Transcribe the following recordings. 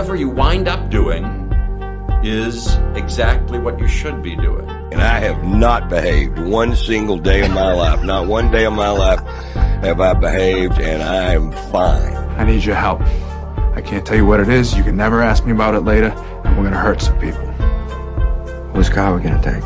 whatever you wind up doing is exactly what you should be doing. And I have not behaved one single day of my life. Not one day of my life have I behaved, and I am fine. I need your help. I can't tell you what it is. You can never ask me about it later, and we're going to hurt some people. Whose car are we going to take?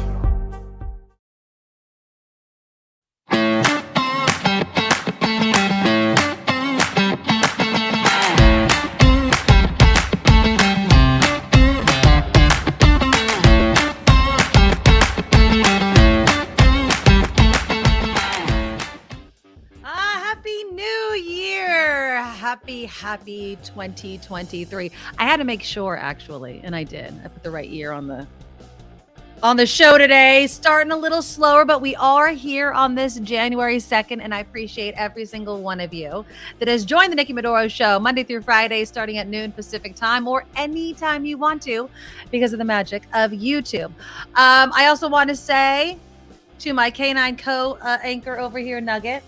Happy 2023. I had to make sure, actually, and I did. I put the right year on the show today. Starting a little slower, but we are here on this January 2nd, and I appreciate every single one of you that has joined the Nikki Medoro Show Monday through Friday, starting at noon Pacific time, or anytime you want to, because of the magic of YouTube. I also want to say to my canine co-anchor over here, Nugget,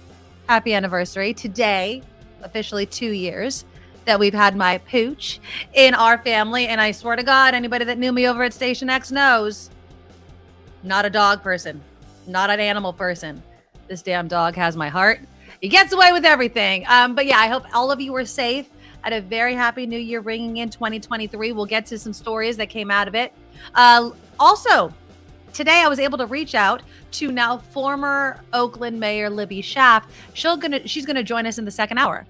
happy anniversary. Today, officially 2 years that we've had my pooch in our family. And I swear to God, anybody that knew me over at Station X knows, not a dog person, not an animal person. This damn dog has my heart. He gets away with everything. But yeah, I hope all of you were safe. I had a very happy new year ringing in 2023. We'll get to some stories that came out of it. Also, today I was able to reach out to now former Oakland Mayor Libby Schaaf. She's gonna join us in the second hour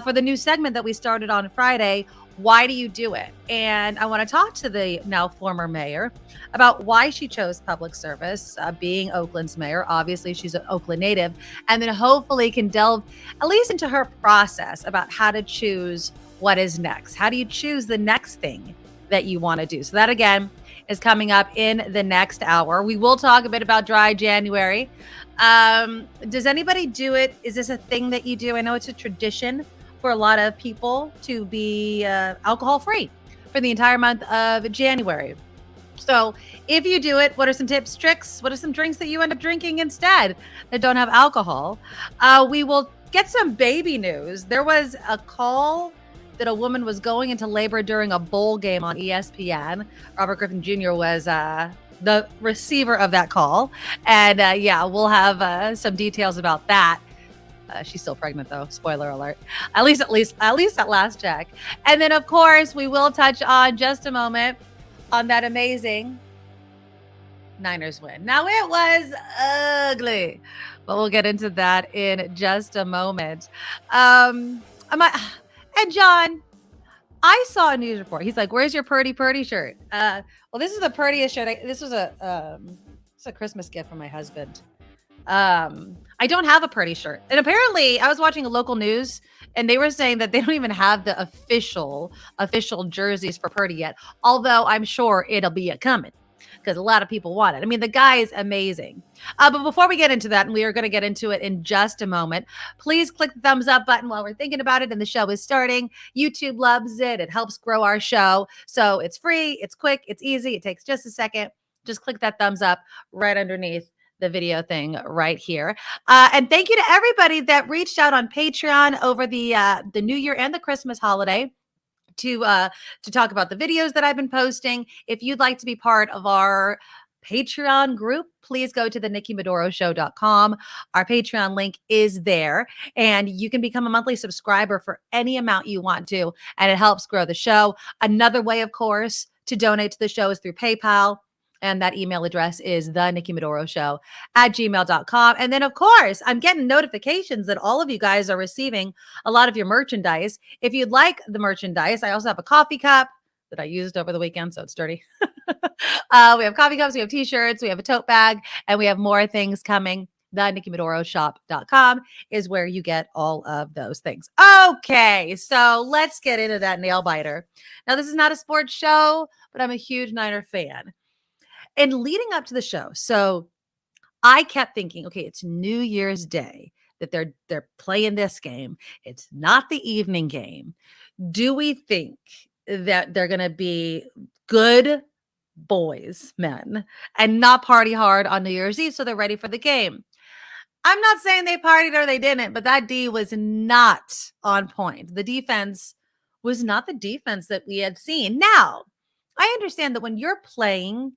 for the new segment that we started on Friday. Why do you do it? And I want to talk to the now former mayor about why she chose public service, being Oakland's mayor. Obviously, she's an Oakland native, and then hopefully can delve at least into her process about how to choose what is next. How do you choose the next thing that you want to do? So that, again, is coming up in the next hour. We will talk a bit about dry January. Does anybody do it? Is this a thing that you do? I know it's a tradition for a lot of people to be alcohol-free for the entire month of January. So if you do it, what are some tips, tricks? What are some drinks that you end up drinking instead that don't have alcohol? We will get some baby news. There was a call that a woman was going into labor during a bowl game on ESPN. Robert Griffin Jr. was the receiver of that call. And yeah, we'll have some details about that. She's still pregnant though, spoiler alert. At least at last check. And then of course, we will touch on just a moment on that amazing Niners win. Now it was ugly, but we'll get into that in just a moment. And John, I saw a news report. He's like, "Where's your Purdy shirt?" Well, this is the Purdyest shirt. This was it's a Christmas gift from my husband. I don't have a Purdy shirt, and apparently, I was watching a local news, and they were saying that they don't even have the official jerseys for Purdy yet. Although I'm sure it'll be coming, because a lot of people want it. I mean, the guy is amazing. But before we get into that, and we are going to get into it in just a moment, please click the thumbs up button while we're thinking about it and the show is starting. YouTube loves it. It helps grow our show. So it's free, it's quick, it's easy. It takes just a second. Just click that thumbs up right underneath the video thing right here. And thank you to everybody that reached out on Patreon over the New Year and the Christmas holiday to talk about the videos that I've been posting. If you'd like to be part of our Patreon group, please go to the NikkiMedoroShow.com. Our Patreon link is there, and you can become a monthly subscriber for any amount you want to, and it helps grow the show. Another way, of course, to donate to the show is through PayPal. And that email address is theNikkiMedoroShow@gmail.com. And then, of course, I'm getting notifications that all of you guys are receiving a lot of your merchandise. If you'd like the merchandise, I also have a coffee cup that I used over the weekend, so it's dirty. We have coffee cups, we have T-shirts, we have a tote bag, and we have more things coming. TheNikkiMedoroShop.com is where you get all of those things. Okay, so let's get into that nail biter. Now, this is not a sports show, but I'm a huge Niner fan. And leading up to the show, so I kept thinking, okay, it's New Year's Day that they're playing this game. It's not the evening game. Do we think that they're going to be good boys, men, and not party hard on New Year's Eve so they're ready for the game? I'm not saying they partied or they didn't, but that D was not on point. The defense was not the defense that we had seen. Now, I understand that when you're playing,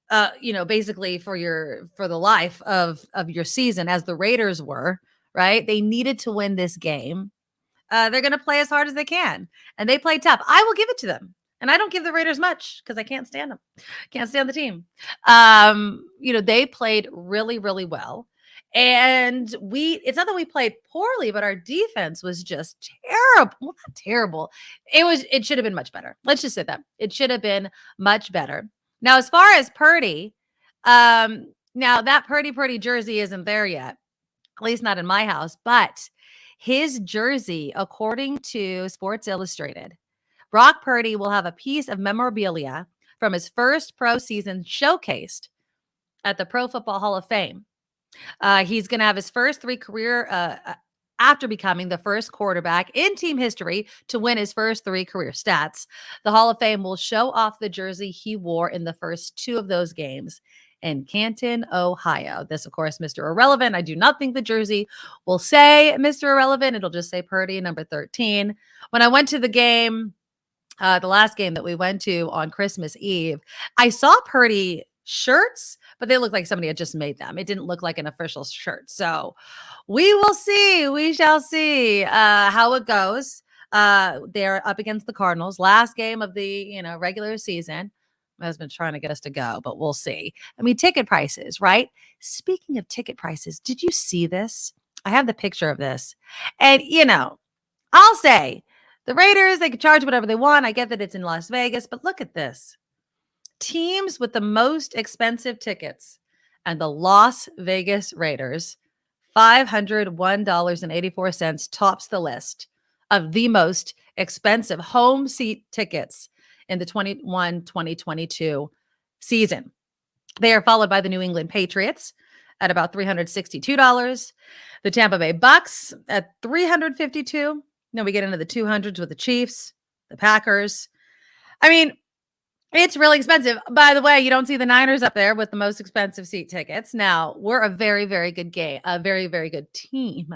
basically for the life of your season, as the Raiders were, right? They needed to win this game. They're going to play as hard as they can, and they played tough. I will give it to them. And I don't give the Raiders much because I can't stand them. Can't stand the team. They played really, really well. And it's not that we played poorly, but our defense was just terrible. Well, not terrible. It should have been much better. Let's just say that. It should have been much better. Now, as far as Purdy, now that Purdy jersey isn't there yet, at least not in my house, but his jersey, according to Sports Illustrated, Brock Purdy will have a piece of memorabilia from his first pro season showcased at the Pro Football Hall of Fame. He's going to have his first 3 career after becoming the first quarterback in team history to win his first 3 career stats. The Hall of Fame will show off the jersey he wore in the first 2 of those games in Canton, Ohio. This, of course, Mr. Irrelevant. I do not think the jersey will say Mr. Irrelevant. It'll just say Purdy, number 13. When I went to the game, the last game that we went to on Christmas Eve, I saw Purdy shirts, but they looked like somebody had just made them. It didn't look like an official shirt. So we will see. We shall see how it goes. They're up against the Cardinals. Last game of the regular season. My husband's trying to get us to go, but we'll see. I mean, ticket prices, right? Speaking of ticket prices, did you see this? I have the picture of this. And, I'll say the Raiders, they can charge whatever they want. I get that it's in Las Vegas, but look at this. Teams with the most expensive tickets and the Las Vegas Raiders, $501.84 tops the list of the most expensive home seat tickets in the 2021-2022 season. They are followed by the New England Patriots at about $362, the Tampa Bay Bucks at $352. Then we get into the 200s with the Chiefs, the Packers. I mean, it's really expensive. By the way, you don't see the Niners up there with the most expensive seat tickets. Now, we're a very, very good game, a very, very good team.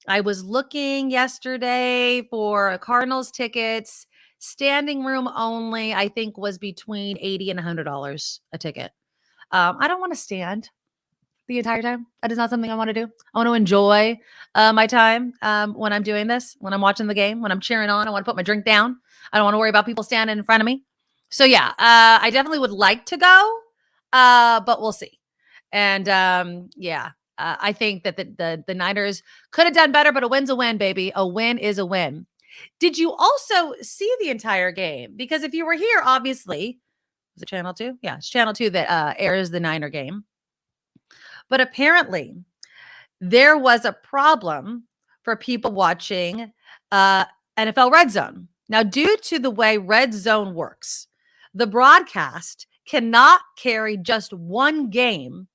I was looking yesterday for Cardinals tickets. Standing room only, I think, was between $80 and $100 a ticket. I don't want to stand the entire time. That is not something I want to do. I want to enjoy my time when I'm doing this, when I'm watching the game, when I'm cheering on. I want to put my drink down. I don't want to worry about people standing in front of me. So, yeah, I definitely would like to go, but we'll see. And, I think that the Niners could have done better, but a win's a win, baby. A win is a win. Did you also see the entire game? Because if you were here, obviously, was it Channel 2? Yeah, it's Channel 2 that airs the Niner game. But apparently, there was a problem for people watching NFL Red Zone. Now, due to the way Red Zone works, the broadcast cannot carry just one game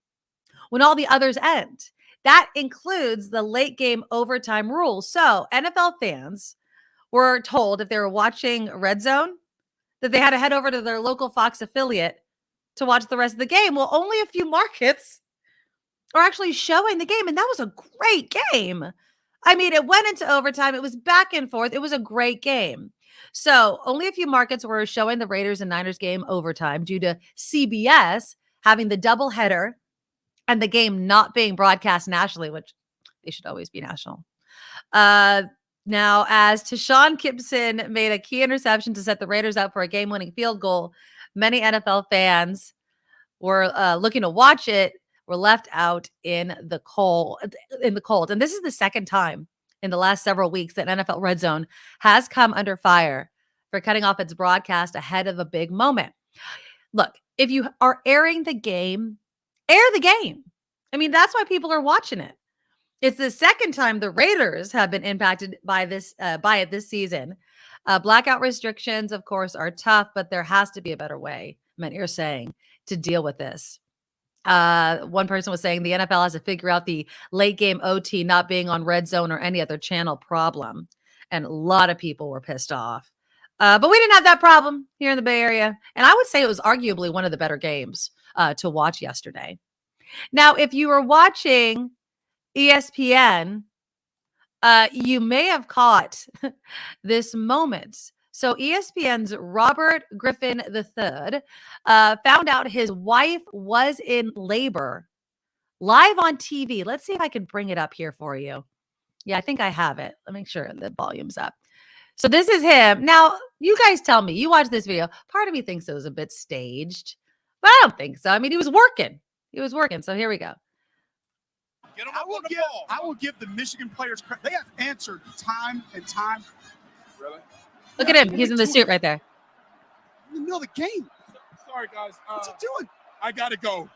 when all the others end. That includes the late game overtime rule. So NFL fans were told if they were watching Red Zone that they had to head over to their local Fox affiliate to watch the rest of the game. Well, only a few markets are actually showing the game, and that was a great game. I mean, it went into overtime. It was back and forth. It was a great game. So only a few markets were showing the Raiders and Niners game overtime due to CBS having the doubleheader and the game not being broadcast nationally, which they should always be national. Now, as Tashawn Gibson made a key interception to set the Raiders up for a game-winning field goal, many NFL fans were looking to watch it, were left out in the cold. And this is the second time in the last several weeks that NFL Red Zone has come under fire for cutting off its broadcast ahead of a big moment. Look, if you are airing the game, air the game. I mean, that's why people are watching it. It's the second time the Raiders have been impacted by it this season. Blackout restrictions, of course, are tough, but there has to be a better way, many are saying, to deal with this. One person was saying the NFL has to figure out the late game OT not being on Red Zone or any other channel problem. And a lot of people were pissed off. But we didn't have that problem here in the Bay Area. And I would say it was arguably one of the better games to watch yesterday. Now, if you were watching ESPN, You may have caught this moment. So ESPN's Robert Griffin III found out his wife was in labor live on TV. Let's see if I can bring it up here for you. Yeah, I think I have it. Let me make sure the volume's up. So this is him. Now, you guys tell me, you watch this video. Part of me thinks it was a bit staged, but I don't think so. I mean, he was working. So here we go. I will give the Michigan players credit. They have answered time and time. Really? Look at him. He's in the suit right there. In the middle of the game. Sorry, guys. What's he doing? I gotta go.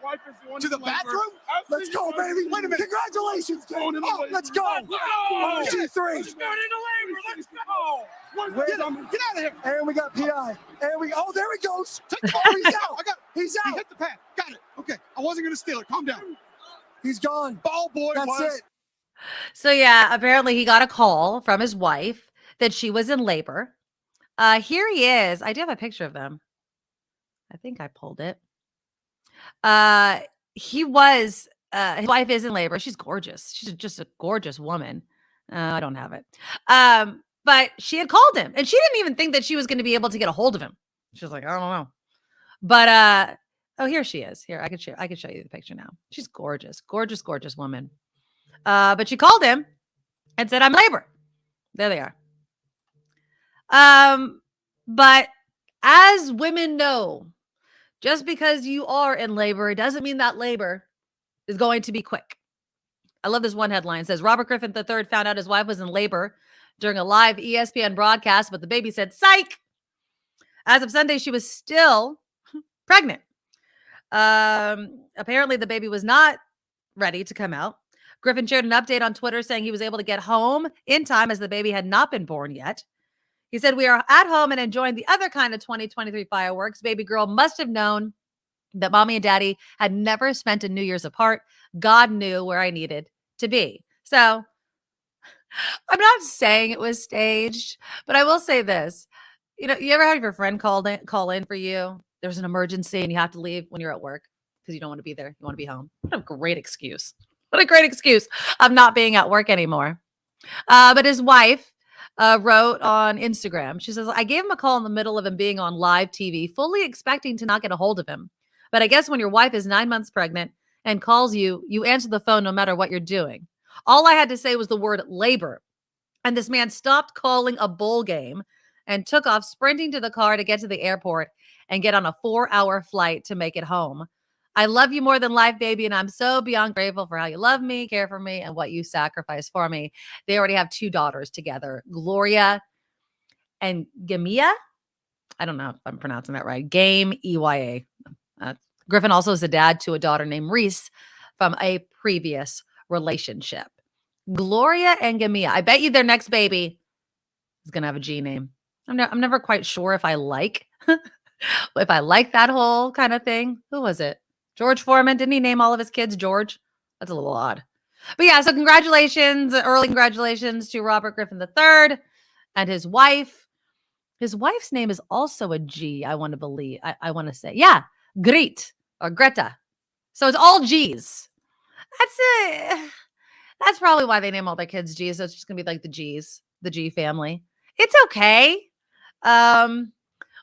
Wife is going To the bathroom? Let's go, baby. Wait a minute. Congratulations, Kate. Oh, let's go. 1, 2, 3. She's going into labor. Let's go. Get out of here. And we got PI. And there he goes. Take the ball. He's out. He's out. He hit the pad. Got it. Okay. I wasn't going to steal it. Calm down. He's gone. Ball boy. That's it. So yeah, apparently he got a call from his wife that she was in labor. Here he is. I do have a picture of them. I think I pulled it. His wife is in labor. She's gorgeous. She's just a gorgeous woman. I don't have it. But she had called him and she didn't even think that she was going to be able to get a hold of him. She was like, I don't know. But, here she is. Here, I could show you the picture now. She's gorgeous, gorgeous, gorgeous woman. But she called him and said, I'm in labor. There they are. But as women know, just because you are in labor, it doesn't mean that labor is going to be quick. I love this one headline. It says, Robert Griffin III found out his wife was in labor during a live ESPN broadcast, but the baby said, psych. As of Sunday, she was still pregnant. Apparently, the baby was not ready to come out. Griffin shared an update on Twitter saying he was able to get home in time as the baby had not been born yet. He said, we are at home and enjoying the other kind of 2023 fireworks. Baby girl must have known that mommy and daddy had never spent a New Year's apart. God knew where I needed to be. So I'm not saying it was staged, but I will say this. You know, you ever had your friend call in for you? There's an emergency and you have to leave when you're at work because you don't want to be there. You want to be home. What a great excuse. What a great excuse of not being at work anymore. But his wife wrote on Instagram. She says, I gave him a call in the middle of him being on live TV, fully expecting to not get a hold of him. But I guess when your wife is 9 months pregnant and calls you, you answer the phone no matter what you're doing. All I had to say was the word labor. And this man stopped calling a bowl game and took off sprinting to the car to get to the airport and get on a 4-hour flight to make it home. I love you more than life, baby, and I'm so beyond grateful for how you love me, care for me, and what you sacrificed for me. They already have 2 daughters together, Gloria and Gamia. I don't know if I'm pronouncing that right. Game, EYA. Griffin also is a dad to a daughter named Reese from a previous relationship. Gloria and Gamia. I bet you their next baby is going to have a G name. I'm never quite sure if I like that whole kind of thing. Who was it? George Foreman. Didn't he name all of his kids George? That's a little odd. But yeah, so congratulations, early congratulations to Robert Griffin III and his wife. His wife's name is also a G, I want to believe. I want to say. Yeah, Grit or Greta. So it's all G's. That's it. That's probably why they name all their kids G's. So it's just going to be like the G's, the G family. It's okay.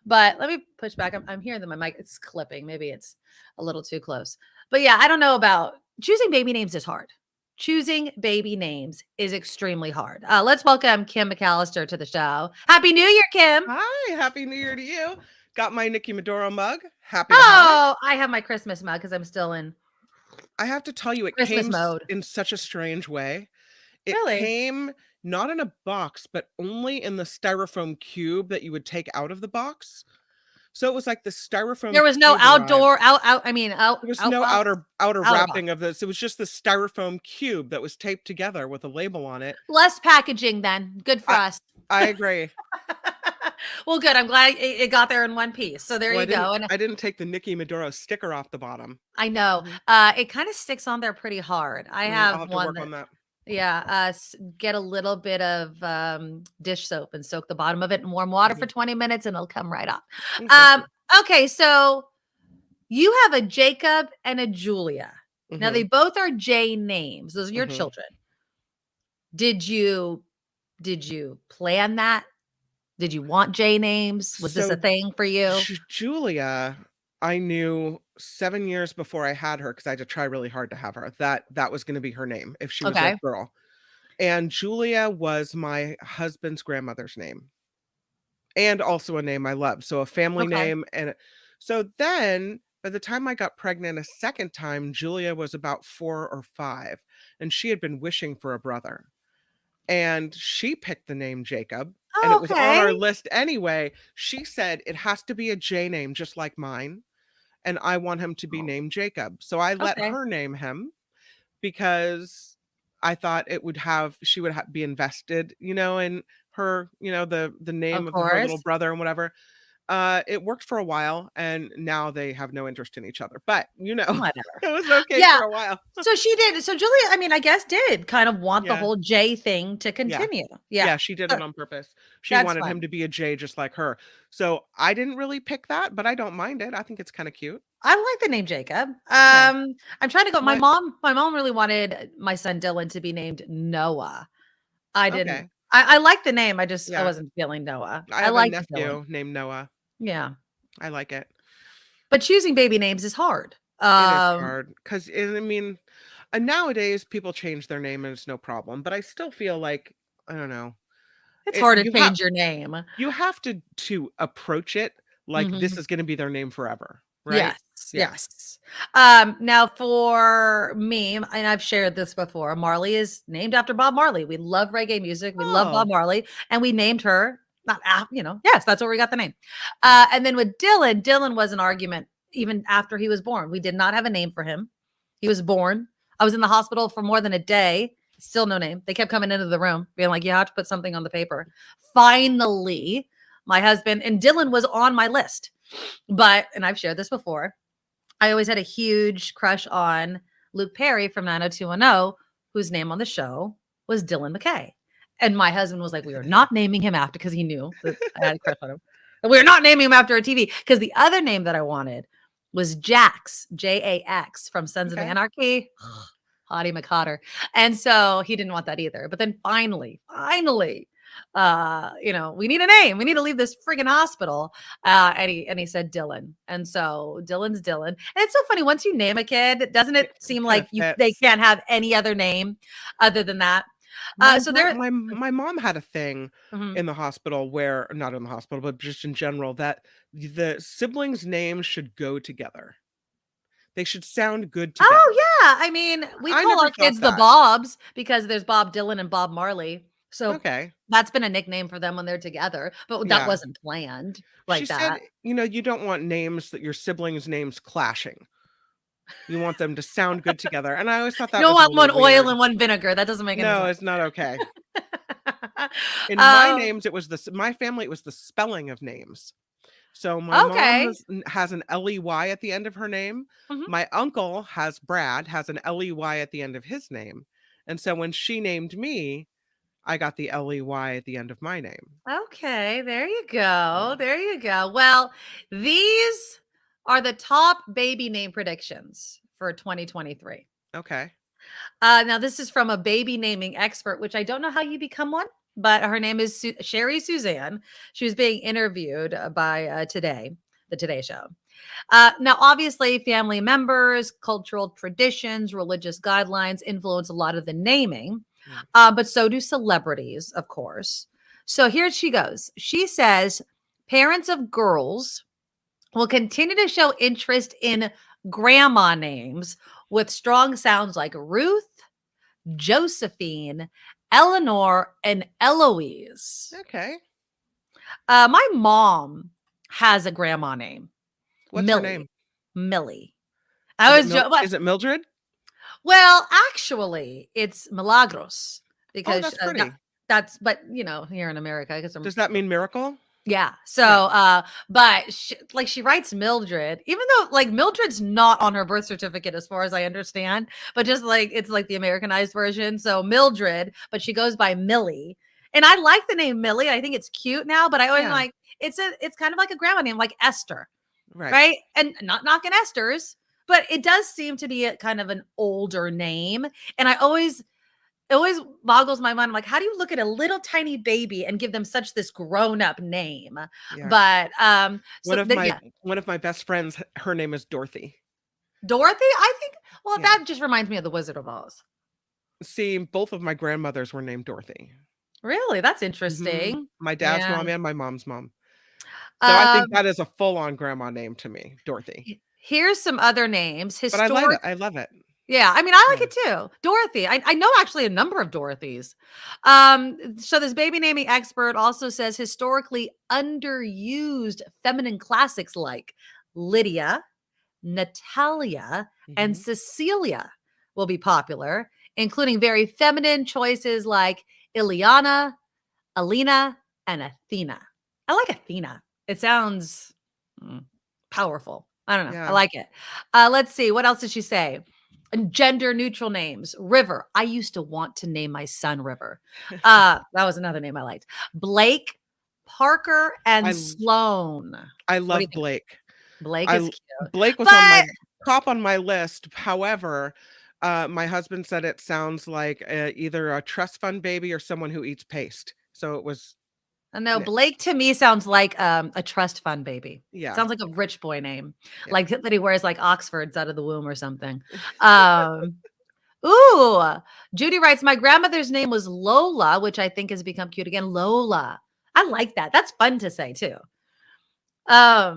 But let me push back. I'm hearing that my mic is clipping. Maybe it's a little too close. But yeah, I don't know about choosing baby names is hard. Choosing baby names is extremely hard. Let's welcome Kim McAllister to the show. Happy New Year, Kim. Hi, Happy New Year to you. Got my Nikki Medoro mug. Happy to have it. I have my Christmas mug because I'm still in I have to tell you, it Christmas came mode. in such a strange way. It Really? came not in a box, but only in the styrofoam cube that you would take out of the box. So it was like the styrofoam. There was no cube arrived. outdoor out. There was no outer out of wrapping of this. It was just the styrofoam cube that was taped together with a label on it. Less packaging then. Good for us. I agree. Well, good. I'm glad it got there in one piece. So there you go. And I didn't take the Nikki Medoro sticker off the bottom. I know. It kind of sticks on there pretty hard. I I'll have have to one work on that. yeah, get a little bit of dish soap and soak the bottom of it in warm water for 20 minutes and it'll come right off. Okay, so you have a Jacob and a Julia. Now they both are J names. Those are your children. Did you plan that? Did you want J names? Was this a So thing for you? Julia, I knew 7 years before I had her, because I had to try really hard to have her, that was going to be her name if she was a Okay. girl. And Julia was my husband's grandmother's name, and also a name I loved. So a family Okay. name. And so then by the time I got pregnant a second time, Julia was about 4 or 5, and she had been wishing for a brother. And she picked the name Jacob, and it was on our Okay. list anyway. She said it has to be a J name just like mine, and I want him to be named Jacob. So I let Okay. her name him, because I thought she would be invested, in her, the name Of of her little course. brother and whatever. It worked for a while, and now they have no interest in each other. But Whatever. it was okay Yeah. for a while. So she did. So Julia, I mean, I guess did kind of want the Yeah. whole J thing to Yeah. continue. Yeah, Yeah. she did So it on purpose. She that's wanted him fun. to be a J just like her. So I didn't really pick that, but I don't mind it. I think it's kind of cute. I like the name Jacob. Yeah. I'm trying to go. My What? mom really wanted my son Dylan to be named Noah. I didn't. Okay. I like the name. I Yeah. wasn't feeling Noah. I I have a like Dylan. nephew named Noah. Yeah. I like it. But choosing baby names is hard. It is hard because, I mean, nowadays people change their name and it's no problem. But I still feel like, I don't know. It's hard to You change your name. have to approach it like this Mhm. is going to be their name forever, right? Yes. Yeah. Yes. Now for me, and I've shared this before, Marley is named after Bob Marley. We love reggae music. We love Bob Oh. Marley, and we named her not yes, that's where we got the name. Yeah. And then with Dylan was an argument even after he was born. We did not have a name for him. He was born. I was in the hospital for more than a day. Still no name. They kept coming into the room being like, you have to put something on the paper. Finally, my husband and Dylan was on my list. And I've shared this before, I always had a huge crush on Luke Perry from 90210, whose name on the show was Dylan McKay. And my husband was like, we are not naming him after, because he knew that I had a crush on him. And we are not naming him after a TV, because the other name that I wanted was Jax, Jax from Sons of Okay. Anarchy. Hottie McHotter. And so he didn't want that either. But then finally, we need a name. We need to leave this friggin' hospital. And he said Dylan. And so Dylan's Dylan. And it's so funny. Once you name a kid, doesn't it seem like they can't have any other name other than that? My mom had a thing Mhm. in the hospital where, not in the hospital, but just in general, that the siblings' names should go together. They should sound good together. Oh yeah. I mean, we I call never our kids thought the that. Bobs because there's Bob Dylan and Bob Marley. So Okay. that's been a nickname for them when they're together, but that Yeah. wasn't planned like She that. said, you don't want names that your siblings' names clashing. You want them to sound good together. And I always thought that You don't was a want one little oil weird. and one vinegar. That doesn't make any No, sense. it's not okay. In my Um, names, it was my family, it was the spelling of names. So my Okay. mom has an Ley at the end of her name. Mhm. My uncle Brad has an Ley at the end of his name. And so when she named me, I got the Ley at the end of my name. Okay, there you go. There you go. Well, these are the top baby name predictions for 2023. Okay. Now, this is from a baby naming expert, which I don't know how you become one, but her name is Sherry Suzanne. She was being interviewed by the Today Show. Now, obviously, family members, cultural traditions, religious guidelines influence a lot of the naming, but so do celebrities, of course. So here she goes. She says parents of girls will continue to show interest in grandma names with strong sounds like Ruth, Josephine, Eleanor, and Eloise. Okay. My mom has a grandma name. What's Millie. her name? Millie. Is it Mildred? Well, actually, it's Milagros because that's pretty. but here in America, because Does that mean miracle? yeah. So, but she writes Mildred, even though like Mildred's not on her birth certificate as far as I understand, but just like it's like the Americanized version. So Mildred, but she goes by Millie. And I like the name Millie. I think it's cute now, but I always like it's kind of like a grandma name, like Esther. Right. And not knocking Esther's, but it does seem to be a kind of an older name. And I always it always boggles my mind. I'm like, how do you look at a little tiny baby and give them such this grown-up name? Yeah. But one of my best friends, her name is Dorothy. Dorothy, I think. Well, Yeah. that just reminds me of the Wizard of Oz. See, both of my grandmothers were named Dorothy. Really, that's Mhm. interesting. My dad's Yeah. mom and my mom's mom. So I think Um, that is a full-on grandma name to me, Dorothy. Here's some other names. But I love it. I love it. Yeah, I mean, I like Yeah. it too. Dorothy. I know actually a number of Dorothys. So this baby naming expert also says historically underused feminine classics like Lydia, Natalia, and Mhm. Cecilia will be popular, including very feminine choices like Ileana, Alina, and Athena. I like Athena. It sounds powerful. I don't know. I Yeah. like it. Let's see. What else did she say? And gender neutral names. River. I used to want to name my son River. That was another name I liked. Blake, Parker, and I Sloan. I What do love you think? Blake. Blake I is l cute. Blake was on my But top on my list. However, my husband said it sounds like either a trust fund baby or someone who eats paste. So it was no, nixed. Blake to me sounds like a trust fund baby. Yeah. Sounds like a rich boy name. Yeah. Like that he wears like Oxfords out of the womb or something. Ooh, Judy writes, my grandmother's name was Lola, which I think has become cute again. Lola. I like that. That's fun to say too. I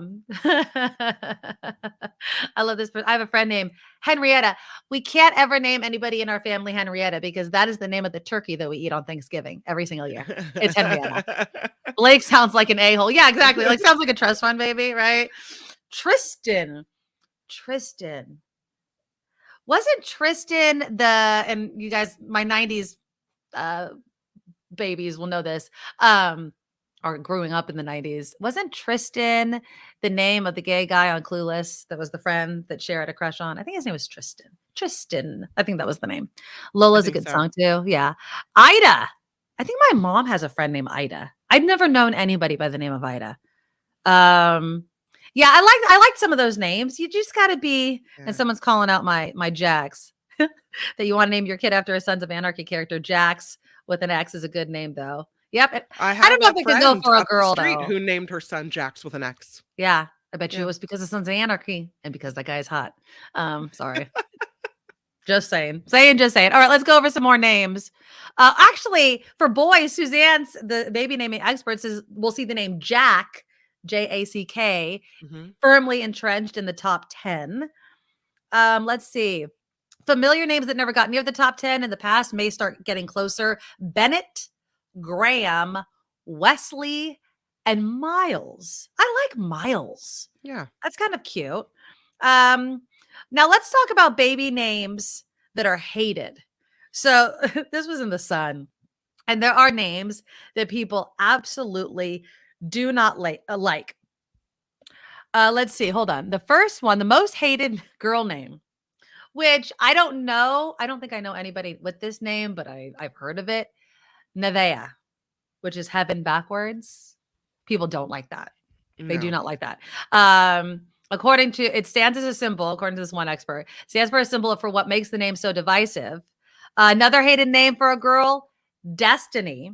love this. I have a friend named Henrietta. We can't ever name anybody in our family Henrietta because that is the name of the turkey that we eat on Thanksgiving every single year. It's Henrietta. Blake sounds like an a-hole. Yeah, exactly. Like sounds like a trust fund baby, right? Tristan. Wasn't Tristan and you guys, my 90s babies will know this, or growing up in the 90s. Wasn't Tristan the name of the gay guy on Clueless that was the friend that Cher had a crush on? I think his name was Tristan. I think that was the name. Lola's a think good so. song too. Yeah. Ida. I think my mom has a friend named Ida. I've never known anybody by the name of Ida. Yeah, I like some of those names. You just gotta be, Yeah. and someone's calling out my Jax. That you want to name your kid after a Sons of Anarchy character. Jax with an X is a good name though. Yep. I I don't know have if a it could go friend for a up the girl street though. who named her son Jax with an X. Yeah, I bet you Yeah. it was because of Sons of Anarchy and because that guy's hot. Sorry. Just saying. Just saying. All right, let's go over some more names. Actually, for boys, Suzanne's the baby naming expert says we'll see the name Jack, Jack, Mhm. firmly entrenched in the top 10. Let's see. Familiar names that never got near the top 10 in the past may start getting closer. Bennett, Graham, Wesley, and Miles. I like Miles. Yeah. That's kind of cute. Now let's talk about baby names that are hated. So this was in the Sun, and there are names that people absolutely do not like. Let's see. Hold on. The first one, the most hated girl name, which I don't know. I don't think I know anybody with this name, but I've heard of it. Nevea, which is heaven backwards. People don't like that. They do No. not like that. According to, it stands as a symbol, according to this one expert, stands for a symbol for what makes the name so divisive. Another hated name for a girl, Destiny.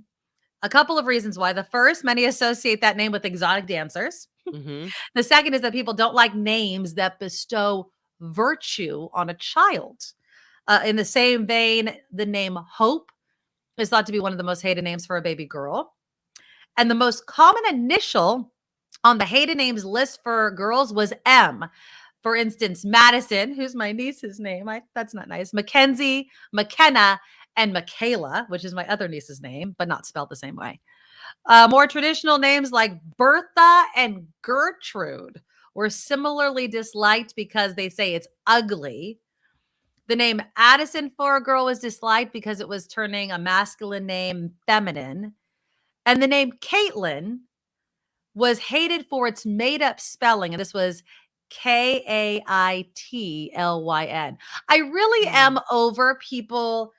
A couple of reasons why. The first, many associate that name with exotic dancers. Mhm. The second is that people don't like names that bestow virtue on a child. In the same vein, the name Hope is thought to be one of the most hated names for a baby girl. And the most common initial on the hated names list for girls was M. For instance, Madison, who's my niece's name. That's not nice. Mackenzie, McKenna, and Michaela, which is my other niece's name, but not spelled the same way. More traditional names like Bertha and Gertrude were similarly disliked because they say it's ugly. The name Addison for a girl was disliked because it was turning a masculine name feminine. And the name Caitlin was hated for its made-up spelling, and this was Kaitlyn. I really am over people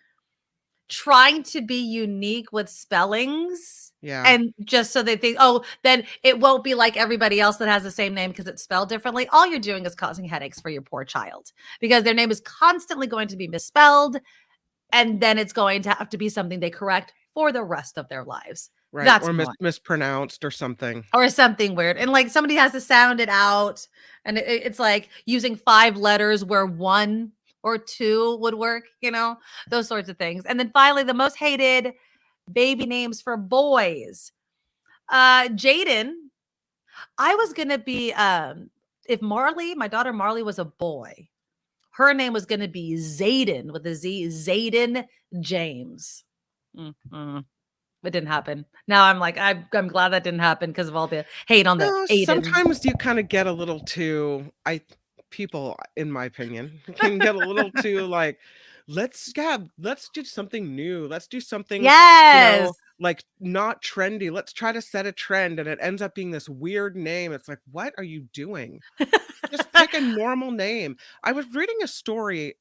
trying to be unique with spellings. Yeah. And just so they think, oh, then it won't be like everybody else that has the same name because it's spelled differently. All you're doing is causing headaches for your poor child because their name is constantly going to be misspelled and then it's going to have to be something they correct for the rest of their lives. Right. That's Or one. mispronounced or something. Or something weird. And like somebody has to sound it out. And it's like using 5 letters where 1 or 2 would work, those sorts of things. And then finally, the most hated baby names for boys. Jaden. I was going to be, if my daughter Marley was a boy, her name was going to be Zayden with a Z, Zayden James. Mm-hmm. It didn't happen. Now I'm like, I'm glad that didn't happen because of all the hate on the Aiden. Sometimes you kind of get a little too, people, in my opinion, can get a little too like, let's do something new. Let's do something, like not trendy. Let's try to set a trend. And it ends up being this weird name. It's like, what are you doing? Just pick a normal name. I was reading a story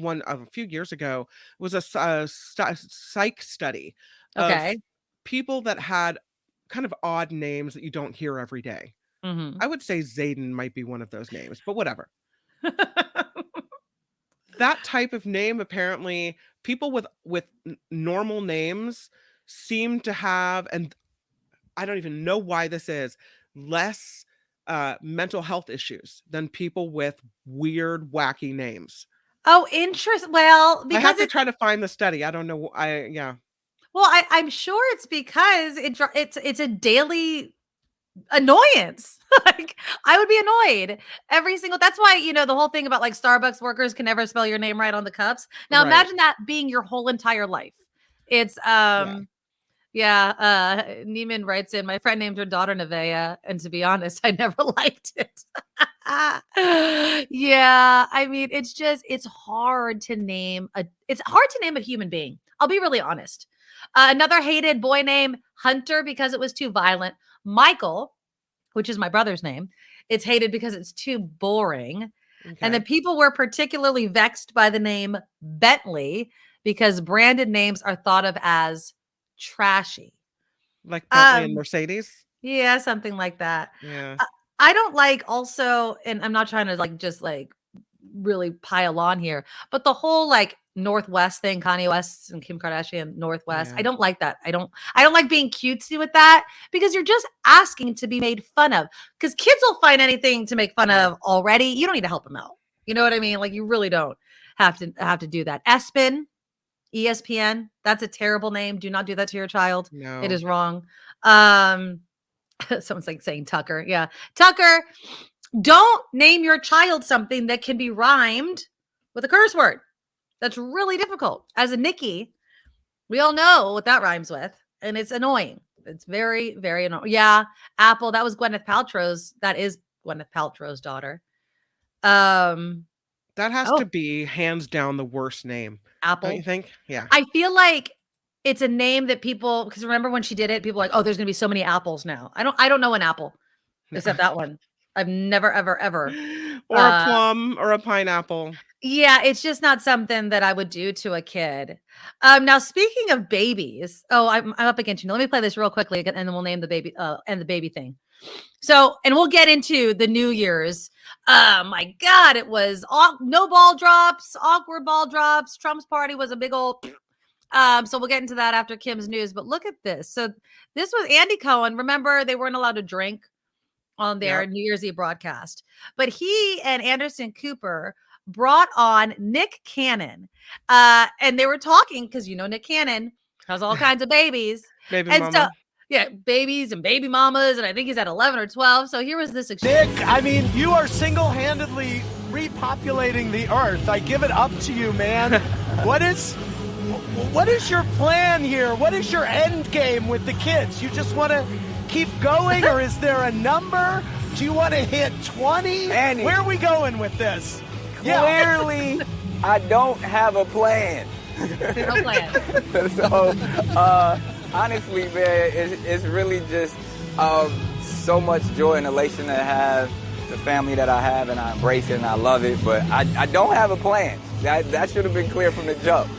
a few years ago. It was a psych study. Okay. Of people that had kind of odd names that you don't hear every day. Mm-hmm. I would say Zayden might be one of those names, but whatever. That type of name, apparently, people with normal names seem to have, and I don't even know why this is, less mental health issues than people with weird, wacky names. Oh, interesting. Well, because I have to try to find the study. I don't know. Well, I'm sure it's because it's a daily annoyance. Like I would be annoyed every single. That's why the whole thing about like Starbucks workers can never spell your name right on the cups. Now imagine that being your whole entire life. It's Neiman writes in, my friend named her daughter Nevaeh, and to be honest, I never liked it. Yeah, I mean, it's hard to name a human being. I'll be really honest. Another hated boy name, Hunter, because it was too violent. Michael, which is my brother's name, it's hated because it's too boring. Okay. And then people were particularly vexed by the name Bentley because branded names are thought of as trashy. Like Bentley and Mercedes? Yeah, something like that. Yeah. I don't like also, and I'm not trying to just really pile on here, but the whole Northwest thing, Kanye West and Kim Kardashian, Northwest. Yeah. I don't like that. I don't like being cutesy with that because you're just asking to be made fun of, because kids will find anything to make fun of already. You don't need to help them out. You know what I mean? Like you really don't have to do that. ESPN. That's a terrible name. Do not do that to your child. No. It is wrong. Someone's saying Tucker. Yeah. Tucker, don't name your child something that can be rhymed with a curse word. That's really difficult. As a Nikki, we all know what that rhymes with, and it's annoying. It's very, very annoying. Yeah, Apple. That is Gwyneth Paltrow's daughter. That has to be hands down the worst name. Apple. Don't you think? Yeah. I feel like it's a name that people, because remember when she did it, people were like, oh, there's gonna be so many apples now. I don't know an apple except that one. I've never, ever. Or a plum or a pineapple. Yeah, it's just not something that I would do to a kid. Now, speaking of babies, I'm up against you. Let me play this real quickly, and then we'll name the baby and the baby thing. So, and we'll get into the New Year's. My God, it was no ball drops, awkward ball drops. Trump's party was a big old. So we'll get into that after Kim's news. But look at this. So this was Andy Cohen. Remember, they weren't allowed to drink on their New Year's Eve broadcast, but he and Anderson Cooper brought on Nick Cannon, and they were talking because Nick Cannon has all kinds of babies, babies and baby mamas, and I think he's at 11 or 12. So here was this exchange. Nick, I mean, you are single-handedly repopulating the earth. I give it up to you, man. What is your plan here? What is your end game with the kids? You just want to keep going, or is there a number? Do you want to hit 20? Annie, where are we going with this? Clearly, I don't have a plan. No plan. So, honestly, man, it's really just so much joy and elation to have the family that I have, and I embrace it and I love it. But I don't have a plan. That should have been clear from the jump.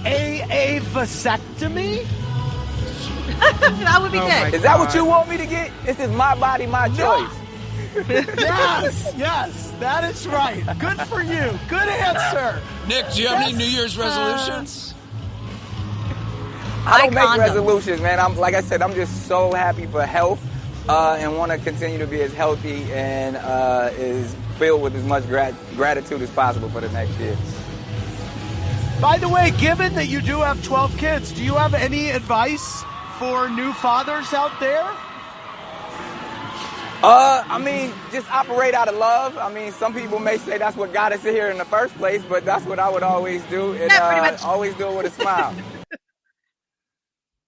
A vasectomy? That would be good. Is that what you want me to get? This is my body, my choice. Yes, that is right. Good for you. Good answer. Nick, do you have any New Year's resolutions? I don't make condoms. resolutions, man. Like I said, I'm just so happy for health and want to continue to be as healthy and is filled with as much gratitude as possible for the next year. By the way, given that you do have 12 kids, do you have any advice for new fathers out there? I mean, just operate out of love. I mean, some people may say that's what got us here in the first place, but that's what I would always do, and pretty much. always do it with a smile.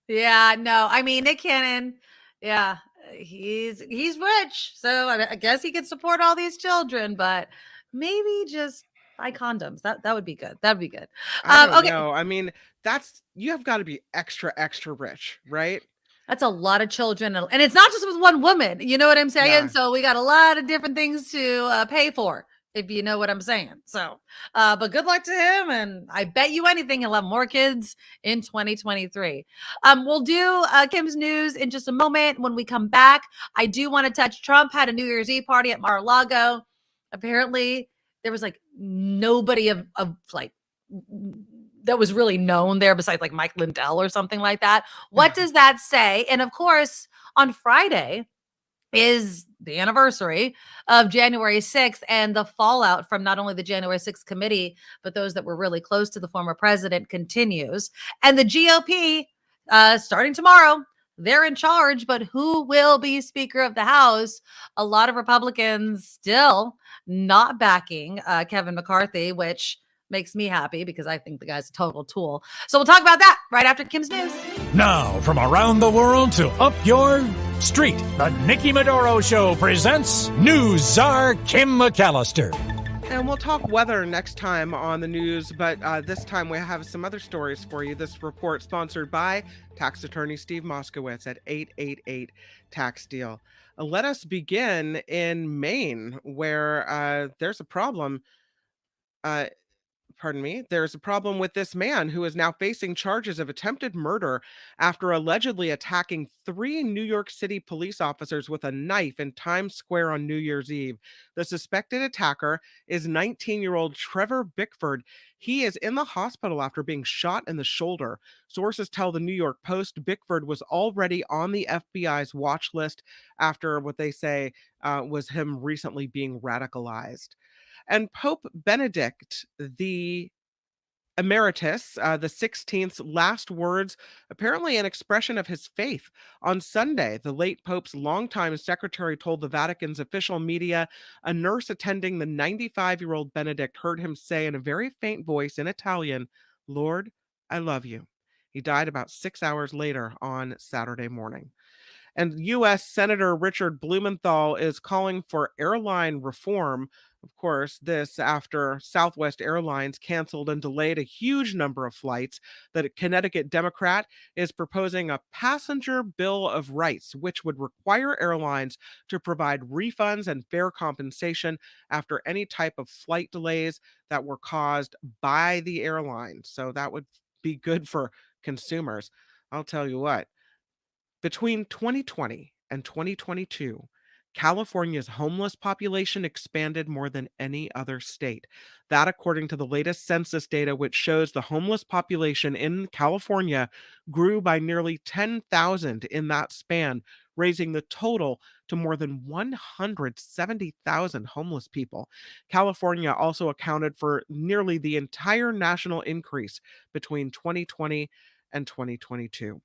Yeah, no, I mean, Nick Cannon, yeah, he's rich, so I guess he could support all these children, but maybe just buy condoms. That would be good. That would be good. I don't Okay, know. I mean, you have got to be extra rich, right? that's a lot of children, and it's not just with one woman. You know what I'm saying? No. So we got a lot of different things to pay for, if you know what I'm saying. So, but good luck to him, and I bet you anything he'll have more kids in 2023. We'll do Kim's news in just a moment. When we come back, I do want to touch Trump had a New Year's Eve party at Mar-a-Lago. Apparently, there was like nobody of like that was really known there besides like Mike Lindell or something like that. What does that say? And of course, on Friday is the anniversary of January 6th and the fallout from not only the January 6th committee, but those that were really close to the former president continues. And the GOP, starting tomorrow, they're in charge, but who will be Speaker of the House? A lot of Republicans still not backing Kevin McCarthy, which makes me happy because I think the guy's a total tool. So we'll talk about that right after Kim's news. Now, from around the world to up your street, the Nikki Medoro Show presents News Czar Kim McAllister. And we'll talk weather next time on the news, but this time we have some other stories for you. This report sponsored by tax attorney Steve Moskowitz at 888 Tax Deal. Let us begin in Maine, where there's a problem. There's a problem with this man who is now facing charges of attempted murder after allegedly attacking 3 New York City police officers with a knife in Times Square on New Year's Eve. The suspected attacker is 19-year-old Trevor Bickford. He is in the hospital after being shot in the shoulder. Sources tell the New York Post Bickford was already on the FBI's watch list after what they say was him recently being radicalized. And Pope Benedict the Emeritus, the 16th's last words, apparently an expression of his faith. On Sunday, the late Pope's longtime secretary told the Vatican's official media a nurse attending the 95-year-old Benedict heard him say in a very faint voice in Italian, "Lord, I love you." He died about 6 hours later on Saturday morning. And U.S. Senator Richard Blumenthal is calling for airline reform. Of course, this after Southwest Airlines canceled and delayed a huge number of flights. The Connecticut Democrat is proposing a passenger bill of rights, which would require airlines to provide refunds and fare compensation after any type of flight delays that were caused by the airline. So that would be good for consumers. I'll tell you what. Between 2020 and 2022, California's homeless population expanded more than any other state. That, according to the latest census data, which shows the homeless population in California grew by nearly 10,000 in that span, raising the total to more than 170,000 homeless people. California also accounted for nearly the entire national increase between 2020 and 2022.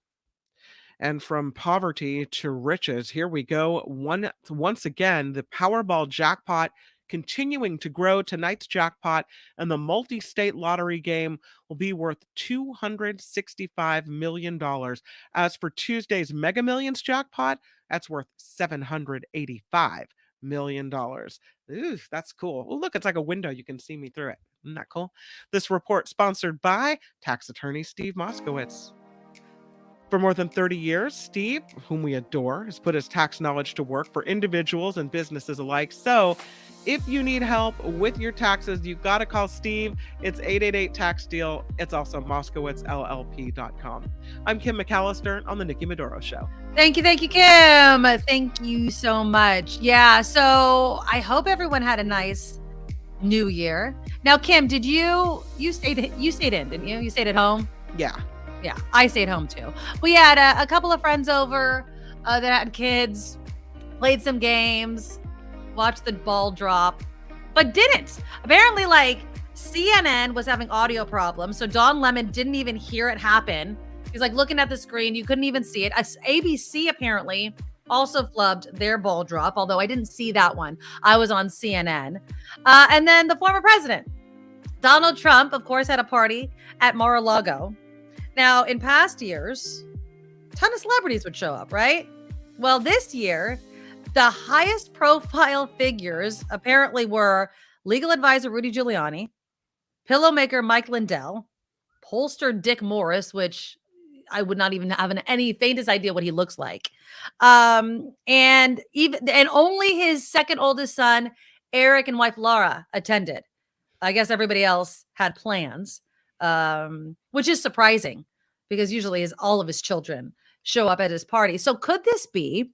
And from poverty to riches, here we go. Once again, the Powerball jackpot continuing to grow. Tonight's jackpot and the multi-state lottery game will be worth $265 million. As for Tuesday's Mega Millions jackpot, that's worth $785 million. Ooh, that's cool. Oh, look, it's like a window. You can see me through it. Isn't that cool? This report sponsored by tax attorney Steve Moskowitz. For more than 30 years, Steve, whom we adore, has put his tax knowledge to work for individuals and businesses alike. So if you need help with your taxes, you got to call Steve. It's 888-TAX-DEAL. It's also MoskowitzLLP.com. I'm Kim McAllister on The Nikki Medoro Show. Thank you, Kim. Thank you so much. Yeah, so I hope everyone had a nice New Year. Now, Kim, did you stayed in, didn't you? You stayed at home? Yeah. Yeah, I stayed home too. We had a couple of friends over that had kids, played some games, watched the ball drop, but didn't. Apparently, like, CNN was having audio problems, so Don Lemon didn't even hear it happen. He's like looking at the screen. You couldn't even see it. ABC apparently also flubbed their ball drop, although I didn't see that one. I was on CNN. And then the former president, Donald Trump, of course, had a party at Mar-a-Lago. Now, in past years, a ton of celebrities would show up, right? Well, this year, the highest profile figures apparently were legal advisor Rudy Giuliani, pillow maker Mike Lindell, pollster Dick Morris, which I would not even have any faintest idea what he looks like. And only his second oldest son, Eric, and wife Laura attended. I guess everybody else had plans, which is surprising because usually all of his children show up at his party. So could this be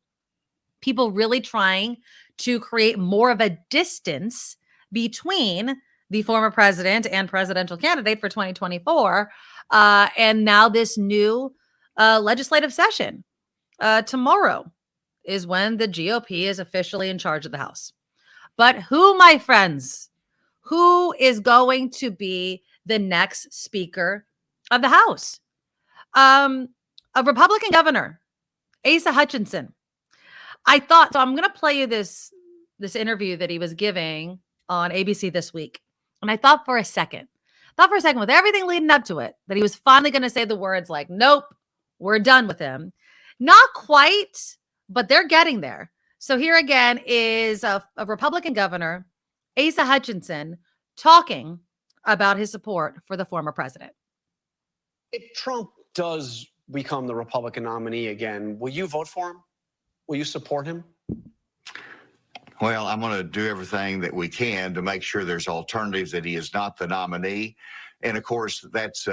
people really trying to create more of a distance between the former president and presidential candidate for 2024 and now this new legislative session? Tomorrow is when the GOP is officially in charge of the House. But who, my friends, who is going to be the next Speaker of the House? A Republican governor, Asa Hutchinson. I thought, so I'm going to play you this interview that he was giving on ABC this week. And I thought for a second with everything leading up to it, that he was finally going to say the words like, nope, we're done with him. Not quite, but they're getting there. So here again is a Republican governor, Asa Hutchinson, talking about his support for the former president. If Trump does become the Republican nominee again, will you vote for him? Will you support him? Well, I'm going to do everything that we can to make sure there's alternatives, that he is not the nominee. And of course, that's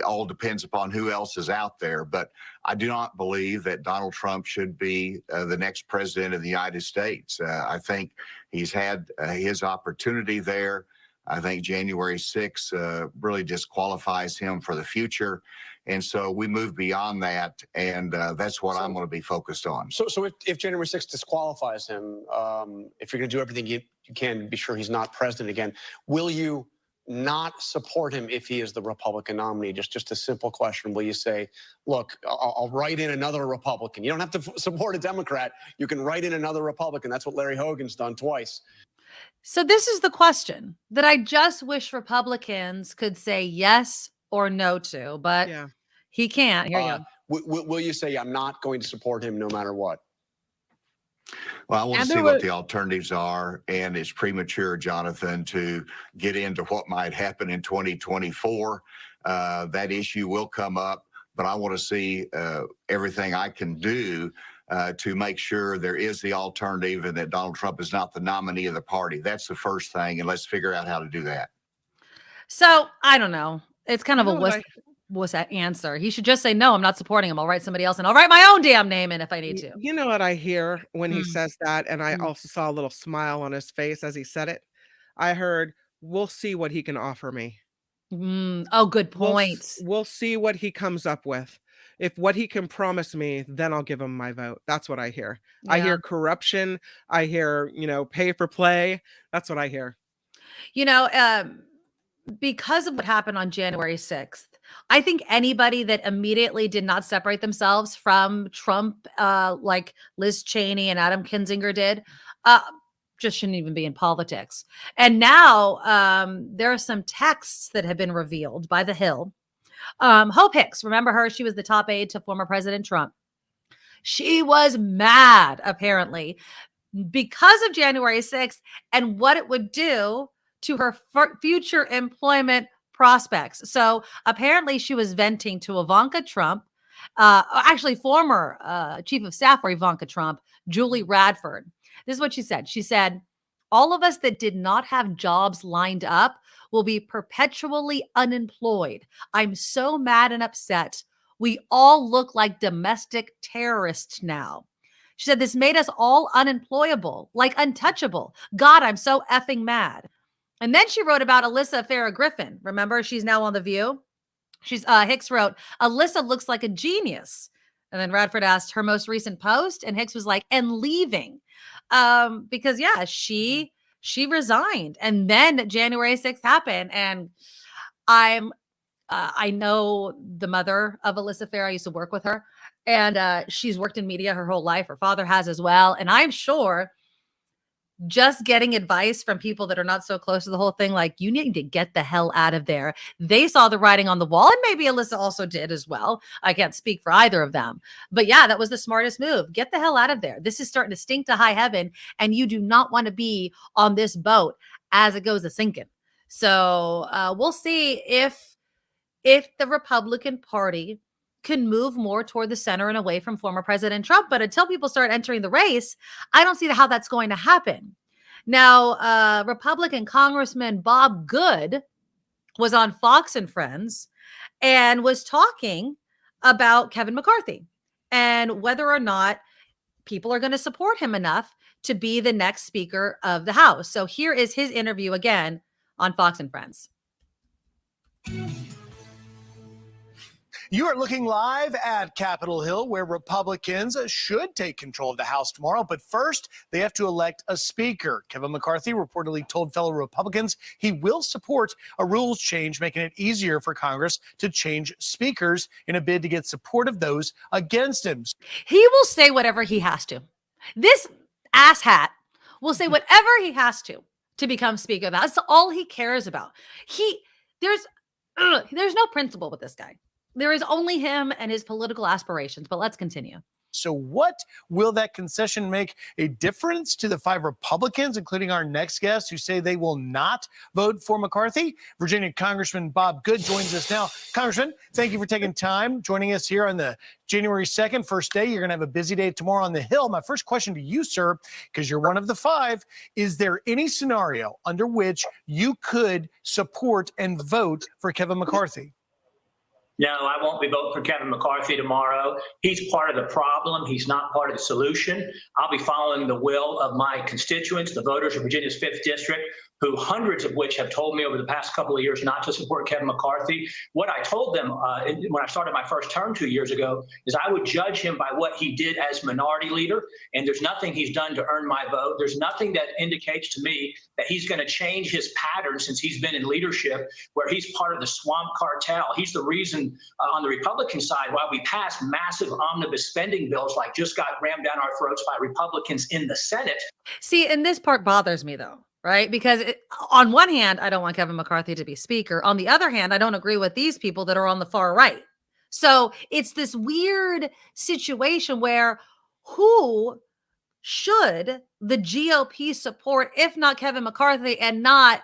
all depends upon who else is out there. But I do not believe that Donald Trump should be the next president of the United States. I think he's had his opportunity there. I think January 6th really disqualifies him for the future. And so we move beyond that, and that's what I'm going to be focused on. So if January 6th disqualifies him, if you're going to do everything you can to be sure he's not president again, will you not support him if he is the Republican nominee? Just a simple question. Will you say, look, I'll write in another Republican? You don't have to support a Democrat. You can write in another Republican. That's what Larry Hogan's done twice. So this is the question that I just wish Republicans could say yes or no to, but he can't. Here you go. Will you say, I'm not going to support him no matter what? Well, I want to see what the alternatives are, and it's premature, Jonathan, to get into what might happen in 2024. That issue will come up, but I want to see everything I can do to make sure there is the alternative and that Donald Trump is not the nominee of the party. That's the first thing, and let's figure out how to do that. So, I don't know. It's kind of what's that answer? He should just say, no, I'm not supporting him. I'll write somebody else and I'll write my own damn name in if I need to. You know what I hear when he says that? And I also saw a little smile on his face as he said it. I heard, we'll see what he can offer me. Oh, good point. We'll see what he comes up with. If what he can promise me, then I'll give him my vote. That's what I hear. Yeah. I hear corruption. I hear, pay for play. That's what I hear. Because of what happened on January 6th, I think anybody that immediately did not separate themselves from Trump, like Liz Cheney and Adam Kinzinger did, just shouldn't even be in politics. And now there are some texts that have been revealed by The Hill. Hope Hicks, remember her? She was the top aide to former President Trump. She was mad, apparently, because of January 6th and what it would do to her future employment prospects. So apparently she was venting to Ivanka Trump Actually, former chief of staff for Ivanka Trump, Julie Radford. This is what she said. She said, all of us that did not have jobs lined up will be perpetually unemployed. I'm so mad and upset. We all look like domestic terrorists now. She said, this made us all unemployable, like untouchable. God, I'm so effing mad. And then she wrote about Alyssa Farah Griffin. Remember, she's now on The View. Hicks wrote, Alyssa looks like a genius. And then Radford asked her most recent post, and Hicks was like, and leaving. Because yeah, she resigned. And then January 6th happened. And I know the mother of Alyssa Farah. I used to work with her, and she's worked in media her whole life. Her father has as well. And I'm sure just getting advice from people that are not so close to the whole thing, like, you need to get the hell out of there. They saw the writing on the wall, and maybe Alyssa also did as well. I can't speak for either of them. But yeah, that was the smartest move. Get the hell out of there. This is starting to stink to high heaven, and you do not want to be on this boat as it goes a-sinking. So we'll see if the Republican Party can move more toward the center and away from former President Trump. But until people start entering the race, I don't see how that's going to happen. Now, Republican Congressman Bob Good was on Fox and Friends and was talking about Kevin McCarthy and whether or not people are going to support him enough to be the next Speaker of the House. So here is his interview again on Fox and Friends. You are looking live at Capitol Hill, where Republicans should take control of the House tomorrow. But first, they have to elect a speaker. Kevin McCarthy reportedly told fellow Republicans he will support a rules change, making it easier for Congress to change speakers in a bid to get support of those against him. He will say whatever he has to. This asshat will say whatever he has to become Speaker. That's all he cares about. There's no principle with this guy. There is only him and his political aspirations, but let's continue. So what will that concession make a difference to the 5 Republicans, including our next guest, who say they will not vote for McCarthy? Virginia Congressman Bob Good joins us now. Congressman, thank you for taking time joining us here on the January 2nd, first day. You're going to have a busy day tomorrow on the Hill. My first question to you, sir, because you're one of the 5, is there any scenario under which you could support and vote for Kevin McCarthy? No, I won't be voting for Kevin McCarthy tomorrow. He's part of the problem. He's not part of the solution. I'll be following the will of my constituents, the voters of Virginia's 5th District, who hundreds of which have told me over the past couple of years not to support Kevin McCarthy. What I told them when I started my first term 2 years ago is I would judge him by what he did as minority leader, and there's nothing he's done to earn my vote. There's nothing that indicates to me that he's going to change his pattern since he's been in leadership, where he's part of the swamp cartel. He's the reason on the Republican side why we passed massive omnibus spending bills like just got rammed down our throats by Republicans in the Senate. See, and this part bothers me, though. Right? Because on one hand, I don't want Kevin McCarthy to be Speaker. On the other hand, I don't agree with these people that are on the far right. So it's this weird situation where who should the GOP support, if not Kevin McCarthy, and not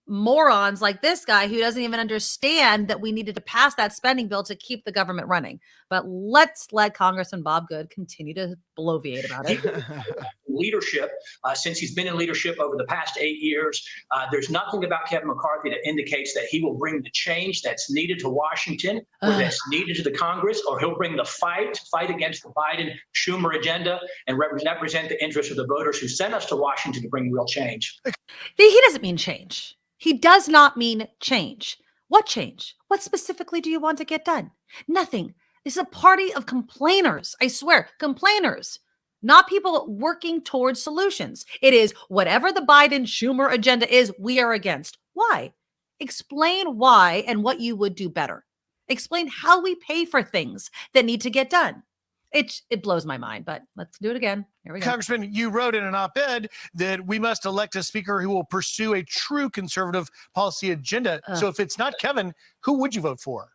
morons like this guy who doesn't even understand that we needed to pass that spending bill to keep the government running. But let's let Congressman Bob Good continue to bloviate about it. Leadership, since he's been in leadership over the past 8 years, there's nothing about Kevin McCarthy that indicates that he will bring the change that's needed to Washington or that's needed to the Congress, or he'll bring the fight against the Biden-Schumer agenda and represent the interests of the voters who sent us to Washington to bring real change. He doesn't mean change. He does not mean change. What change? What specifically do you want to get done? Nothing. This is a party of complainers. I swear, complainers, not people working towards solutions. It is whatever the Biden-Schumer agenda is, we are against. Why? Explain why and what you would do better. Explain how we pay for things that need to get done. It blows my mind, but let's do it again. Here we go. Congressman, you wrote in an op-ed that we must elect a speaker who will pursue a true conservative policy agenda. So if it's not Kevin, who would you vote for?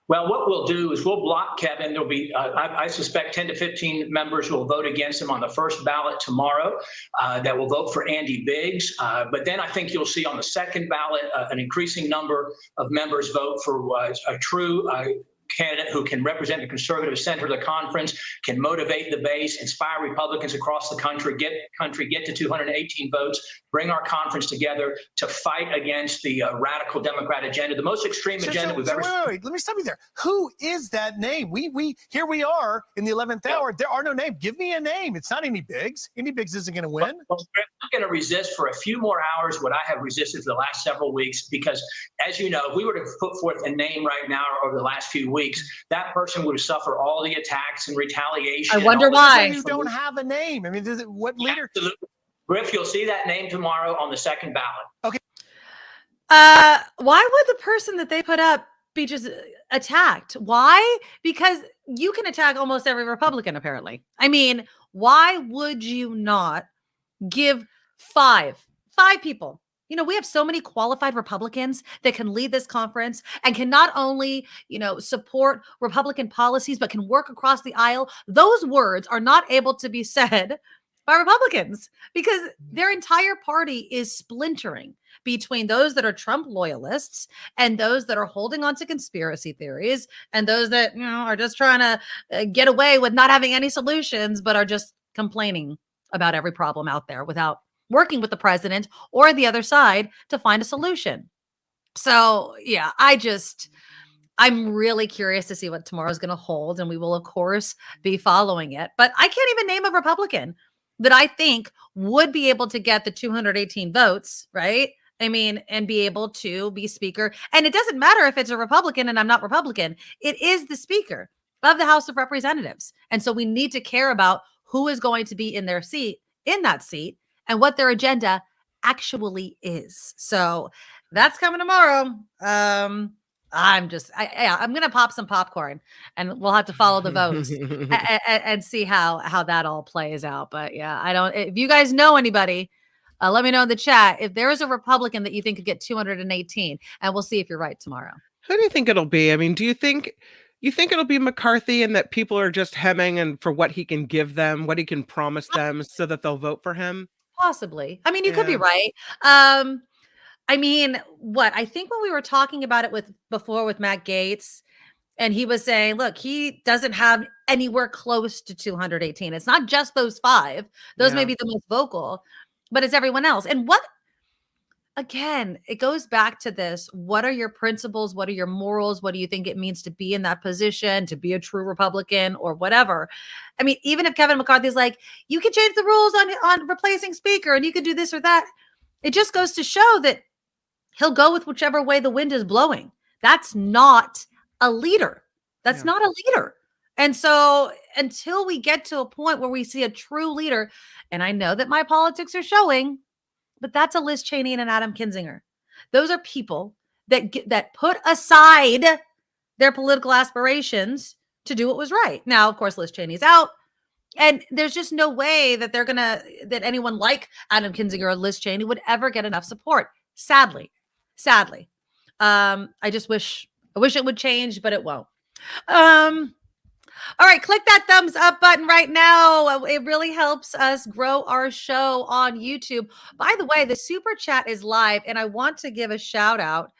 Well, what we'll do is we'll block Kevin. There'll be, I suspect, 10 to 15 members who will vote against him on the first ballot tomorrow that will vote for Andy Biggs. But then I think you'll see on the second ballot an increasing number of members vote for a true candidate who can represent the conservative center of the conference, can motivate the base, inspire Republicans across the country, get to 218 votes, bring our conference together to fight against the radical Democrat agenda, the most extreme agenda we've ever seen. Wait, let me stop you there. Who is that name? We here we are in the 11th hour. There are no names. Give me a name. It's not Amy Biggs. Amy Biggs isn't going to win. Well, I'm going to resist for a few more hours what I have resisted for the last several weeks, because, as you know, if we were to put forth a name right now over the last few weeks, that person would suffer all the attacks and retaliation. I wonder why. You don't have a name. I mean, what leader? Absolutely. Griff, you'll see that name tomorrow on the second ballot. Okay. Why would the person that they put up be just attacked? Why? Because you can attack almost every Republican, apparently. I mean, why would you not give five people? You know, we have so many qualified Republicans that can lead this conference and can not only, support Republican policies, but can work across the aisle. Those words are not able to be said by Republicans because their entire party is splintering between those that are Trump loyalists and those that are holding on to conspiracy theories and those that, are just trying to get away with not having any solutions, but are just complaining about every problem out there without working with the president or the other side to find a solution. So, yeah, I'm really curious to see what tomorrow's going to hold, and we will, of course, be following it. But I can't even name a Republican that I think would be able to get the 218 votes, right? I mean, and be able to be speaker. And it doesn't matter if it's a Republican and I'm not Republican. It is the speaker of the House of Representatives. And so we need to care about who is going to be in that seat, and what their agenda actually is. So that's coming tomorrow. I'm going to pop some popcorn and we'll have to follow the votes and see how that all plays out. But yeah, if you guys know anybody, let me know in the chat if there is a Republican that you think could get 218, and we'll see if you're right tomorrow. Who do you think it'll be? I mean, do you think it'll be McCarthy and that people are just hemming and for what he can give them, what he can promise them so that they'll vote for him? Possibly. I mean, you could be right. I think when we were talking about it before with Matt Gaetz, and he was saying, look, he doesn't have anywhere close to 218. It's not just those five. Those may be the most vocal, but it's everyone else. And again, it goes back to this. What are your principles? What are your morals? What do you think it means to be in that position, to be a true Republican or whatever? I mean, even if Kevin McCarthy's like, you can change the rules on replacing speaker and you can do this or that, it just goes to show that he'll go with whichever way the wind is blowing. That's not a leader. That's not a leader. And so until we get to a point where we see a true leader, and I know that my politics are showing, but that's a Liz Cheney and an Adam Kinzinger. Those are people that put aside their political aspirations to do what was right. Now, of course, Liz Cheney's out, and there's just no way that that anyone like Adam Kinzinger or Liz Cheney would ever get enough support. Sadly. I wish it would change, but it won't. All right, click that thumbs up button right now. It really helps us grow our show on YouTube. By the way, the super chat is live, and I want to give a shout out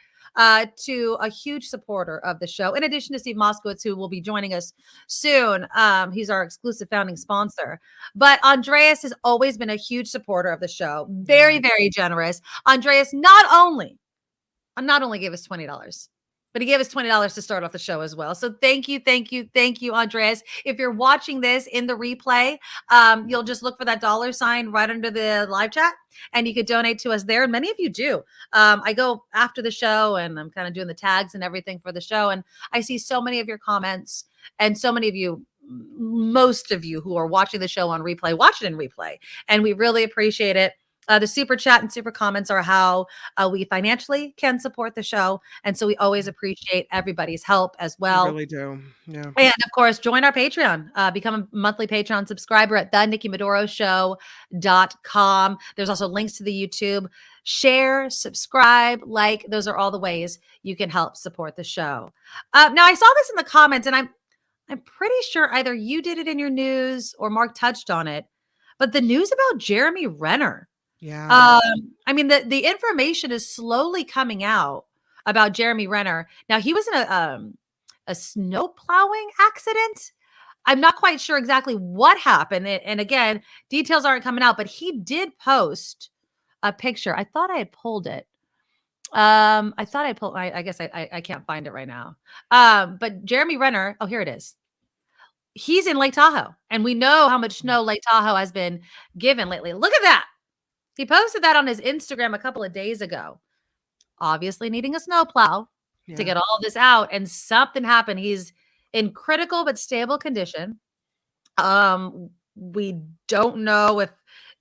to a huge supporter of the show, in addition to Steve Moskowitz, who will be joining us soon. He's our exclusive founding sponsor. But Andreas has always been a huge supporter of the show. Very, very generous. Andreas not only gave us $20, but he gave us $20 to start off the show as well. So thank you, Andreas. If you're watching this in the replay, you'll just look for that $sign right under the live chat, and you could donate to us there. And many of you do. I go after the show, and I'm kind of doing the tags and everything for the show. And I see so many of your comments, and so many of you, most of you who are watching the show on replay, watch it in replay. And we really appreciate it. The super chat and super comments are how we financially can support the show. And so we always appreciate everybody's help as well. We really do. Yeah. And of course, join our Patreon. Become a monthly Patreon subscriber at theNikkiMedoroShow.com. There's also links to the YouTube. Share, subscribe, like. Those are all the ways you can help support the show. Now, I saw this in the comments, and I'm pretty sure either you did it in your news or Mark touched on it. But the news about Jeremy Renner. Yeah. I mean, the information is slowly coming out about Jeremy Renner. Now, he was in a snow plowing accident. I'm not quite sure exactly what happened. And again, details aren't coming out, but he did post a picture. I thought I had pulled it. I guess I can't find it right now. But Jeremy Renner, oh, here it is. He's in Lake Tahoe, and we know how much snow Lake Tahoe has been given lately. Look at that. He posted that on his Instagram a couple of days ago. Obviously needing a snowplow to get all this out, and something happened. He's in critical but stable condition. We don't know if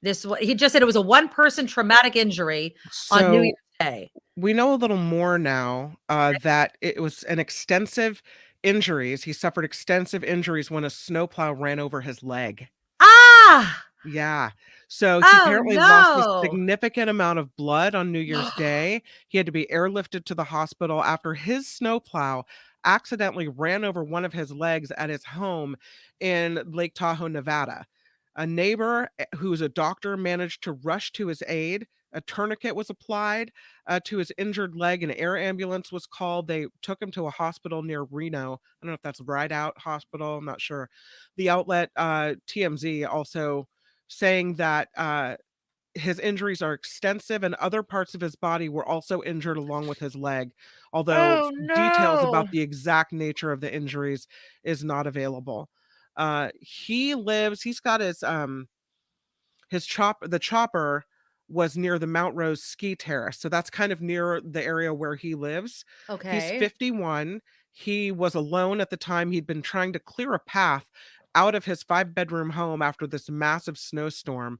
he just said it was a one-person traumatic injury on New Year's Day. We know a little more now that it was an extensive injuries. He suffered extensive injuries when a snowplow ran over his leg. Ah! Yeah. So he apparently lost a significant amount of blood on New Year's Day. He had to be airlifted to the hospital after his snowplow accidentally ran over one of his legs at his home in Lake Tahoe, Nevada. A neighbor who's a doctor managed to rush to his aid. A tourniquet was applied to his injured leg. An air ambulance was called. They took him to a hospital near Reno. I don't know if that's Ride Out Hospital. I'm not sure. The outlet TMZ also saying that his injuries are extensive and other parts of his body were also injured along with his leg. Although details about the exact nature of the injuries is not available. He's got the chopper was near the Mount Rose ski terrace. So that's kind of near the area where he lives. Okay. He's 51. He was alone at the time. He'd been trying to clear a path out of his 5-bedroom home after this massive snowstorm.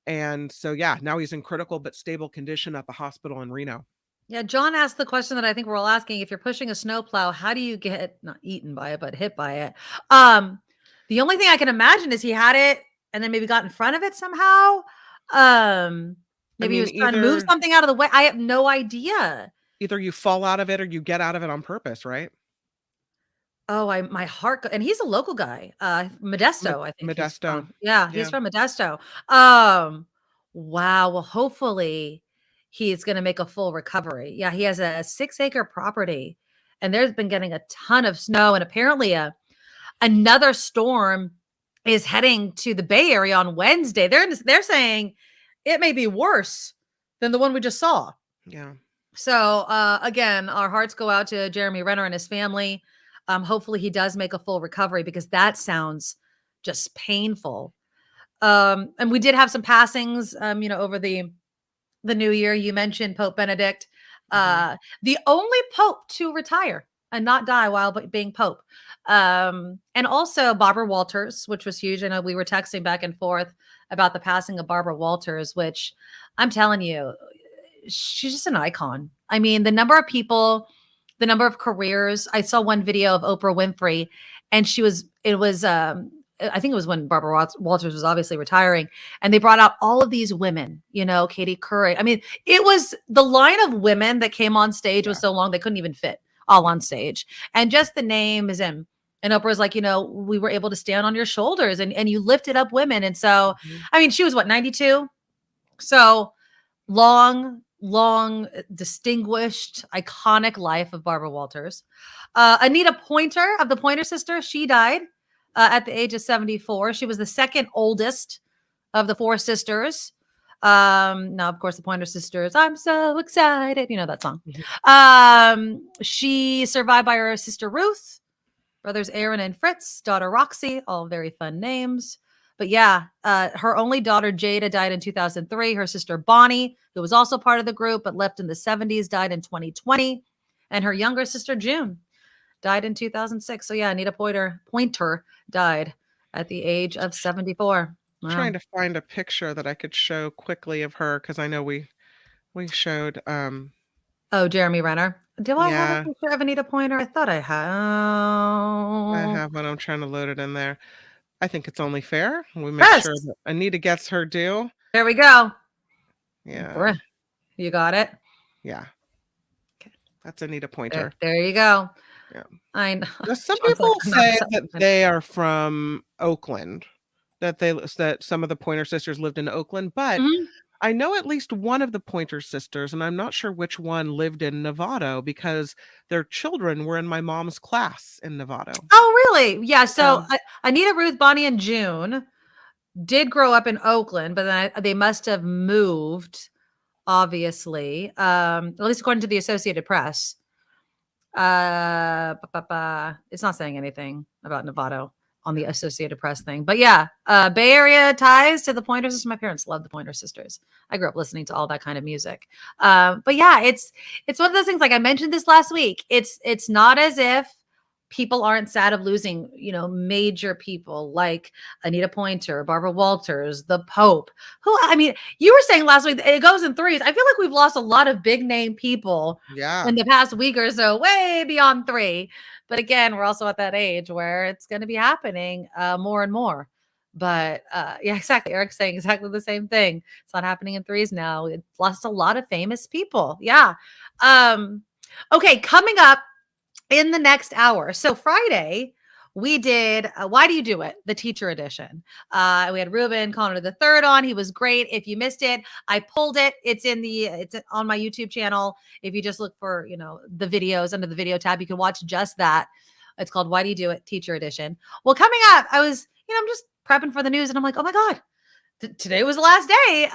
And so, now he's in critical but stable condition at the hospital in Reno. Yeah, John asked the question that I think we're all asking. If you're pushing a snowplow, how do you get not eaten by it, but hit by it? The only thing I can imagine is he had it and then maybe got in front of it somehow. Maybe he was trying to move something out of the way. I have no idea. Either you fall out of it or you get out of it on purpose, right? Oh, my heart. And he's a local guy. Modesto, I think. Modesto. He's from Modesto. Wow. Well, hopefully he's going to make a full recovery. Yeah, he has a 6-acre property, and there's been getting a ton of snow. And apparently another storm is heading to the Bay Area on Wednesday. They're saying it may be worse than the one we just saw. Yeah. So again, our hearts go out to Jeremy Renner and his family. Hopefully he does make a full recovery, because that sounds just painful. And we did have some passings, over the new year. You mentioned Pope Benedict, the only Pope to retire and not die while being Pope. And also Barbara Walters, which was huge. I know we were texting back and forth about the passing of Barbara Walters, which I'm telling you, she's just an icon. I mean, the number of people, the number of careers. I saw one video of Oprah Winfrey, and I think it was when Barbara Walters was obviously retiring, and they brought out all of these women, Katie Couric. I mean, it was the line of women that came on stage was so long, they couldn't even fit all on stage. And just the names and Oprah's like, we were able to stand on your shoulders and you lifted up women. And so, I mean, she was 92. So long, distinguished, iconic life of Barbara Walters. Anita Pointer of the Pointer Sisters, she died at the age of 74. She was the second oldest of the 4 sisters. Now, of course, the Pointer Sisters, I'm so excited. You know that song. She survived by her sister Ruth, brothers Aaron and Fritz, daughter Roxy, all very fun names. But her only daughter, Jada, died in 2003. Her sister, Bonnie, who was also part of the group but left in the 70s, died in 2020. And her younger sister, June, died in 2006. So Anita Pointer died at the age of 74. Wow. Trying to find a picture that I could show quickly of her, because I know we showed Jeremy Renner. Do I have a picture of Anita Pointer? I thought I had. I have one. I'm trying to load it in there. I think it's only fair we make sure that Anita gets her due. There we go. Yeah. You got it? Yeah. Okay. That's Anita Pointer. There you go. Yeah. I know. Some people say that they are from Oakland, that some of the Pointer Sisters lived in Oakland, but I know at least one of the Pointer sisters, and I'm not sure which one lived in Novato because their children were in my mom's class in Novato. Oh, really? Yeah. So Anita, Ruth, Bonnie, and June did grow up in Oakland, but then they must have moved, obviously, at least according to the Associated Press. It's not saying anything about Novato on the Associated Press thing. But yeah, Bay Area ties to the Pointer Sisters. My parents loved the Pointer Sisters. I grew up listening to all that kind of music. But yeah, it's one of those things, like I mentioned this last week. It's not as if people aren't sad of losing, major people like Anita Pointer, Barbara Walters, the Pope, who, I mean, you were saying last week, it goes in threes. I feel like we've lost a lot of big name people in the past week or so, way beyond three. But again, we're also at that age where it's going to be happening more and more. But yeah, exactly. Eric's saying exactly the same thing. It's not happening in threes now. It's lost a lot of famous people. Yeah. Okay, coming up in the next hour. So Friday, we did Why Do You Do It? The teacher edition. We had Ruben Connor the third on. He was great. If you missed it, I pulled it. It's on my YouTube channel. If you just look for, the videos under the video tab, you can watch just that. It's called Why Do You Do It? Teacher edition. Well, coming up, I was, I'm just prepping for the news and I'm like, oh my God, today was the last day.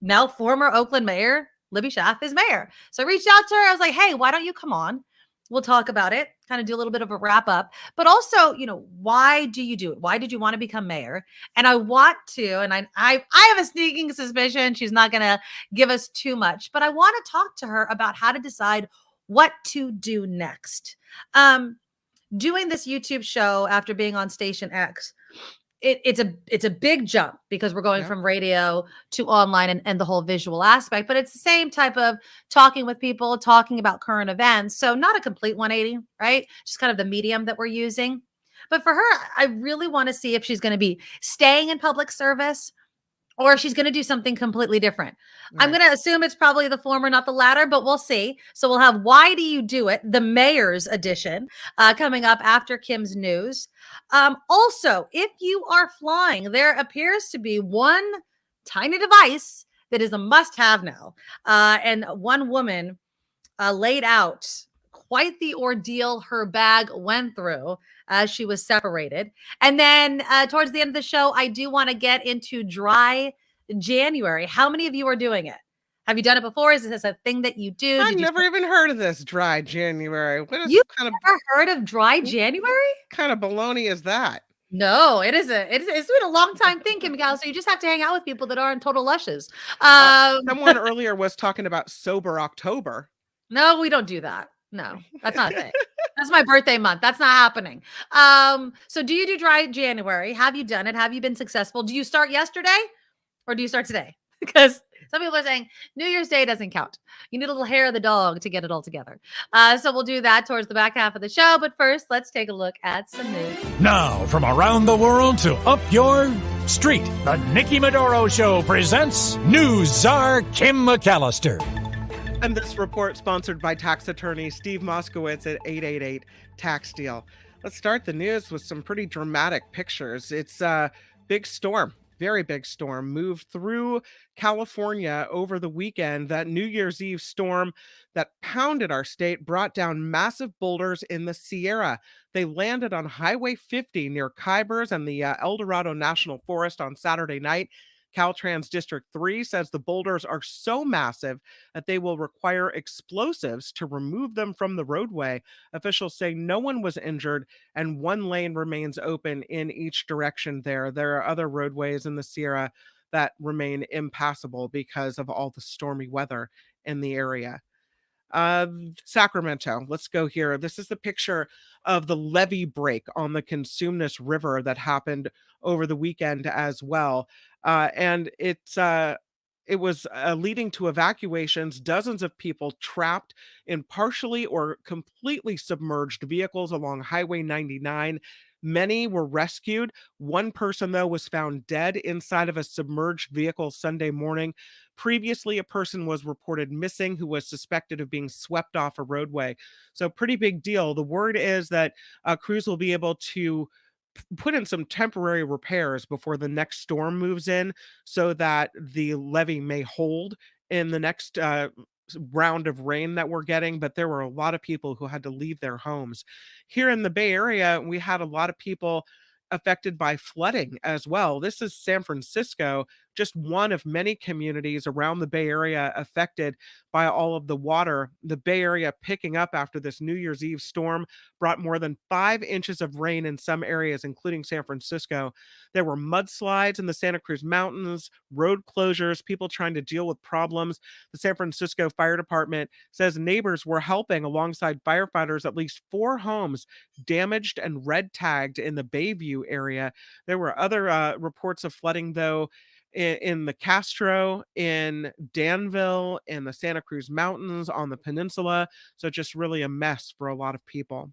Now former Oakland mayor, Libby Schaaf, is mayor. So I reached out to her. I was like, hey, why don't you come on? We'll talk about it, kind of do a little bit of a wrap up, but also, why do you do it? Why did you want to become mayor? And I want to, and I have a sneaking suspicion she's not going to give us too much, but I want to talk to her about how to decide what to do next. Doing this YouTube show after being on Station X, it's a big jump because we're going from radio to online and the whole visual aspect, but it's the same type of talking with people, talking about current events. So not a complete 180, right? Just kind of the medium that we're using. But for her, I really want to see if she's going to be staying in public service or if she's going to do something completely different. Right. I'm going to assume it's probably the former, not the latter, but we'll see. So we'll have Why Do You Do It? The Mayor's edition coming up after Kim's news. Also, if you are flying, there appears to be one tiny device that is a must-have now. And one woman laid out quite the ordeal her bag went through as she was separated. And then towards the end of the show, I do want to get into dry January. How many of you are doing it? Have you done it before? Is this a thing that you do? I've never even heard of this dry January. You've never heard of dry January? What kind of baloney is that? No, it's been a long time thinking, Miguel. So you just have to hang out with people that aren't total lushes. Someone earlier was talking about sober October. No, we don't do that. No, that's not a thing. That's my birthday month. That's not happening. So do you do dry January? Have you done it? Have you been successful? Do you start yesterday or do you start today? Because some people are saying New Year's Day doesn't count. You need a little hair of the dog to get it all together. So we'll do that towards the back half of the show. But first, let's take a look at some news. Now, from around the world to up your street, the Nikki Medoro Show presents News Czar Kim McAllister. And this report sponsored by tax attorney Steve Moskowitz at 888 Tax Deal. Let's start the news with some pretty dramatic pictures. It's a big storm, very big storm, moved through California over the weekend. That New Year's Eve storm that pounded our state brought down massive boulders in the Sierra. They landed on Highway 50 near Kybers and the El Dorado National Forest on Saturday night. Caltrans District 3 says the boulders are so massive that they will require explosives to remove them from the roadway. Officials say no one was injured and one lane remains open in each direction there. There are other roadways in the Sierra that remain impassable because of all the stormy weather in the area. Sacramento, let's go here. This is the picture of the levee break on the Cosumnes River that happened over the weekend as well. And it was leading to evacuations, dozens of people trapped in partially or completely submerged vehicles along Highway 99. Many were rescued. One person, though, was found dead inside of a submerged vehicle Sunday morning. Previously, a person was reported missing who was suspected of being swept off a roadway. So pretty big deal. The word is that crews will be able to put in some temporary repairs before the next storm moves in so that the levee may hold in the next round of rain that we're getting. But there were a lot of people who had to leave their homes. Here in the Bay Area, we had a lot of people affected by flooding as well. This is San Francisco, just one of many communities around the Bay Area affected by all of the water. The Bay Area picking up after this New Year's Eve storm brought more than 5 inches of rain in some areas, including San Francisco. There were mudslides in the Santa Cruz Mountains, road closures, people trying to deal with problems. The San Francisco Fire Department says neighbors were helping alongside firefighters. At least 4 homes damaged and red tagged in the Bayview area. There were other reports of flooding, though, in the Castro, in Danville, in the Santa Cruz Mountains, on the peninsula. So just really a mess for a lot of people.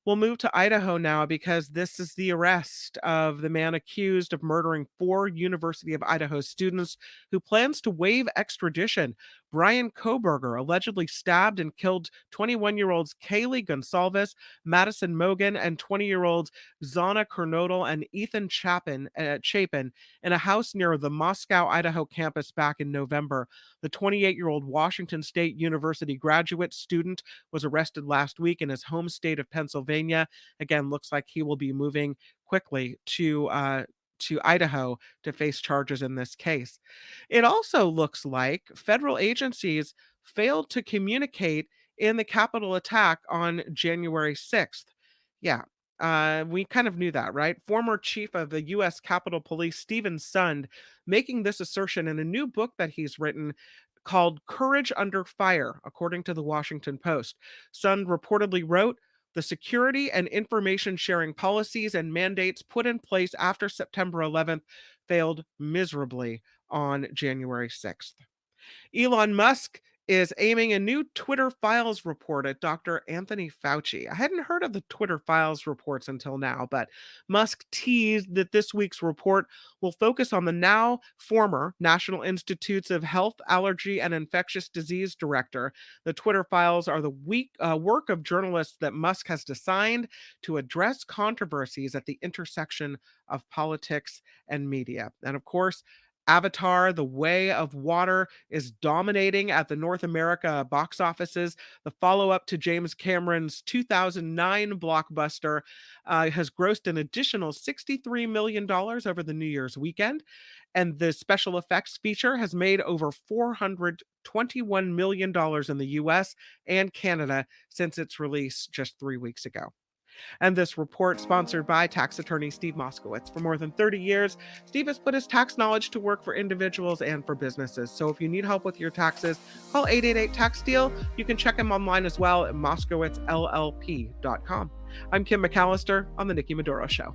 We'll move to Idaho now because this is the arrest of the man accused of murdering 4 University of Idaho students who plans to waive extradition. Brian Koberger allegedly stabbed and killed 21-year-olds Kaylee Gonsalves, Madison Mogan, and 20-year-olds Zana Kernodle and Ethan Chapin in a house near the Moscow, Idaho campus back in November. The 28-year-old Washington State University graduate student was arrested last week in his home state of Pennsylvania. Again, looks like he will be moving quickly to Idaho to face charges in this case. It also looks like federal agencies failed to communicate in the Capitol attack on January 6th. Yeah, we kind of knew that, right? Former chief of the U.S. Capitol Police, Stephen Sund, making this assertion in a new book that he's written called Courage Under Fire, according to the Washington Post. Sund reportedly wrote, "The security and information sharing policies and mandates put in place after September 11th failed miserably on January 6th. Elon Musk is aiming a new Twitter Files report at Dr. Anthony Fauci. I hadn't heard of the Twitter Files reports until now, but Musk teased that this week's report will focus on the now former National Institutes of Health, Allergy, and Infectious Disease director. The Twitter Files are the work of journalists that Musk has designed to address controversies at the intersection of politics and media. And of course, Avatar, The Way of Water is dominating at the North America box offices. The follow-up to James Cameron's 2009 blockbuster has grossed an additional $63 million over the New Year's weekend. And the special effects feature has made over $421 million in the US and Canada since its release just 3 weeks ago. And this report sponsored by tax attorney Steve Moskowitz. For more than 30 years, Steve has put his tax knowledge to work for individuals and for businesses. So if you need help with your taxes, call 888-TAX-DEAL. You can check him online as well at moskowitzllp.com. I'm Kim McAllister on The Nikki Medoro Show.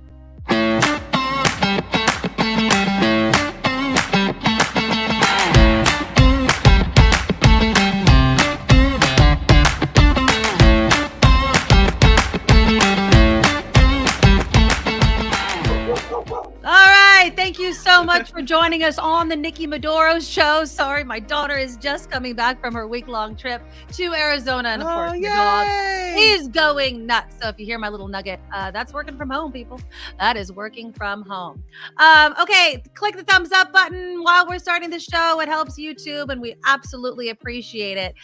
Thank you so much for joining us on the Nikki Medoro Show. Sorry, my daughter is just coming back from her week-long trip to Arizona, and of course, the dog is going nuts. So if you hear my little nugget, that's working from home, people. That is working from home. Okay, click the thumbs up button while we're starting the show. It helps YouTube, and we absolutely appreciate it.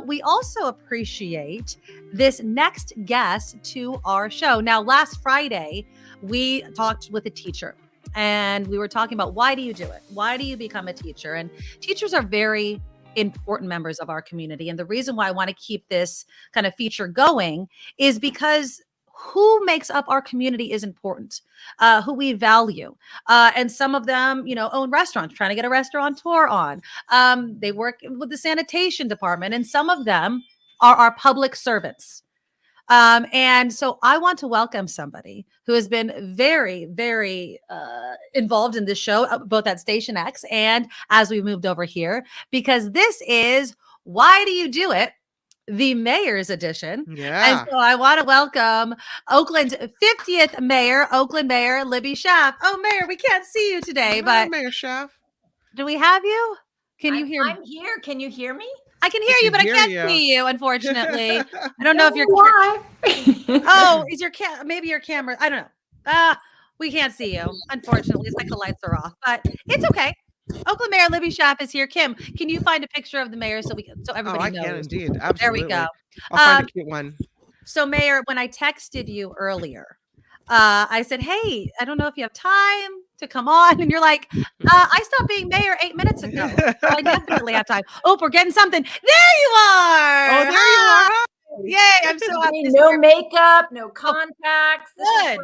We also appreciate this next guest to our show. Now, last Friday, we talked with a teacher. And we were talking about, why do you do it? Why do you become a teacher? And teachers are very important members of our community. And the reason why I want to keep this kind of feature going is because who makes up our community is important, who we value. And some of them, own restaurants, trying to get a restaurateur on. They work with the sanitation department, and some of them are our public servants. And so I want to welcome somebody who has been very, very involved in this show, both at Station X and as we moved over here, because this is Why Do You Do It? The Mayor's Edition. Yeah. And so I want to welcome Oakland's 50th Mayor, Oakland Mayor Libby Schaaf. Oh, Mayor, we can't see you today, but Mayor Schaaf. Do we have you? Can you hear me? I'm here. Can you hear me? I can hear you, but I can't see you, unfortunately. I don't know if your why. Oh, is your maybe your camera? I don't know. We can't see you, unfortunately. It's like the lights are off, but it's okay. Oakland Mayor Libby Schaaf is here. Kim, can you find a picture of the mayor so everybody I knows? can indeed. Absolutely. There we go. I'll find a cute one. So, Mayor, when I texted you earlier, I said, hey, I don't know if you have time to come on. And you're like, I stopped being mayor 8 minutes ago. So I definitely have time. Oh, we're getting something. There you are. Oh, there you are. Yay. I'm so happy. No makeup, no contacts. Good.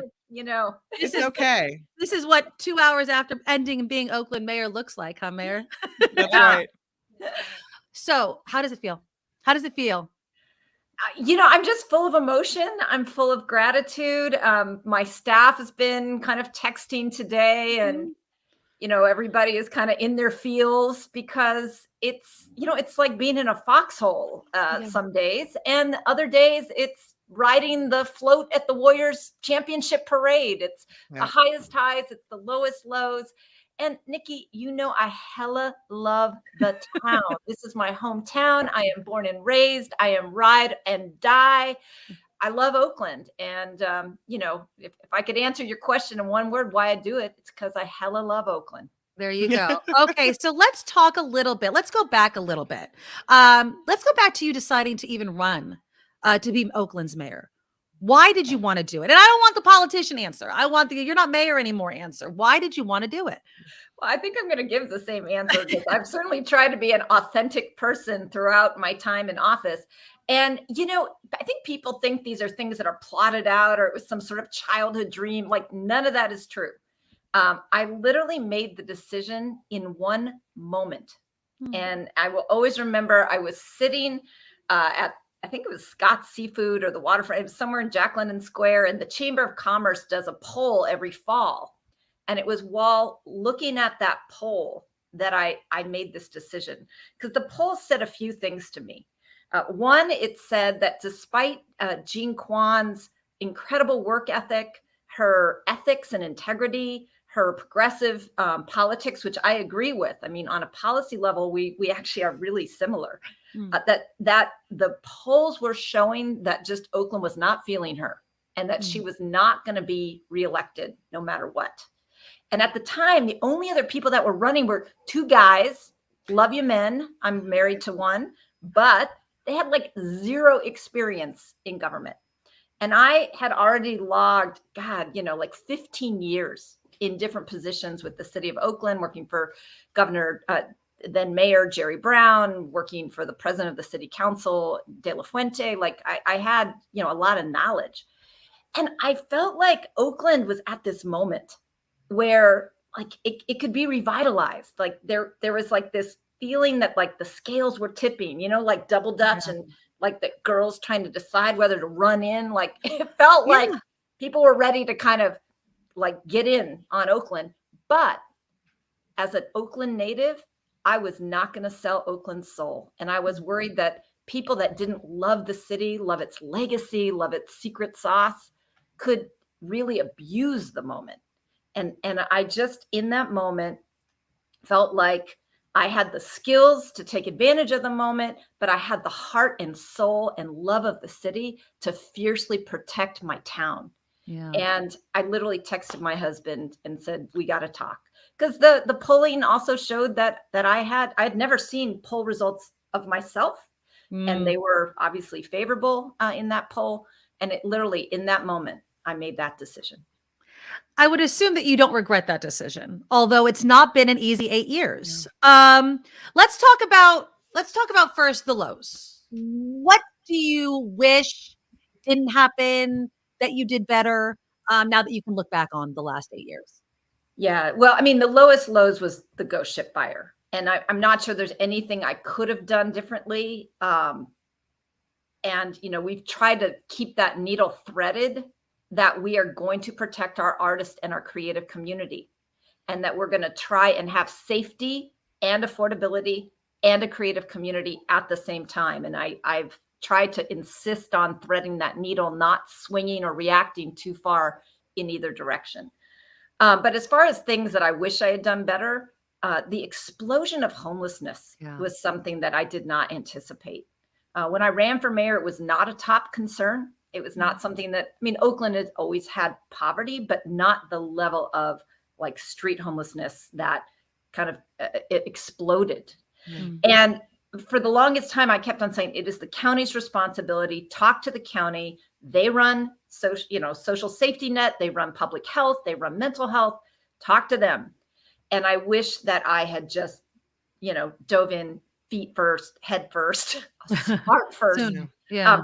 This is okay. This is what 2 hours after ending and being Oakland mayor looks like, huh, Mayor? That's right. So how does it feel? How does it feel? I'm just full of emotion. I'm full of gratitude. My staff has been kind of texting today, and everybody is kind of in their feels because it's like being in a foxhole some days, and other days it's riding the float at the Warriors championship parade. It's the highest highs, it's the lowest lows. And Nikki, I hella love the town. This is my hometown. I am born and raised. I am ride and die. I love Oakland. And, if I could answer your question in one word, why I do it, it's because I hella love Oakland. There you go. Okay, so let's talk a little bit. Let's go back a little bit. Let's go back to you deciding to even run to be Oakland's mayor. Why did you want to do it? And I don't want the politician answer. I want the you're not mayor anymore answer. Why did you want to do it? Well, I think I'm going to give the same answer because I've certainly tried to be an authentic person throughout my time in office. And, I think people think these are things that are plotted out or it was some sort of childhood dream. Like none of that is true. I literally made the decision in one moment. And I will always remember I was sitting at, I think it was Scott's Seafood or the waterfront. It was somewhere in Jack London Square, and the Chamber of Commerce does a poll every fall. And it was while looking at that poll that I made this decision, because the poll said a few things to me. One, it said that despite Jean Kwan's incredible work ethic, her ethics and integrity, her progressive politics, which I agree with. I mean, on a policy level, we actually are really similar. That the polls were showing that just Oakland was not feeling her and that she was not going to be reelected no matter what. And at the time, the only other people that were running were two guys. Love you, men. I'm married to one, but they had like zero experience in government. And I had already logged, like 15 years in different positions with the city of Oakland, working for Governor, then Mayor Jerry Brown, working for the president of the city council, De La Fuente. Like I had, a lot of knowledge. And I felt like Oakland was at this moment where like it could be revitalized. Like there was like this feeling that like the scales were tipping, like double Dutch and like the girls trying to decide whether to run in. Like it felt like people were ready to kind of like get in on Oakland. But as an Oakland native, I was not going to sell Oakland's soul. And I was worried that people that didn't love the city, love its legacy, love its secret sauce, could really abuse the moment. And I just, in that moment, felt like I had the skills to take advantage of the moment, but I had the heart and soul and love of the city to fiercely protect my town. Yeah. And I literally texted my husband and said, we got to talk. Because the polling also showed that I had never seen poll results of myself. And they were obviously favorable in that poll. And it literally, in that moment, I made that decision. I would assume that you don't regret that decision, although it's not been an easy 8 years. Let's talk about first the lows. What do you wish didn't happen that you did better now that you can look back on the last 8 years? Yeah, well, I mean, the lowest lows was the ghost ship fire. And I'm not sure there's anything I could have done differently. And, we've tried to keep that needle threaded that we are going to protect our artists and our creative community, and that we're going to try and have safety and affordability and a creative community at the same time. And I've tried to insist on threading that needle, not swinging or reacting too far in either direction. But as far as things that I wish I had done better, the explosion of homelessness was something that I did not anticipate. When I ran for mayor, it was not a top concern. It was not something that, I mean, Oakland has always had poverty, but not the level of like street homelessness that kind of it exploded. And for the longest time, I kept on saying it is the county's responsibility. Talk to the county. They run social safety net. They run public health. They run mental health. Talk to them. And I wish that I had just, dove in feet first, head first, heart first,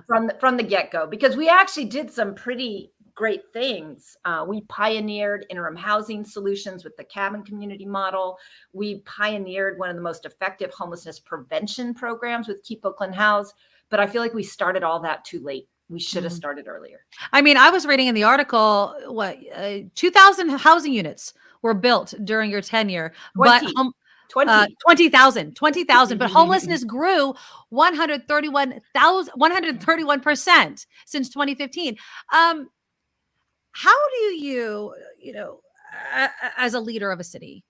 from the get-go, because we actually did some pretty great things. We pioneered interim housing solutions with the cabin community model. We pioneered one of the most effective homelessness prevention programs with Keep Oakland Housed. But I feel like we started all that too late. We should have started earlier. I mean, I was reading in the article, 2,000 housing units were built during your tenure, 20,000, but homelessness grew 131% since 2015. How do you, as a leader of a city,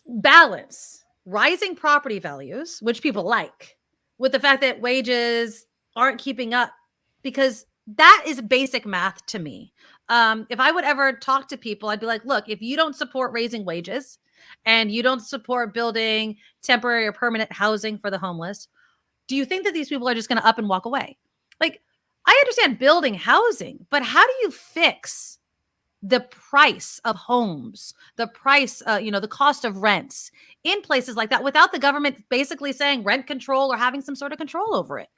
balance rising property values, which people like, with the fact that wages aren't keeping up? Because that is basic math to me. If I would ever talk to people, I'd be like, look, if you don't support raising wages and you don't support building temporary or permanent housing for the homeless, do you think that these people are just going to up and walk away? Like, I understand building housing, but how do you fix the price of homes, the price, the cost of rents in places like that without the government basically saying rent control or having some sort of control over it?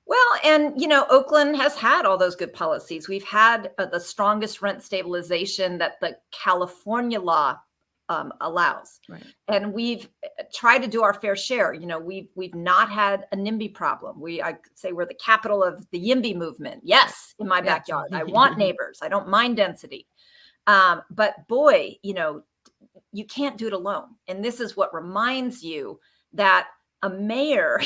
Well, and, Oakland has had all those good policies. We've had the strongest rent stabilization that the California law allows. Right. And we've tried to do our fair share. We've not had a NIMBY problem. I say we're the capital of the YIMBY movement. Yes, in my backyard. I want neighbors. I don't mind density. But boy, you can't do it alone. And this is what reminds you that a mayor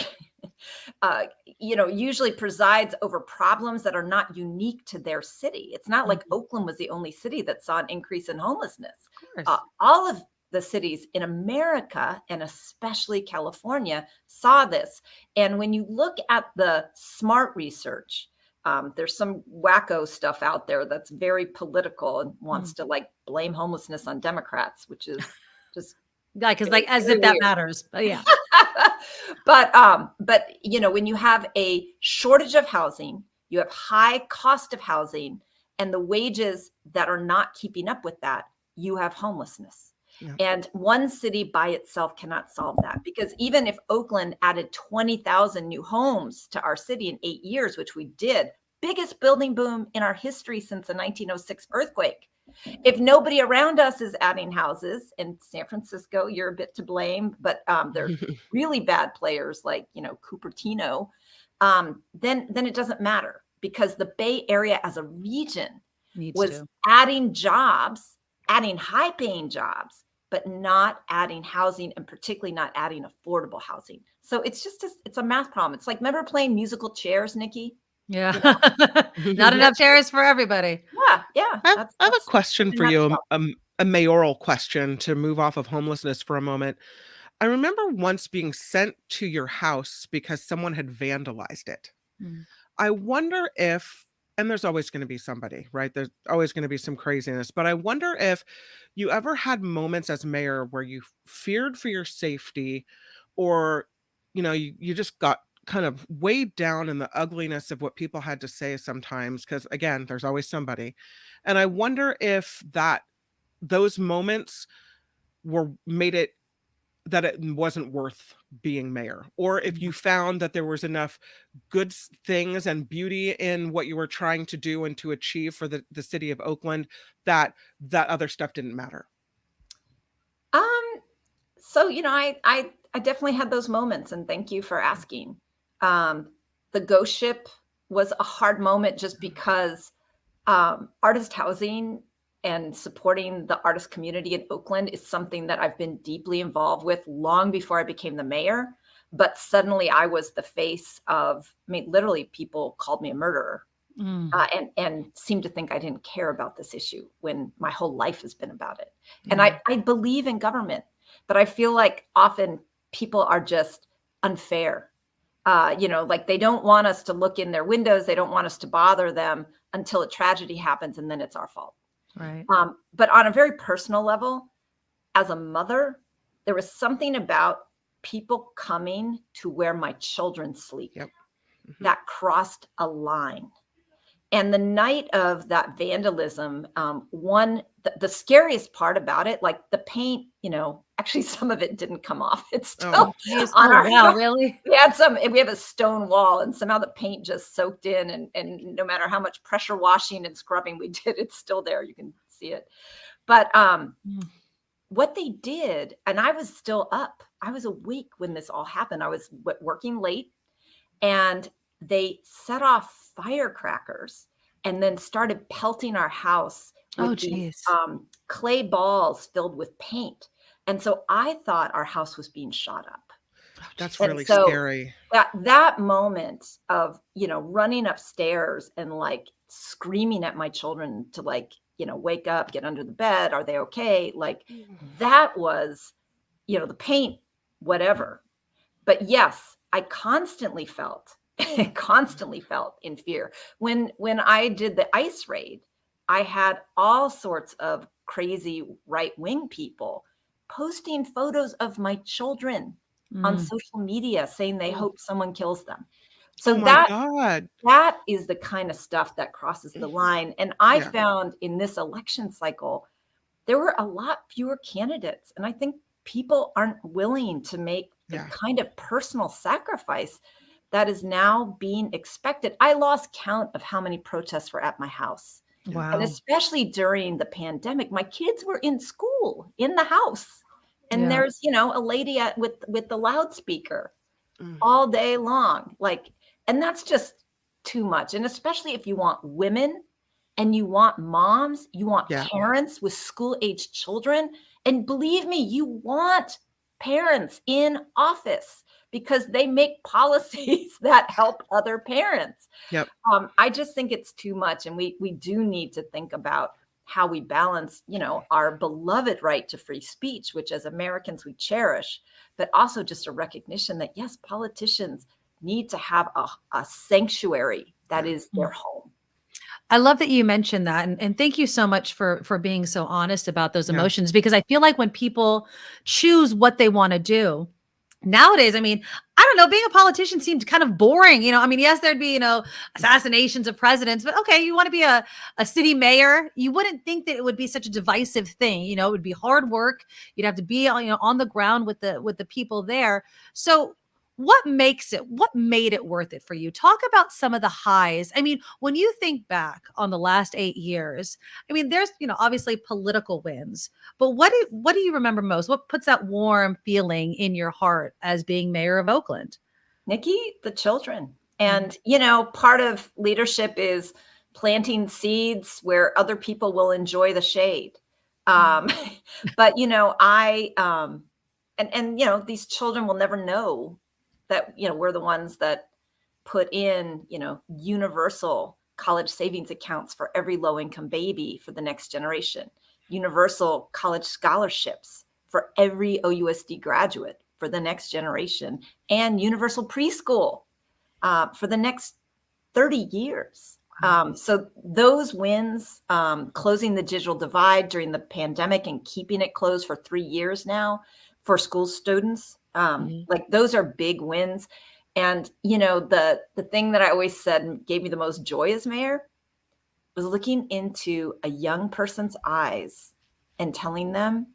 usually presides over problems that are not unique to their city. It's not like Oakland was the only city that saw an increase in homelessness. All of the cities in America, and especially California, saw this. And when you look at the SMART research, there's some wacko stuff out there that's very political and wants to blame homelessness on Democrats, which is just because as if that matters. But yeah. But when you have a shortage of housing, you have high cost of housing, and the wages that are not keeping up with that, you have homelessness. Yeah. And one city by itself cannot solve that, because even if Oakland added 20,000 new homes to our city in 8 years, which we did, biggest building boom in our history since the 1906 earthquake. If nobody around us is adding houses, in San Francisco, you're a bit to blame, but there's really bad players like, Cupertino, then it doesn't matter, because the Bay Area as a region was adding jobs, adding high paying jobs, but not adding housing, and particularly not adding affordable housing. So it's a math problem. It's like, remember playing musical chairs, Nikki? Yeah. Not enough chairs for everybody. Yeah. I have a question for you, a mayoral question, to move off of homelessness for a moment. I remember once being sent to your house because someone had vandalized it. I wonder if, and there's always going to be somebody, right? There's always going to be some craziness, but I wonder if you ever had moments as mayor where you feared for your safety, or, you just got kind of weighed down in the ugliness of what people had to say sometimes, because again, there's always somebody. And I wonder if those moments made it that it wasn't worth being mayor, or if you found that there was enough good things and beauty in what you were trying to do and to achieve for the city of Oakland, that other stuff didn't matter. So, I definitely had those moments, and thank you for asking. The ghost ship was a hard moment just because artist housing and supporting the artist community in Oakland is something that I've been deeply involved with long before I became the mayor. But suddenly I was the face of, literally people called me a murderer and seemed to think I didn't care about this issue when my whole life has been about it. And I believe in government, but I feel like often people are just unfair. Like they don't want us to look in their windows. They don't want us to bother them until a tragedy happens, and then it's our fault. Right. But on a very personal level, as a mother, there was something about people coming to where my children sleep that crossed a line. And the night of that vandalism, the scariest part about it, like the paint, actually some of it didn't come off. It's still on our house. Really? We have a stone wall, and somehow the paint just soaked in, and no matter how much pressure washing and scrubbing we did, it's still there. You can see it. But what they did, and I was still up. I was awake when this all happened. I was working late, and they set off firecrackers and then started pelting our house with these, clay balls filled with paint. And so I thought our house was being shot up. That's really scary. That moment of, running upstairs and like screaming at my children to wake up, get under the bed. Are they okay? Like that was, the paint, whatever. But yes, I constantly felt in fear. When I did the ICE raid, I had all sorts of crazy right-wing people posting photos of my children on social media saying they hope someone kills them. So that is the kind of stuff that crosses the line. And I found in this election cycle, there were a lot fewer candidates. And I think people aren't willing to make the kind of personal sacrifice that is now being expected. I lost count of how many protests were at my house. Wow. And especially during the pandemic, my kids were in school, in the house. And there's, a lady with the loudspeaker all day long. And that's just too much. And especially if you want women and you want moms, you want parents with school-age children. And believe me, you want parents in office because they make policies that help other parents. Yep. I just think it's too much. And we do need to think about how we balance, our beloved right to free speech, which as Americans we cherish, but also just a recognition that, yes, politicians need to have a sanctuary that is their home. I love that you mentioned that. And thank you so much for being so honest about those emotions, because I feel like when people choose what they want to do nowadays, I don't know, being a politician seemed kind of boring. Yes, there'd be, assassinations of presidents, but okay, you want to be a city mayor. You wouldn't think that it would be such a divisive thing. It would be hard work. You'd have to be, on the ground with the people there. So what made it worth it for you? Talk about some of the highs. When you think back on the last 8 years, there's, obviously political wins, but what do you remember most? What puts that warm feeling in your heart as being mayor of Oakland? Nikki, the children. And, part of leadership is planting seeds where other people will enjoy the shade. But, these children will never know that, we're the ones that put in, universal college savings accounts for every low-income baby for the next generation, universal college scholarships for every OUSD graduate for the next generation, and universal preschool for the next 30 years. So those wins, closing the digital divide during the pandemic and keeping it closed for 3 years now for school students, those are big wins. And, the thing that I always said gave me the most joy as mayor was looking into a young person's eyes and telling them,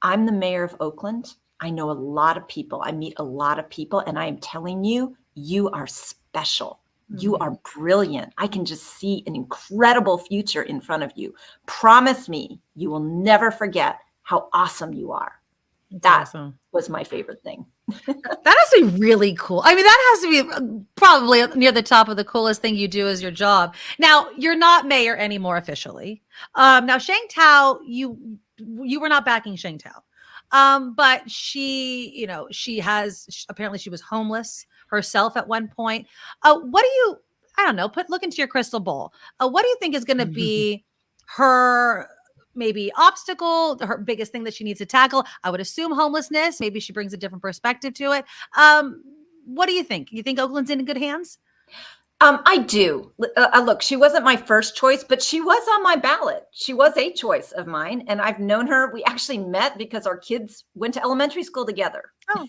I'm the mayor of Oakland. I know a lot of people. I meet a lot of people, and I am telling you, you are special. You are brilliant. I can just see an incredible future in front of you. Promise me you will never forget how awesome you are. That was my favorite thing. That has to be really cool. That has to be probably near the top of the coolest thing you do as your job. Now, you're not mayor anymore officially. Now, Sheng Tao, you were not backing Sheng Tao. But she apparently she was homeless herself at one point. What do you, look into your crystal ball. What do you think is going to be her maybe obstacle, her biggest thing that she needs to tackle? I would assume homelessness. Maybe she brings a different perspective to it. what do you think? You think Oakland's in good hands? I do. Look, she wasn't my first choice, but she was on my ballot. She was a choice of mine, and I've known her. We actually met because our kids went to elementary school together. Oh,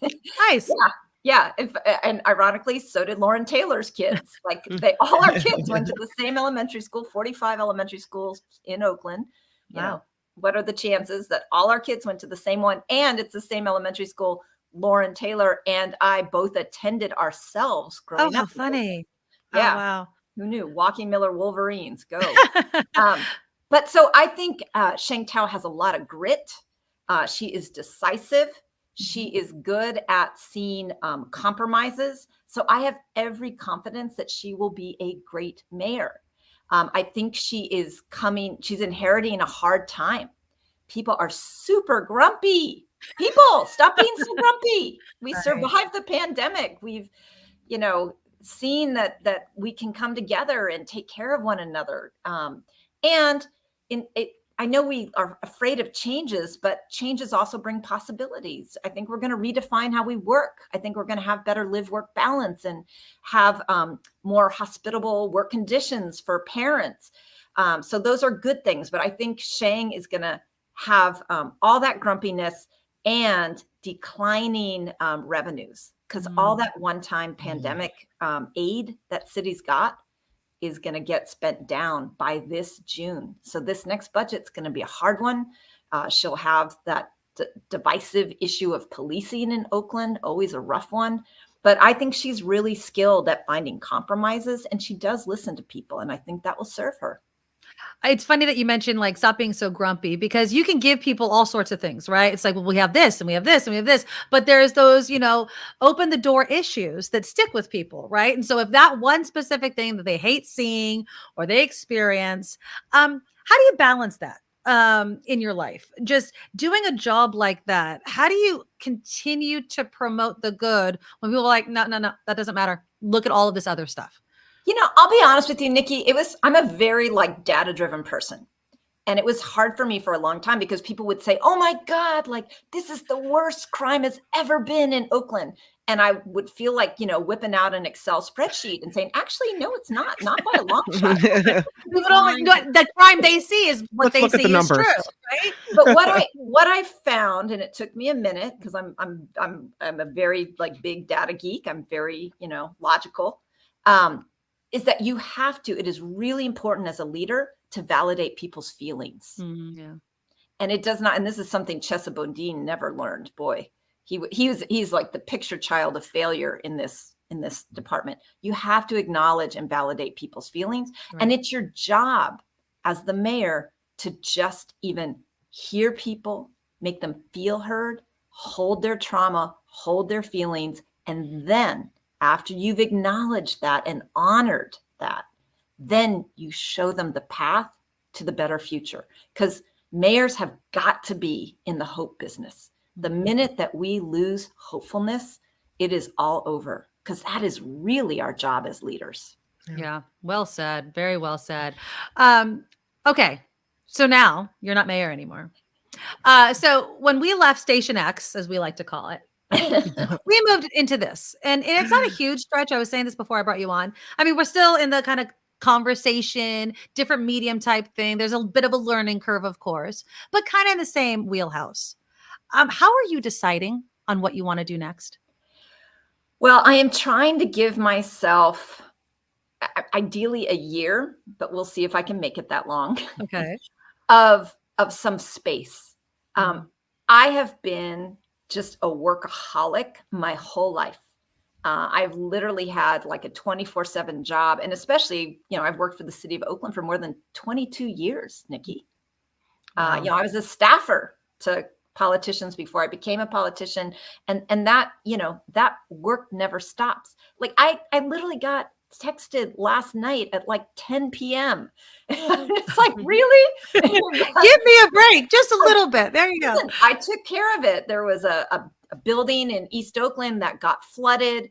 nice. Yeah. And ironically, so did Lauren Taylor's kids. Like all our kids went to the same elementary school, 45 elementary schools in Oakland. You know, what are the chances that all our kids went to the same one? And it's the same elementary school Lauren Taylor and I both attended ourselves growing up. Oh, how funny. Yeah. Oh, wow. Who knew? Walking Miller Wolverines, go. But so I think Sheng Tao has a lot of grit. She is decisive. She is good at seeing compromises. So I have every confidence that she will be a great mayor. I think she's inheriting a hard time. People are super grumpy. People, stop being so grumpy. We survived the pandemic. We've, seen that we can come together and take care of one another. I know we are afraid of changes, but changes also bring possibilities. I think we're going to redefine how we work. I think we're going to have better live-work balance and have more hospitable work conditions for parents. So those are good things. But I think Sheng is going to have all that grumpiness and declining revenues, because all that one-time pandemic aid that cities got is going to get spent down by this June. So this next budget's going to be a hard one. She'll have that divisive issue of policing in Oakland, always a rough one. But I think she's really skilled at finding compromises, and she does listen to people, and I think that will serve her. It's funny that you mentioned like stop being so grumpy, because you can give people all sorts of things, right? It's like, well, we have this and we have this and we have this, but there's those, open the door issues that stick with people, right? And so if that one specific thing that they hate seeing or they experience, how do you balance that in your life? Just doing a job like that, how do you continue to promote the good when people are like, no, that doesn't matter. Look at all of this other stuff. I'll be honest with you, Nikki, I'm a very data-driven person. And it was hard for me for a long time because people would say, oh my God, this is the worst crime has ever been in Oakland. And I would feel like, whipping out an Excel spreadsheet and saying, actually, no, it's not by a long shot. The crime they see is what they see is true, right? But what I found, and it took me a minute because I'm a very big data geek. I'm very, logical. Is that it is really important as a leader to validate people's feelings. Yeah. And it does not, and this is something Chesa Boudin never learned. Boy, he's like the picture child of failure in this department. You have to acknowledge and validate people's feelings. Right. And it's your job as the mayor to just even hear people, make them feel heard, hold their trauma, hold their feelings, and then after you've acknowledged that and honored that, then you show them the path to the better future. Because mayors have got to be in the hope business. The minute that we lose hopefulness, it is all over. Because that is really our job as leaders. Yeah, well said. Very well said. Okay, so now you're not mayor anymore. So when we left Station X, as we like to call it, we moved into this, and it's not a huge stretch. I was saying this before I brought you on. I mean, we're still in the kind of conversation, different medium type thing. There's a bit of a learning curve, of course, but kind of in the same wheelhouse. How are you deciding on what you want to do next? Well, I am trying to give myself ideally a year, but we'll see if I can make it that long. Okay. of some space. I have been just a workaholic my whole life. I've literally had a 24/7 job. And especially, I've worked for the city of Oakland for more than 22 years, Nikki. Wow. I was a staffer to politicians before I became a politician. And that, that work never stops. I literally got texted last night at 10 p.m. It's really? Give me a break, just a little bit. There you go. Listen, I took care of it. There was a building in East Oakland that got flooded.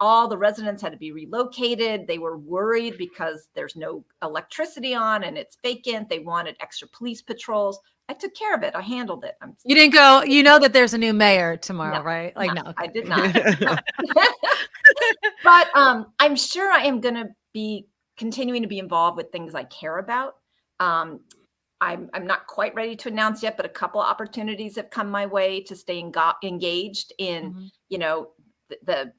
All the residents had to be relocated. They were worried because there's no electricity on and it's vacant. They wanted extra police patrols. I took care of it. I handled it. You didn't go, you know that there's a new mayor tomorrow, right? Like, no. I did not. But I'm sure I am going to be continuing to be involved with things I care about. I'm not quite ready to announce yet, but a couple opportunities have come my way to stay engaged in, you know,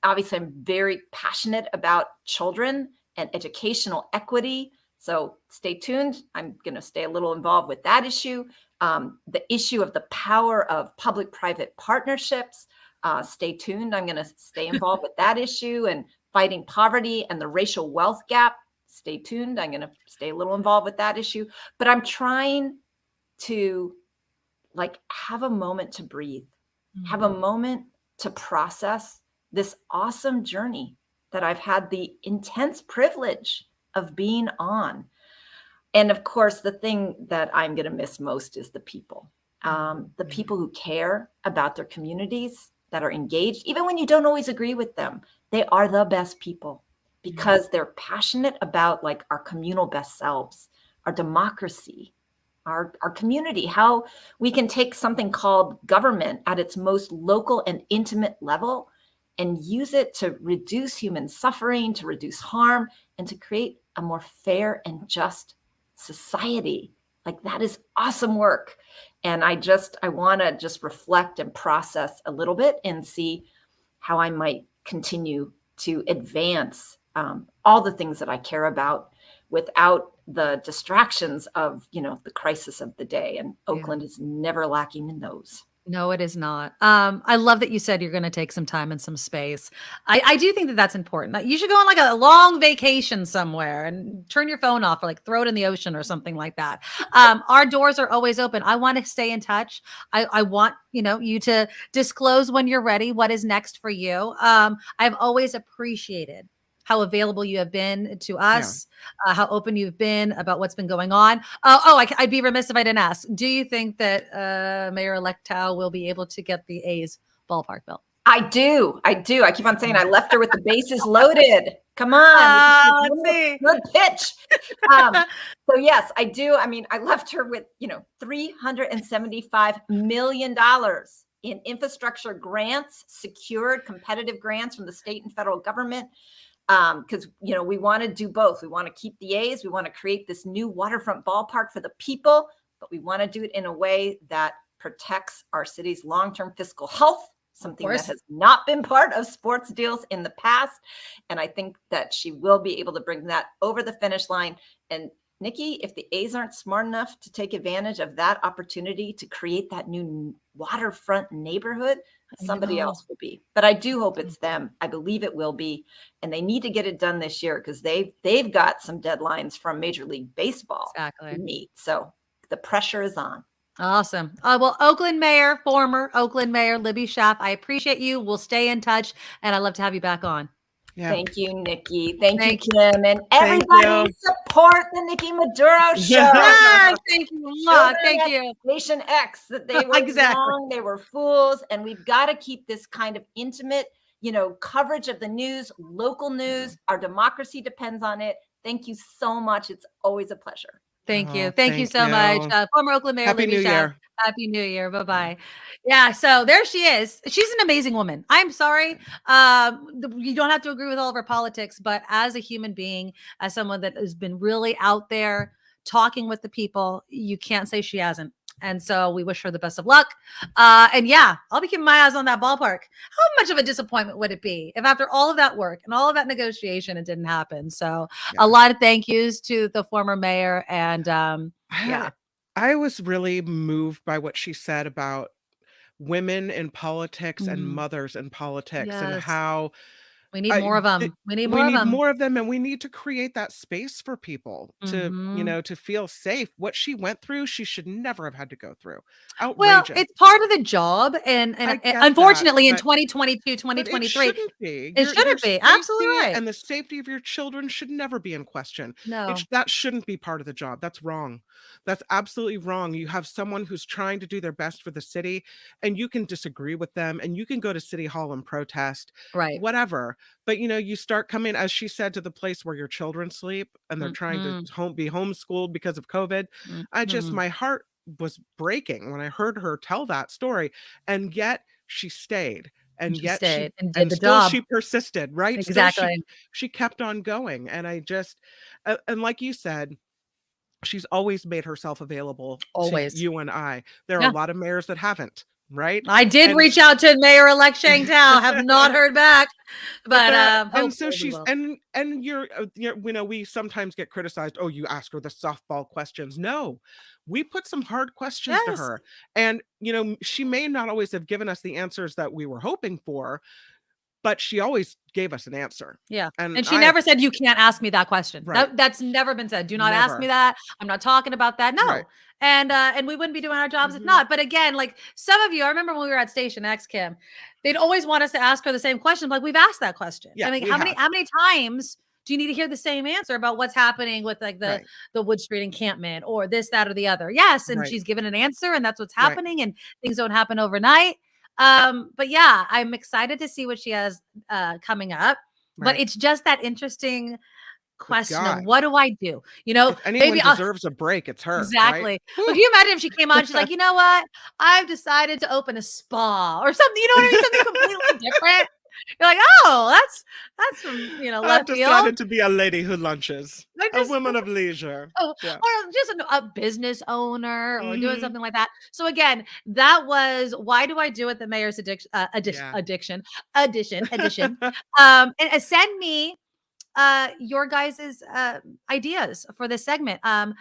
obviously I'm very passionate about children and educational equity. So stay tuned. I'm going to stay a little involved with that issue. The issue of the power of public-private partnerships. Stay tuned. I'm going to stay involved with that issue, and fighting poverty and the racial wealth gap. Stay tuned. I'm going to stay a little involved with that issue. But I'm trying to have a moment to breathe, have a moment to process this awesome journey that I've had the intense privilege of being on. And of course, the thing that I'm going to miss most is the people who care about their communities, that are engaged, even when you don't always agree with them. They are the best people because they're passionate about our communal best selves, our democracy, our community, how we can take something called government at its most local and intimate level and use it to reduce human suffering, to reduce harm, and to create a more fair and just society. That is awesome work. And I want to just reflect and process a little bit and see how I might continue to advance all the things that I care about without the distractions of, the crisis of the day. And Oakland is never lacking in those. No, it is not. I love that you said you're going to take some time and some space. I do think that that's important. You should go on a long vacation somewhere and turn your phone off, or throw it in the ocean or something like that. Our doors are always open. I want to stay in touch. I want, you to disclose when you're ready, what is next for you. I've always appreciated how available you have been to us, how open you've been about what's been going on. I'd be remiss if I didn't ask. Do you think that Mayor-elect Tao will be able to get the A's ballpark built? I do. I keep on saying I left her with the bases loaded. Come on. Let's see. Good pitch. So yes, I do. I mean, I left her with, $375 million in infrastructure grants, secured competitive grants from the state and federal government. Because, we want to do both. We want to keep the A's. We want to create this new waterfront ballpark for the people, but we want to do it in a way that protects our city's long-term fiscal health, something that has not been part of sports deals in the past. And I think that she will be able to bring that over the finish line. And Nikki, if the A's aren't smart enough to take advantage of that opportunity to create that new waterfront neighborhood, somebody else will be. But I do hope it's them. I believe it will be. And they need to get it done this year because they've got some deadlines from Major League Baseball to meet. So the pressure is on. Awesome. Well, former Oakland Mayor Libby Schaaf, I appreciate you. We'll stay in touch, and I'd love to have you back on. Yeah. Thank you, Nikki. Thank you, Kim. And everybody support the Nikki Medoro Show. Yes, thank you. Thank you. Nation X, that they were wrong, they were fools. And we've got to keep this kind of intimate, coverage of the news, local news. Our democracy depends on it. Thank you so much. It's always a pleasure. Thank you. Thank you so much. Former Oakland Mayor Happy Libby New Schaaf. Year. Happy New Year. Bye-bye. Yeah, so there she is. She's an amazing woman. I'm sorry. You don't have to agree with all of her politics, but as a human being, as someone that has been really out there talking with the people, you can't say she hasn't. And so we wish her the best of luck. And yeah, I'll be keeping my eyes on that ballpark. How much of a disappointment would it be if after all of that work and all of that negotiation, it didn't happen? So a lot of thank yous to the former mayor. And I was really moved by what she said about women in politics and mothers in politics and how we need more of them. We need more of them, and we need to create that space for people to, to feel safe. What she went through, she should never have had to go through. Outrageous. Well, it's part of the job, and unfortunately, in 2022, 2023, it shouldn't be. Absolutely right. And the safety of your children should never be in question. No, that shouldn't be part of the job. That's wrong. That's absolutely wrong. You have someone who's trying to do their best for the city, and you can disagree with them, and you can go to City Hall and protest, whatever. But, you start coming, as she said, to the place where your children sleep and they're trying to be homeschooled because of COVID. My heart was breaking when I heard her tell that story, and yet she stayed. And She yet stayed and did and the still job. she persisted, right? Exactly. Still she kept on going. And I just, and like you said, she's always made herself available to Always. you and I. There are Yeah. a lot of mayors that haven't, right? I did And reach out to Mayor-elect Shangtao. Have not heard back, but and so hopefully we she's will. and you're we sometimes get criticized. Oh, you ask her the softball questions. No, we put some hard questions to Yes. her, and she may not always have given us the answers that we were hoping for, but she always gave us an answer. Yeah. And And she never said, you can't ask me that question. Right. That's never been said. Do not ask me Never. that. I'm not talking about that. No. Right. And we wouldn't be doing our jobs if not. But again, like some of you, I remember when we were at Station X, Kim, they'd always want us to ask her the same question. Like we've asked that question. Yeah, I mean, we how have. many times do you need to hear the same answer about what's happening with like Right. the Wood Street encampment or this, that, or the other? Yes. And Right. she's given an answer and that's what's Right. happening and things don't happen overnight. But yeah, I'm excited to see what she has coming up. But Right. it's just that interesting question of God. what do I do? You know, If anyone maybe I'll deserves a break, it's her. exactly. Right? Well, can you imagine if she came on? She's like, you know what? I've decided to open a spa or something. You know what I mean? Something completely different. You're like, oh, that's from I've left field. decided to be a lady who lunches, Like a just- woman of leisure. Oh, Yeah. or just a business owner or doing Mhm. something like that. So again, that was why do I do it? The mayor's Yeah. addition. And send me your guys's ideas for this segment. I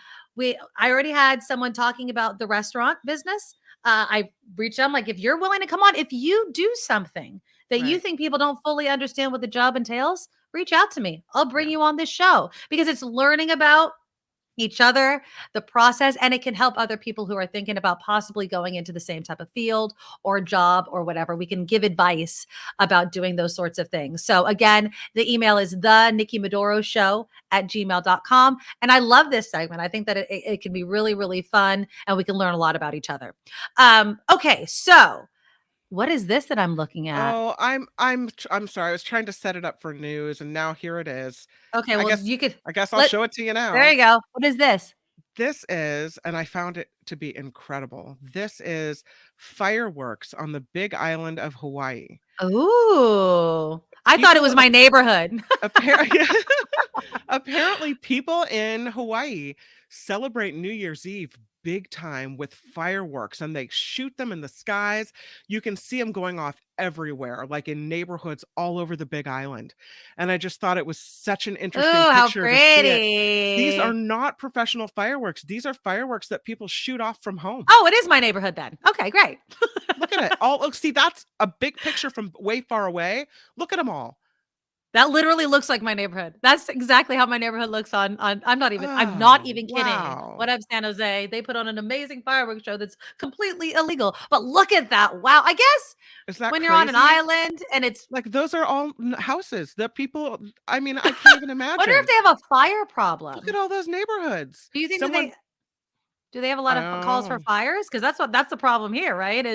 already had someone talking about the restaurant business. I reached out, I'm like, if you're willing to come on, if you do something that you Right. think people don't fully understand what the job entails, reach out to me. I'll bring you on this show because it's learning about each other, the process, and it can help other people who are thinking about possibly going into the same type of field or job or whatever. We can give advice about doing those sorts of things. So again, the email is the Nikki Medoro Show@gmail.com. And I love this segment. I think that it can be really, really fun and we can learn a lot about each other. Okay, so what is this that I'm looking at? Oh, I'm sorry. I was trying to set it up for news, and now here it is. Okay, well, you could. I guess I'll show it to you now. There you go. What is this? This is, and I found it to be incredible. This is fireworks on the Big Island of Hawaii. Ooh, I thought it was my neighborhood. Apparently, people in Hawaii celebrate New Year's Eve big time with fireworks, and they shoot them in the skies. You can see them going off everywhere, like in neighborhoods all over the Big Island. And I just thought it was such an interesting Ooh, how picture to see it. pretty. These are not professional fireworks. These are fireworks that people shoot off from home. Oh, it is my neighborhood then. Okay, great. Look at it. See, that's a big picture from way far away. Look at them all. That literally looks like my neighborhood. That's exactly how my neighborhood looks on I'm not even kidding. Wow. What up, San Jose? They put on an amazing fireworks show that's completely illegal. But look at that. Wow. I guess Is that when you're on an crazy? island and it's Like those are all houses that people, I mean, I can't even imagine. wonder if they have a fire problem. Look at all those neighborhoods. Do you think Someone- do they have a lot of calls for Oh. fires? Because that's the problem here, right?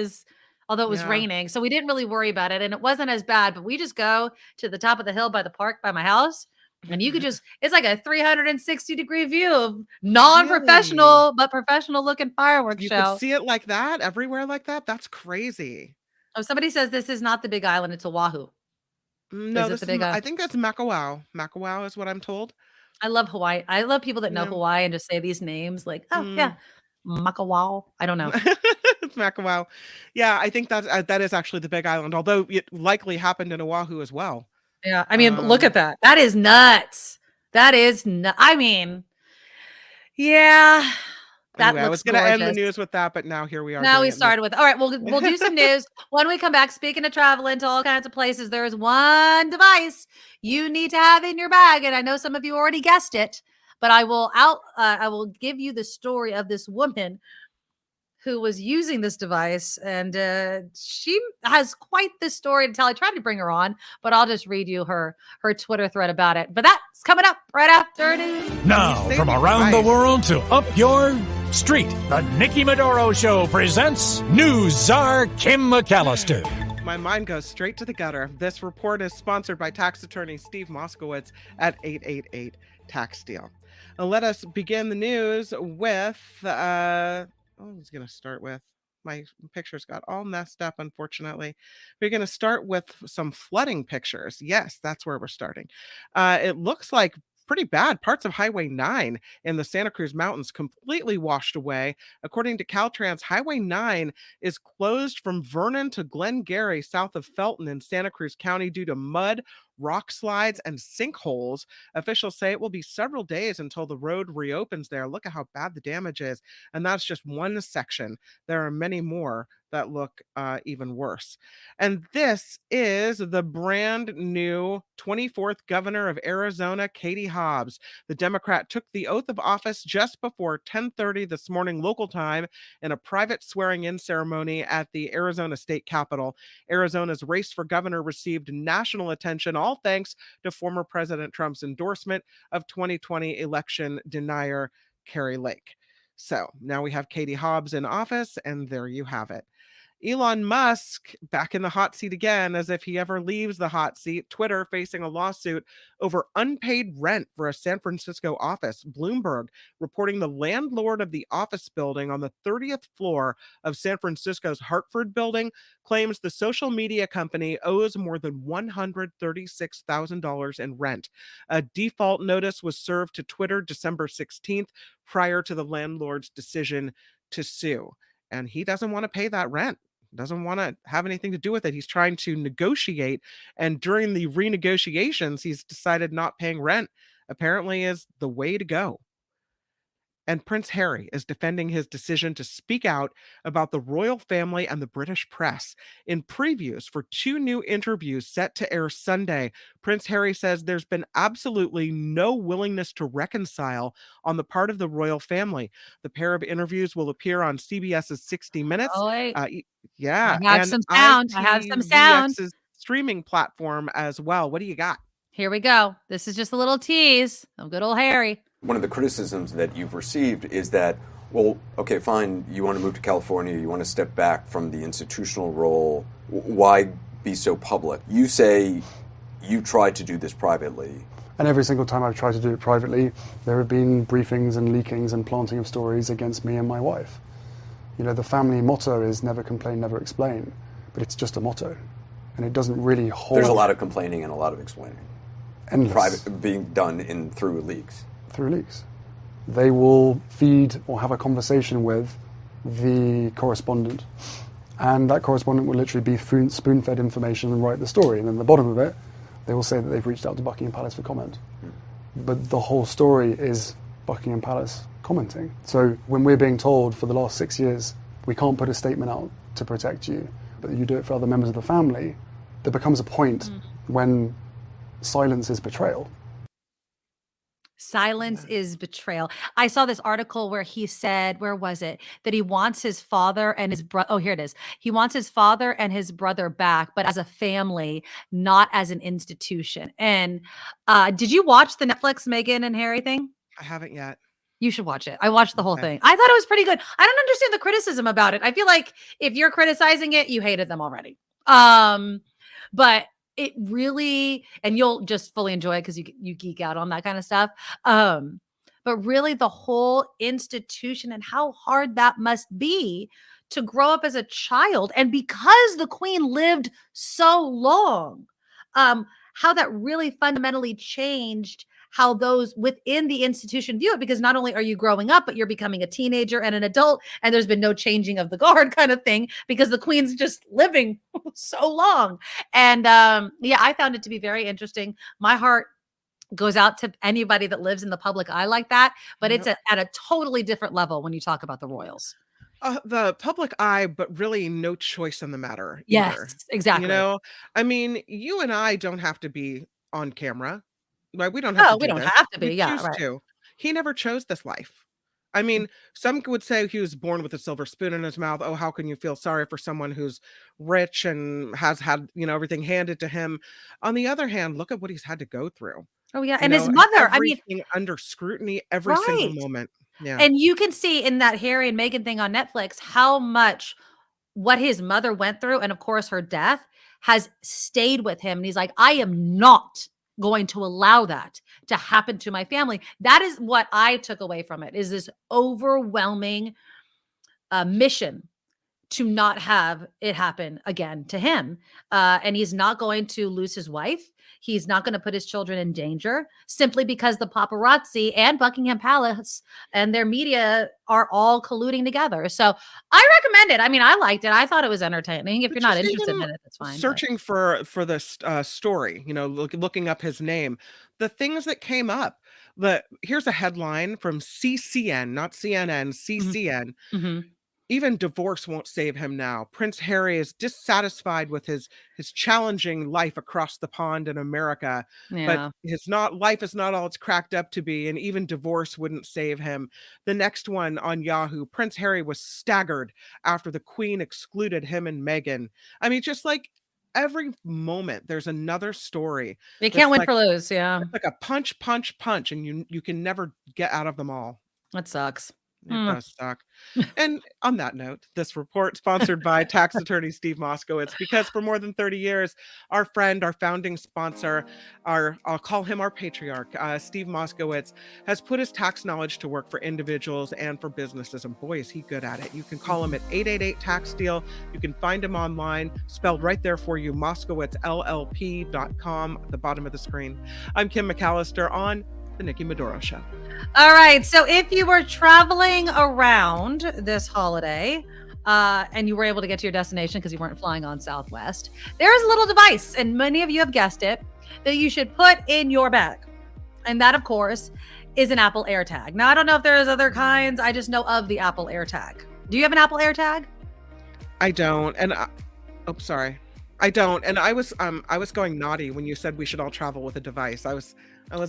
Although it was Yeah. raining, so we didn't really worry about it, and it wasn't as bad. But we just go to the top of the hill by the park by my house, and you could just—it's like a 360-degree view of non-professional but professional-looking fireworks You show. could see it like that everywhere like that. That's crazy. Oh, somebody says this is not the Big Island; it's Oahu. No, it this the is, Big I Island? think that's Makawao. Makawao is what I'm told. I love Hawaii. I love people that know Yeah. Hawaii and just say these names like, "Oh yeah, Makawao." I don't know. It's Makawao. Yeah, I think that is actually the Big Island, although it likely happened in Oahu as well. Yeah, I mean, look at that. That is nuts. That is I mean, yeah. That Anyway, I looks was going to end the gorgeous. news with that, but now here we are. Now doing we it in started with. All right, we'll do some news when we come back. Speaking of traveling to all kinds of places, there is one device you need to have in your bag, and I know some of you already guessed it, but I will give you the story of this woman who was using this device, and she has quite the story to tell. I tried to bring her on, but I'll just read you her Twitter thread about it. But that's coming up right after news. Now, from around the world to up your street, the Nikki Medoro Show presents News Czar Kim McAllister. My mind goes straight to the gutter. This report is sponsored by tax attorney Steve Moskowitz at 888 Tax Deal. Let us begin the news with I was going to start with. My pictures got all messed up, unfortunately. We're going to start with some flooding pictures. Yes, that's where we're starting. It looks like pretty bad. Parts of Highway 9 in the Santa Cruz Mountains completely washed away. According to Caltrans, Highway 9 is closed from Vernon to Glengarry, south of Felton in Santa Cruz County, due to mud, rock slides, and sinkholes. Officials say it will be several days until the road reopens there. Look at how bad the damage is. And that's just one section. There are many more that look even worse. And this is the brand new 24th governor of Arizona, Katie Hobbs. The Democrat took the oath of office just before 10:30 this morning local time in a private swearing-in ceremony at the Arizona State Capitol. Arizona's race for governor received national attention, all thanks to former President Trump's endorsement of 2020 election denier Kari Lake. So now we have Katie Hobbs in office, and there you have it. Elon Musk back in the hot seat again, as if he ever leaves the hot seat. Twitter facing a lawsuit over unpaid rent for a San Francisco office. Bloomberg reporting the landlord of the office building on the 30th floor of San Francisco's Hartford building claims the social media company owes more than $136,000 in rent. A default notice was served to Twitter December 16th prior to the landlord's decision to sue. And he doesn't want to pay that rent, doesn't want to have anything to do with it. He's trying to negotiate. And during the renegotiations, he's decided not paying rent apparently is the way to go. And Prince Harry is defending his decision to speak out about the royal family and the British press. In previews for 2 new interviews set to air Sunday, Prince Harry says there's been absolutely no willingness to reconcile on the part of the royal family. The pair of interviews will appear on CBS's 60 Minutes. Oh, wait. Yeah. I have some sound. I have some sound. ITVX's streaming platform as well. What do you got? Here we go. This is just a little tease of good old Harry. One of the criticisms that you've received is that, well, okay, fine, you want to move to California, you want to step back from the institutional role, why be so public? You say you tried to do this privately. And every single time I've tried to do it privately, there have been briefings and leakings and planting of stories against me and my wife. You know, the family motto is never complain, never explain, but it's just a motto. And it doesn't really hold. There's a lot of complaining and a lot of explaining. Endless. Private being done through leaks. Through leaks. They will feed or have a conversation with the correspondent, and that correspondent will literally be spoon-fed information and write the story, and then at the bottom of it they will say that they've reached out to Buckingham Palace for comment. But the whole story is Buckingham Palace commenting. So when we're being told for the last 6 years we can't put a statement out to protect you, but you do it for other members of the family, there becomes a point when silence is betrayal. Silence is betrayal. I saw this article where he said, where was it? That he wants his father and his brother. Oh, here it is. He wants his father and his brother back, but as a family, not as an institution. And did you watch the Netflix Meghan and Harry thing? I haven't yet. You should watch it. I watched the whole thing. I thought it was pretty good. I don't understand the criticism about it. I feel like if you're criticizing it, you hated them already. But it really, and you'll just fully enjoy it because you geek out on that kind of stuff. But really the whole institution and how hard that must be to grow up as a child. And because the Queen lived so long, how that really fundamentally changed how those within the institution view it, because not only are you growing up, but you're becoming a teenager and an adult, and there's been no changing of the guard kind of thing because the Queen's just living so long. And yeah, I found it to be very interesting. My heart goes out to anybody that lives in the public eye like that, but it's at a totally different level when you talk about the royals. The public eye, but really no choice in the matter. Yes, either. exactly. You know, I mean, you and I don't have to be on camera. Right? We don't have to. We don't have to be. Yeah, right. To. He never chose this life. I mean, some would say he was born with a silver spoon in his mouth. Oh, how can you feel sorry for someone who's rich and has had, you know, everything handed to him? On the other hand, look at what he's had to go through. Oh yeah, and his mother. I mean, under scrutiny every single moment. Yeah, and you can see in that Harry and Meghan thing on Netflix how much what his mother went through, and of course her death has stayed with him. And he's like, I am not going to allow that to happen to my family. That is what I took away from it, is this overwhelming mission to not have it happen again to him. And he's not going to lose his wife. He's not going to put his children in danger simply because the paparazzi and Buckingham Palace and their media are all colluding together. So I recommend it. I mean, I liked it. I thought it was entertaining. If you're not interested in it, that's fine. Searching for this story, looking up his name, the things that came up. Here's a headline from CCN, not CNN, CCN. Mm-hmm. Even divorce won't save him now. Prince Harry is dissatisfied with his challenging life across the pond in America, Yeah. but life is not all it's cracked up to be, and even divorce wouldn't save him. The next one on Yahoo, Prince Harry was staggered after the Queen excluded him and Meghan. I mean, just like every moment, there's another story. You can't win for lose, yeah. It's like a punch, and you can never get out of them all. That sucks. It does suck. And on that note, this report sponsored by tax attorney Steve Moskowitz, because for more than 30 years, our friend, our founding sponsor, I'll call him our patriarch, Steve Moskowitz, has put his tax knowledge to work for individuals and for businesses. And boy, is he good at it. You can call him at 888-TAX-DEAL. You can find him online, spelled right there for you, moskowitzllp.com at the bottom of the screen. I'm Kim McAllister on The Nikki Medoro Show. All right. So if you were traveling around this holiday and you were able to get to your destination because you weren't flying on Southwest, there is a little device, and many of you have guessed it, that you should put in your bag. And that, of course, is an Apple AirTag. Now, I don't know if there's other kinds. I just know of the Apple AirTag. Do you have an Apple AirTag? I don't. And sorry. I don't. And I was going naughty when you said we should all travel with a device. I was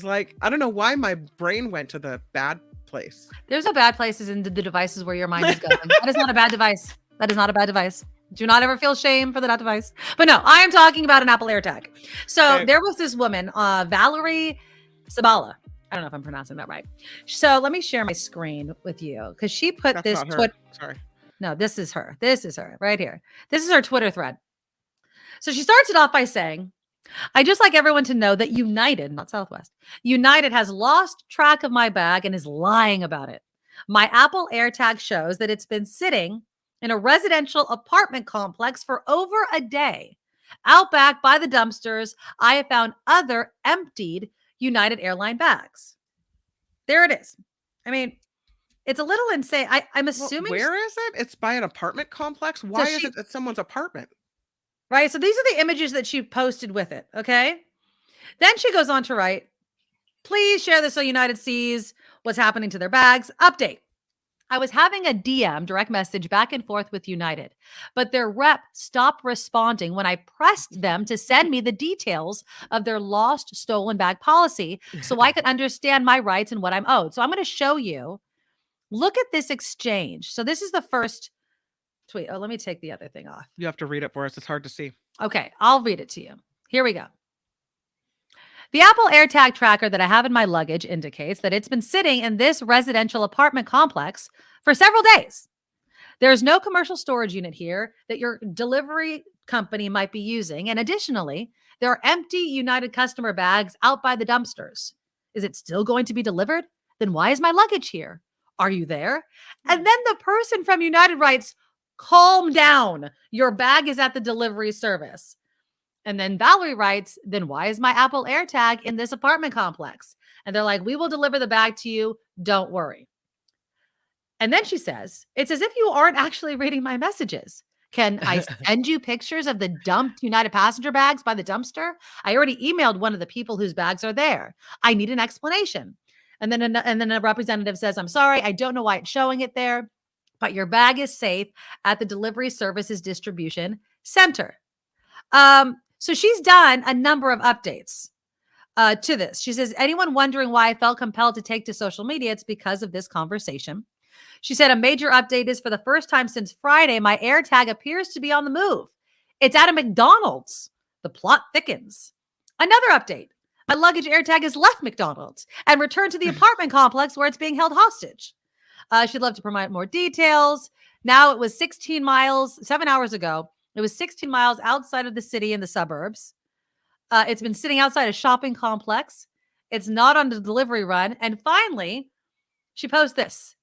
like, I don't know why my brain went to the bad place. There's no bad places in the devices where your mind is going. That is not a bad device. That is not a bad device. Do not ever feel shame for that device. But no, I am talking about an Apple AirTag. So there was this woman, Valerie Sabala. I don't know if I'm pronouncing that right. So let me share my screen with you because she put this. Sorry. No, this is her. This is her right here. This is her Twitter thread. So she starts it off by saying, I just like everyone to know that United, not Southwest, United has lost track of my bag and is lying about it. My Apple AirTag shows that it's been sitting in a residential apartment complex for over a day. Out back by the dumpsters, I have found other emptied United Airline bags. There it is. I mean, it's a little insane. I'm assuming. Where is it? It's by an apartment complex. Why is it at someone's apartment? Right. So these are the images that she posted with it. Okay. Then she goes on to write, please share this so United sees what's happening to their bags. Update. I was having a DM, direct message, back and forth with United, but their rep stopped responding when I pressed them to send me the details of their lost stolen bag policy so I could understand my rights and what I'm owed. So I'm going to show you. Look at this exchange. So this is the first tweet. Oh, let me take the other thing off. You have to read it for us. It's hard to see. Okay, I'll read it to you. Here we go. The Apple AirTag tracker that I have in my luggage indicates that it's been sitting in this residential apartment complex for several days. There is no commercial storage unit here that your delivery company might be using. And additionally, there are empty United customer bags out by the dumpsters. Is it still going to be delivered? Then why is my luggage here? Are you there? And then the person from United writes, calm down. Your bag is at the delivery service. And then Valerie writes, then why is my Apple AirTag in this apartment complex? And they're like, we will deliver the bag to you. Don't worry. And then she says, it's as if you aren't actually reading my messages. Can I send you pictures of the dumped United passenger bags by the dumpster? I already emailed one of the people whose bags are there. I need an explanation. And then a representative says, I'm sorry, I don't know why it's showing it there, but your bag is safe at the delivery services distribution center. So she's done a number of updates to this. She says, anyone wondering why I felt compelled to take to social media, it's because of this conversation. She said, a major update is for the first time since Friday, my AirTag appears to be on the move. It's at a McDonald's. The plot thickens. Another update. My luggage AirTag has left McDonald's and returned to the apartment complex where it's being held hostage. She'd love to provide more details. Now it was 16 miles, 7 hours ago. It was 16 miles outside of the city in the suburbs. It's been sitting outside a shopping complex. It's not on the delivery run. And finally, she posts this.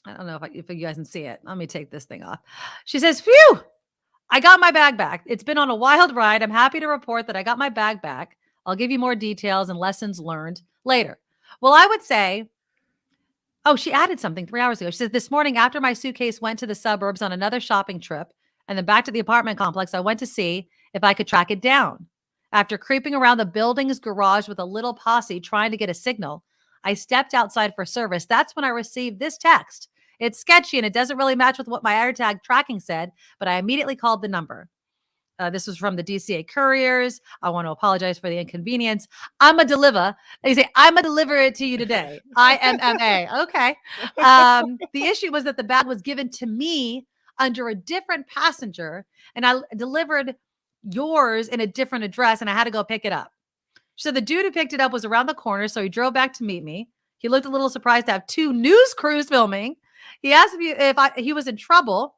I don't know if you guys can see it. Let me take this thing off. She says, phew, I got my bag back. It's been on a wild ride. I'm happy to report that I got my bag back. I'll give you more details and lessons learned later. Well, I would say, oh, she added something 3 hours ago. She says, this morning after my suitcase went to the suburbs on another shopping trip and then back to the apartment complex, I went to see if I could track it down. After creeping around the building's garage with a little posse trying to get a signal, I stepped outside for service. That's when I received this text. It's sketchy and it doesn't really match with what my AirTag tracking said, but I immediately called the number. This was from the DCA couriers. I want to apologize for the inconvenience. I'm a deliver. They say, I'm a deliver it to you today. IMMA. Okay. The issue was that the bag was given to me under a different passenger, and I delivered yours in a different address, and I had to go pick it up. So the dude who picked it up was around the corner, so he drove back to meet me. He looked a little surprised to have 2 news crews filming. He asked me if he was in trouble,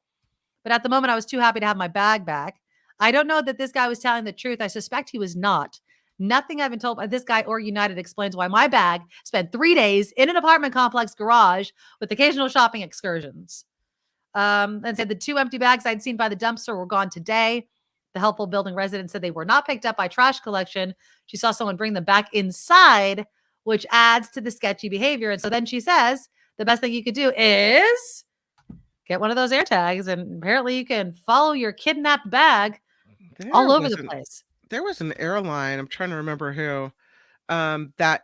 but at the moment I was too happy to have my bag back. I don't know that this guy was telling the truth. I suspect he was not. Nothing I've been told by this guy or United explains why my bag spent 3 days in an apartment complex garage with occasional shopping excursions. And said the 2 empty bags I'd seen by the dumpster were gone today. The helpful building resident said they were not picked up by trash collection. She saw someone bring them back inside, which adds to the sketchy behavior. And so then she says, the best thing you could do is get one of those AirTags, and apparently you can follow your kidnapped bag all over the place. There was an airline, I'm trying to remember who, that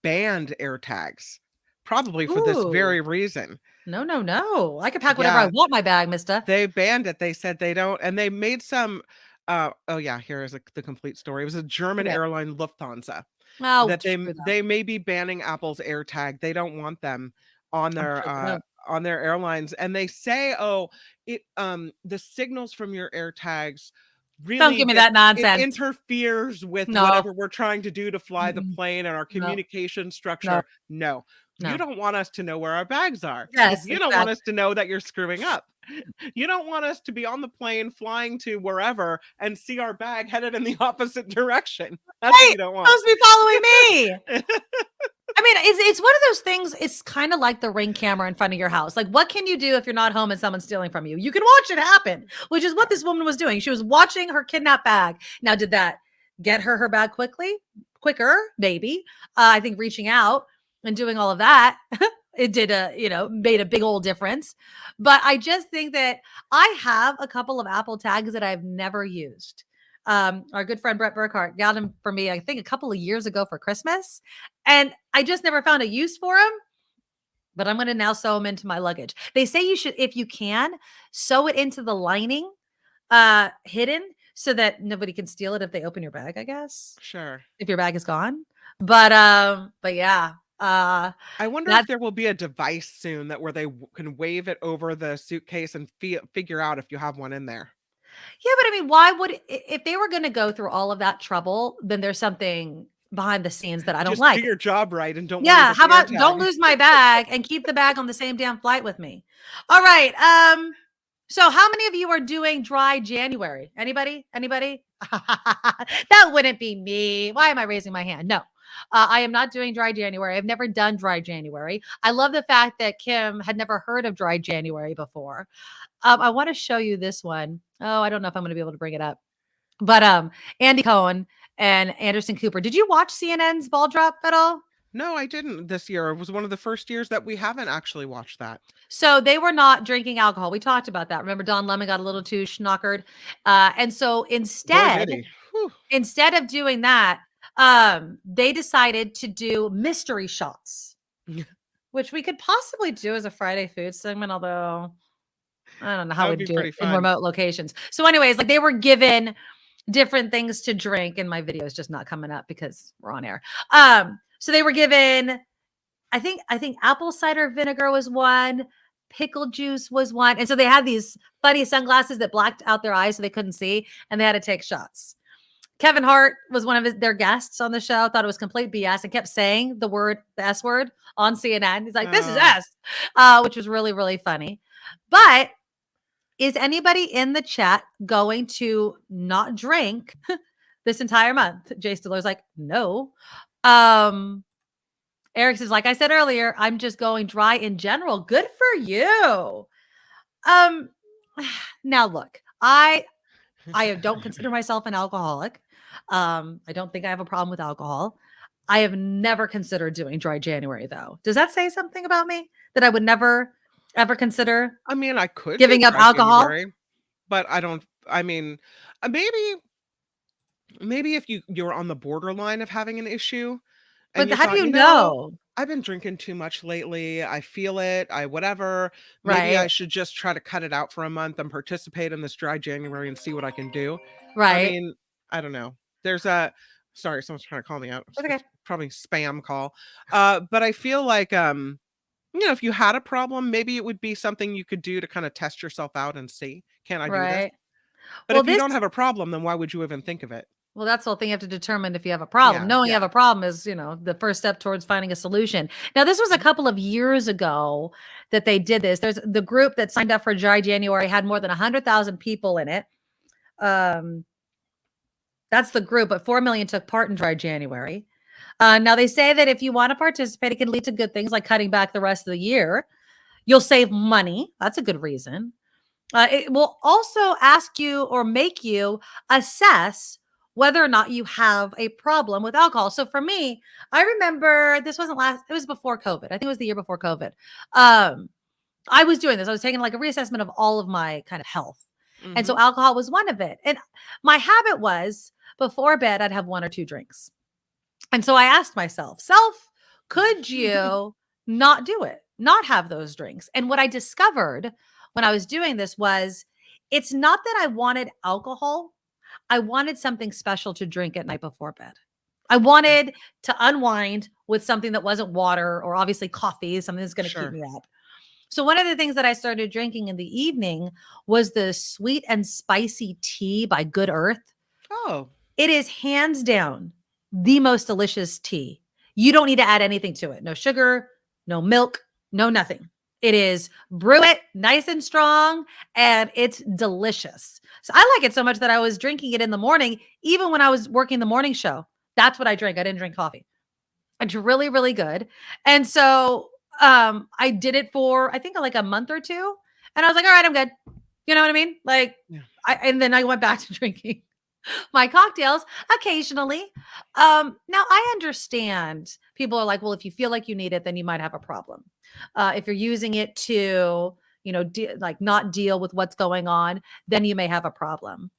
banned AirTags, probably for this very reason. No. I can pack whatever I want my bag, mister. They banned it. They said they don't, and they made some, here is the complete story. It was a German airline, Lufthansa, that they may be banning Apple's AirTag. They don't want them on their airlines, and they say, the signals from your AirTags really don't give me that nonsense. It interferes with whatever we're trying to do to fly the plane and our communication structure. No. You don't want us to know where our bags are. Yes, you don't want us to know that you're screwing up. You don't want us to be on the plane flying to wherever and see our bag headed in the opposite direction. That's what you don't want. Supposed to be following me. I mean, it's one of those things. It's kind of like the Ring camera in front of your house. Like, what can you do if you're not home and someone's stealing from you? You can watch it happen, which is what this woman was doing. She was watching her kidnapped bag. Now, did that get her bag quicker? Maybe. I think reaching out and doing all of that, it did made a big old difference. But I just think that I have a couple of Apple tags that I've never used. Our good friend Brett Burkhart got them for me, I think, a couple of years ago for Christmas. And I just never found a use for them. But I'm going to now sew them into my luggage. They say you should, if you can, sew it into the lining, hidden, so that nobody can steal it if they open your bag, I guess. Sure. If your bag is gone. But yeah. I wonder if there will be a device soon where they can wave it over the suitcase and figure out if you have one in there. Yeah, but I mean, why would, if they were going to go through all of that trouble, then there's something behind the scenes that I don't like. Do your job right and don't. Yeah, how about don't lose my bag and keep the bag on the same damn flight with me? All right. So how many of you are doing dry January? Anybody? That wouldn't be me. Why am I raising my hand? No. I am not doing dry January. I've never done dry January. I love the fact that Kim had never heard of dry January before. I want to show you this one. Oh, I don't know if I'm going to be able to bring it up. But Andy Cohen and Anderson Cooper. Did you watch CNN's Ball Drop at all? No, I didn't this year. It was one of the first years that we haven't actually watched that. So they were not drinking alcohol. We talked about that. Remember, Don Lemon got a little too schnockered. And so instead of doing that, they decided to do mystery shots, which we could possibly do as a Friday food segment, although I don't know how we'd do it in remote locations. So anyways, like they were given different things to drink, and my video is just not coming up because we're on air. So they were given, I think apple cider vinegar was one, pickle juice was one. And so they had these funny sunglasses that blacked out their eyes so they couldn't see, and they had to take shots. Kevin Hart was one of their guests on the show, thought it was complete BS and kept saying the S word on CNN. He's like, this is S, which was really, really funny. But is anybody in the chat going to not drink this entire month? Jay Stiller's like, no. Eric says, like I said earlier, I'm just going dry in general. Good for you. Now look, I don't consider myself an alcoholic. I don't think I have a problem with alcohol. I have never considered doing dry January, though. Does that say something about me that I would never ever consider? I mean, I could giving do up dry alcohol, January, but I don't. I mean, maybe if you're on the borderline of having an issue, and but you how do thought, you know? I've been drinking too much lately. I feel it. Whatever. Maybe I Right, should just try to cut it out for a month and participate in this dry January and see what I can do. I right. mean, I don't know. Sorry, someone's trying to call me out. That's okay. It's probably spam call. But I feel like, if you had a problem, maybe it would be something you could do to kind of test yourself out and see, can I do this? Right. But Well, if you don't have a problem, then why would you even think of it? Well, that's the whole thing. You have to determine if you have a problem. Yeah, Knowing you yeah. have a problem is, the first step towards finding a solution. Now, this was a couple of years ago that they did this. There's the group that signed up for Dry January had more than 100,000 people in it. That's the group, but 4 million took part in Dry January. Now, they say that if you want to participate, it can lead to good things like cutting back the rest of the year. You'll save money. That's a good reason. It will also ask you or make you assess whether or not you have a problem with alcohol. So for me, I remember it was before COVID. I think it was the year before COVID. I was doing this. I was taking like a reassessment of all of my kind of health. And so alcohol was one of it. And my habit was before bed, I'd have 1 or 2 drinks. And so I asked myself, could you not do it, not have those drinks? And what I discovered when I was doing this was it's not that I wanted alcohol. I wanted something special to drink at night before bed. I wanted to unwind with something that wasn't water or obviously coffee, something that's going to keep me up. So one of the things that I started drinking in the evening was the sweet and spicy tea by Good Earth. Oh. It is hands down the most delicious tea. You don't need to add anything to it. No sugar, no milk, no nothing. It is brew it nice and strong, and it's delicious. So I like it so much that I was drinking it in the morning, even when I was working the morning show. That's what I drank. I didn't drink coffee. It's really, really good. And so I did it for, I think, like a month or 2. And I was like, all right, I'm good. You know what I mean? Like, and then I went back to drinking my cocktails occasionally. Now I understand people are like, well, if you feel like you need it, then you might have a problem. If you're using it to, not deal with what's going on, then you may have a problem.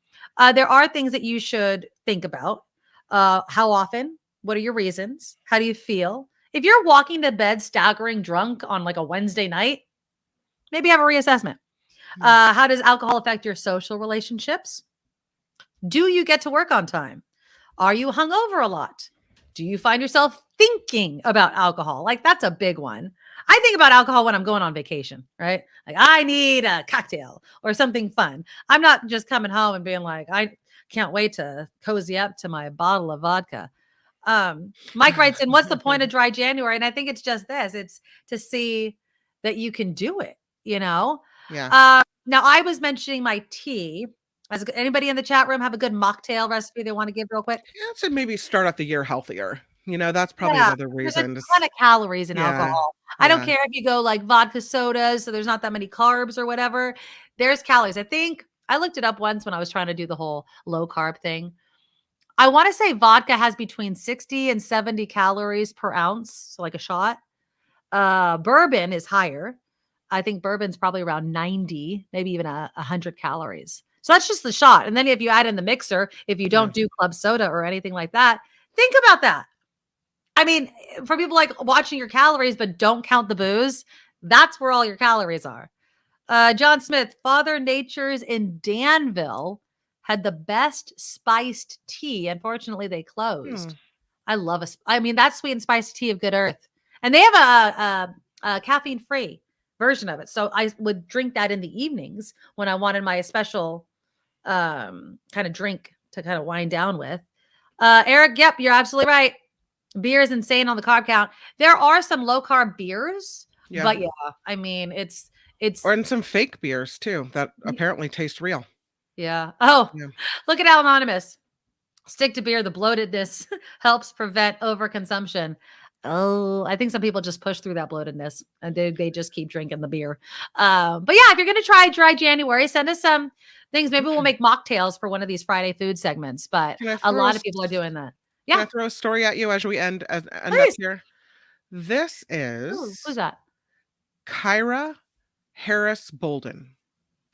There are things that you should think about. How often? What are your reasons? How do you feel? If you're walking to bed staggering drunk on like a Wednesday night, maybe have a reassessment. How does alcohol affect your social relationships? Do you get to work on time? Are you hungover a lot? Do you find yourself thinking about alcohol? Like, that's a big one. I think about alcohol when I'm going on vacation, right? Like, I need a cocktail or something fun. I'm not just coming home and being like, I can't wait to cozy up to my bottle of vodka. Mike writes in, what's the point of Dry January? And I think it's just this. It's to see that you can do it, Yeah. Now, I was mentioning my tea. Anybody in the chat room have a good mocktail recipe they want to give real quick? Yeah, so maybe start out the year healthier. That's probably another reason. There's a ton of calories in alcohol. I don't care if you go like vodka sodas, so there's not that many carbs or whatever. There's calories. I think I looked it up once when I was trying to do the whole low carb thing. I want to say vodka has between 60 and 70 calories per ounce, so like a shot. Bourbon is higher. I think bourbon's probably around 90, maybe even 100 calories. So that's just the shot. And then if you add in the mixer, if you don't do club soda or anything like that, think about that. I mean, for people like watching your calories but don't count the booze, that's where all your calories are. John Smith, Father Nature's in Danville had the best spiced tea. Unfortunately, they closed. I love that sweet and spicy tea of Good Earth. And they have a caffeine-free version of it. So I would drink that in the evenings when I wanted my special kind of drink to kind of wind down with. Eric, yep, you're absolutely right. Beer is insane on the carb count. There are some low-carb beers, but I mean, it's or in some fake beers too that apparently taste real. Yeah. Oh, look at Al Anonymous. Stick to beer. The bloatedness helps prevent overconsumption. Oh, I think some people just push through that bloatedness and they just keep drinking the beer. But yeah, if you're going to try dry January, send us some things. Maybe we'll make mocktails for one of these Friday food segments, but a lot of people are doing that. Yeah. Can I throw a story at you as we end up here? This is who's that? Kyra Harris Bolden.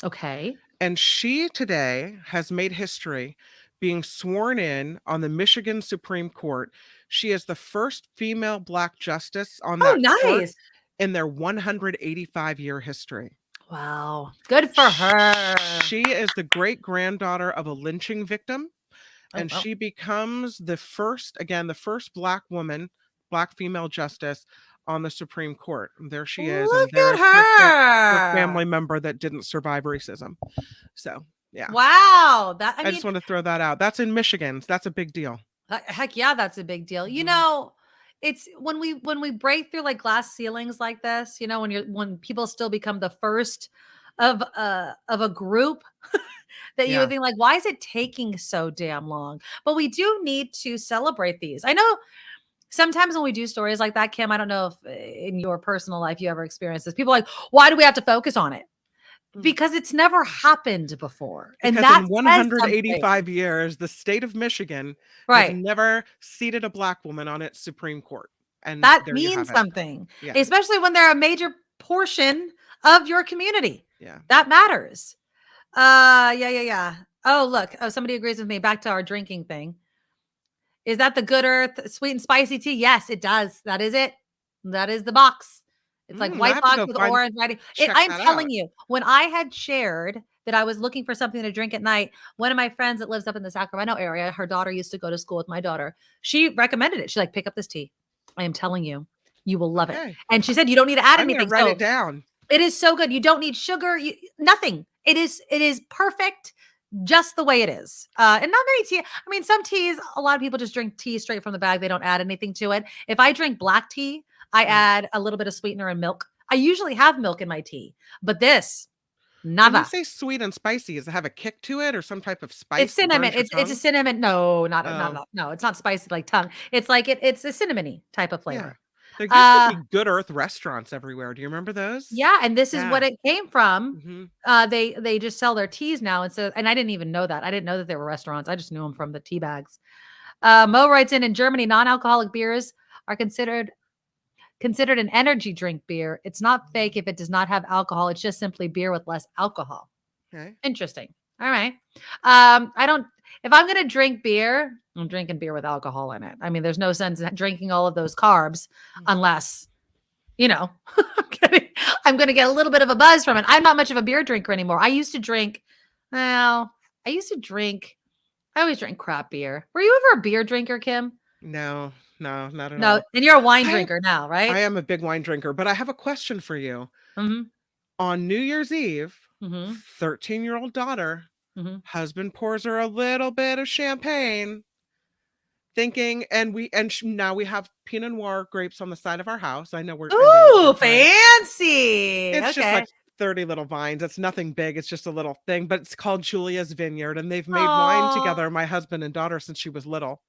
Okay. And she today has made history being sworn in on the Michigan Supreme Court. She is the first female Black justice on that court in their 185-year history. Wow. Good for her. She is the great-granddaughter of a lynching victim. And she becomes the first Black woman, Black female justice on the Supreme Court. And there she is. Look and there's at her family member that didn't survive racism. So, yeah. Wow. I mean, just want to throw that out. That's in Michigan. That's a big deal. Heck yeah, that's a big deal. You know, it's when we break through like glass ceilings like this, you know, when people still become the first of a group that you would think like, why is it taking so damn long? But we do need to celebrate these. I know sometimes when we do stories like that, Kim, I don't know if in your personal life you ever experienced this. People are like, why do we have to focus on it? Because it's never happened before. And because that in 185 years, the state of Michigan has never seated a Black woman on its Supreme Court. And that means something, especially when they're a major portion of your community. Yeah. That matters. Yeah. Oh, look. Oh, somebody agrees with me. Back to our drinking thing. Is that the Good Earth sweet and spicy tea? Yes, it does. That is it. That is the box. It's like white box with orange writing. I'm telling you, when I had shared that I was looking for something to drink at night, one of my friends that lives up in the Sacramento area, her daughter used to go to school with my daughter. She recommended it. She's like, pick up this tea. I am telling you, you will love it. And she said, you don't need to add anything. Write it down. It is so good. You don't need sugar. Nothing. It is perfect. Just the way it is. And not many tea. I mean, some teas, a lot of people just drink tea straight from the bag. They don't add anything to it. If I drink black tea, I add a little bit of sweetener and milk. I usually have milk in my tea, but this, nada. When you say sweet and spicy, does it have a kick to it or some type of spice? It's cinnamon. It's a cinnamon. No, no. It's not spicy like tongue. It's like it's a cinnamony type of flavor. There used to be Good Earth restaurants everywhere. Do you remember those? Yeah, and this is what it came from. They just sell their teas now, and I didn't even know that. I didn't know that there were restaurants. I just knew them from the tea bags. Mo writes in Germany, non-alcoholic beers are considered an energy drink beer. It's not fake if it does not have alcohol. It's just simply beer with less alcohol. Okay. Interesting. All right. If I'm going to drink beer, I'm drinking beer with alcohol in it. I mean, there's no sense in drinking all of those carbs unless, I'm going to get a little bit of a buzz from it. I'm not much of a beer drinker anymore. I always drink crap beer. Were you ever a beer drinker, Kim? No, not at all. No, and you're a wine drinker now, right? I am a big wine drinker, but I have a question for you. On New Year's Eve, 13-year-old daughter, husband pours her a little bit of champagne, thinking, now we have Pinot Noir grapes on the side of our house. I know we're fancy. It's just like 30 little vines. It's nothing big. It's just a little thing, but it's called Julia's Vineyard, and they've made wine together, my husband and daughter, since she was little.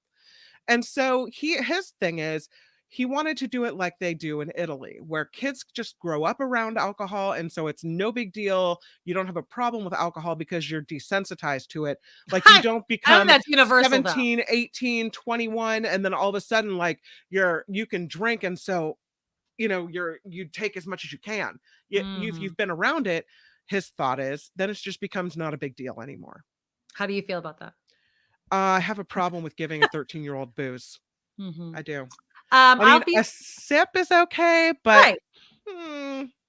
And so his thing is he wanted to do it like they do in Italy, where kids just grow up around alcohol. And so it's no big deal. You don't have a problem with alcohol because you're desensitized to it. Like you don't become 17, 18, 21. And then all of a sudden, like you can drink. And so, you take as much as you can. You've been around it. His thought is then it just becomes not a big deal anymore. How do you feel about that? I have a problem with giving a 13-year-old booze. I do. A sip is okay, but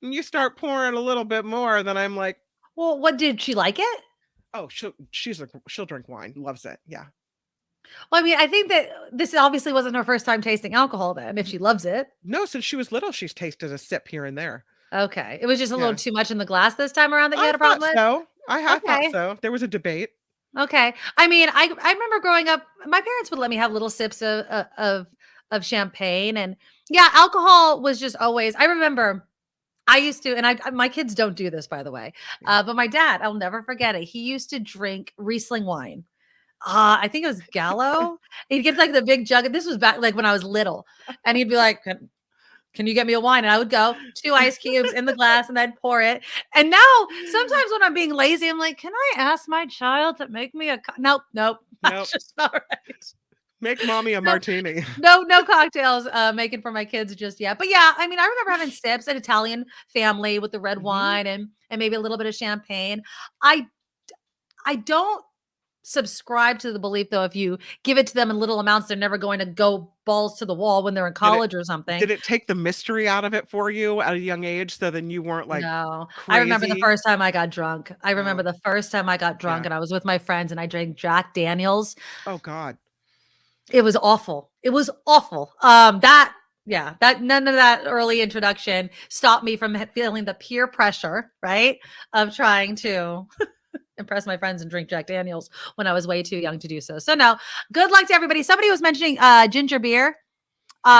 you start pouring a little bit more, then I'm like, well, what did she like it? Oh, she'll drink wine, loves it. Yeah. Well, I mean, I think that this obviously wasn't her first time tasting alcohol then, if she loves it. No, since she was little, she's tasted a sip here and there. Okay. It was just a little too much in the glass this time around that you had a problem with? I thought so. There was a debate. Okay. I mean, I remember growing up, my parents would let me have little sips of champagne, and alcohol was just always, I remember I used to, and my kids don't do this, by the way, but my dad, I'll never forget it. He used to drink Riesling wine. I think it was Gallo. He'd get like the big jug. This was back like when I was little. And he'd be like, can you get me a wine? And I would go 2 ice cubes in the glass and I'd pour it. And now sometimes when I'm being lazy, I'm like, can I ask my child to make me a nope. That's just not right. Make mommy a martini. No cocktails making for my kids just yet. But yeah, I mean, I remember having sips, an Italian family with the red wine and maybe a little bit of champagne. I don't subscribe to the belief, though, if you give it to them in little amounts, they're never going to go balls to the wall when they're in college or something. Did it take the mystery out of it for you at a young age so then you weren't like No. crazy? I remember the first time I got drunk. And I was with my friends and I drank Jack Daniels. Oh, God. It was awful. It was awful. None of that early introduction stopped me from feeling the peer pressure, right, of trying to impress my friends and drink Jack Daniels when I was way too young to do so. So no, good luck to everybody. Somebody was mentioning ginger beer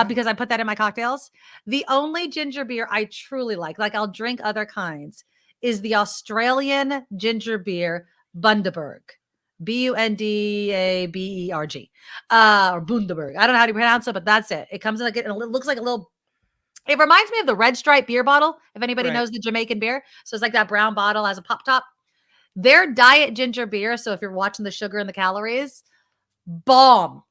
because I put that in my cocktails. The only ginger beer I truly like I'll drink other kinds, is the Australian ginger beer Bundaberg. Bundaberg, or Bundaberg. I don't know how to pronounce it, but that's it. It comes in it looks like a little. It reminds me of the Red Stripe beer bottle. If anybody knows the Jamaican beer, so it's like that brown bottle has a pop top. Their diet ginger beer. So if you're watching the sugar and the calories, bomb.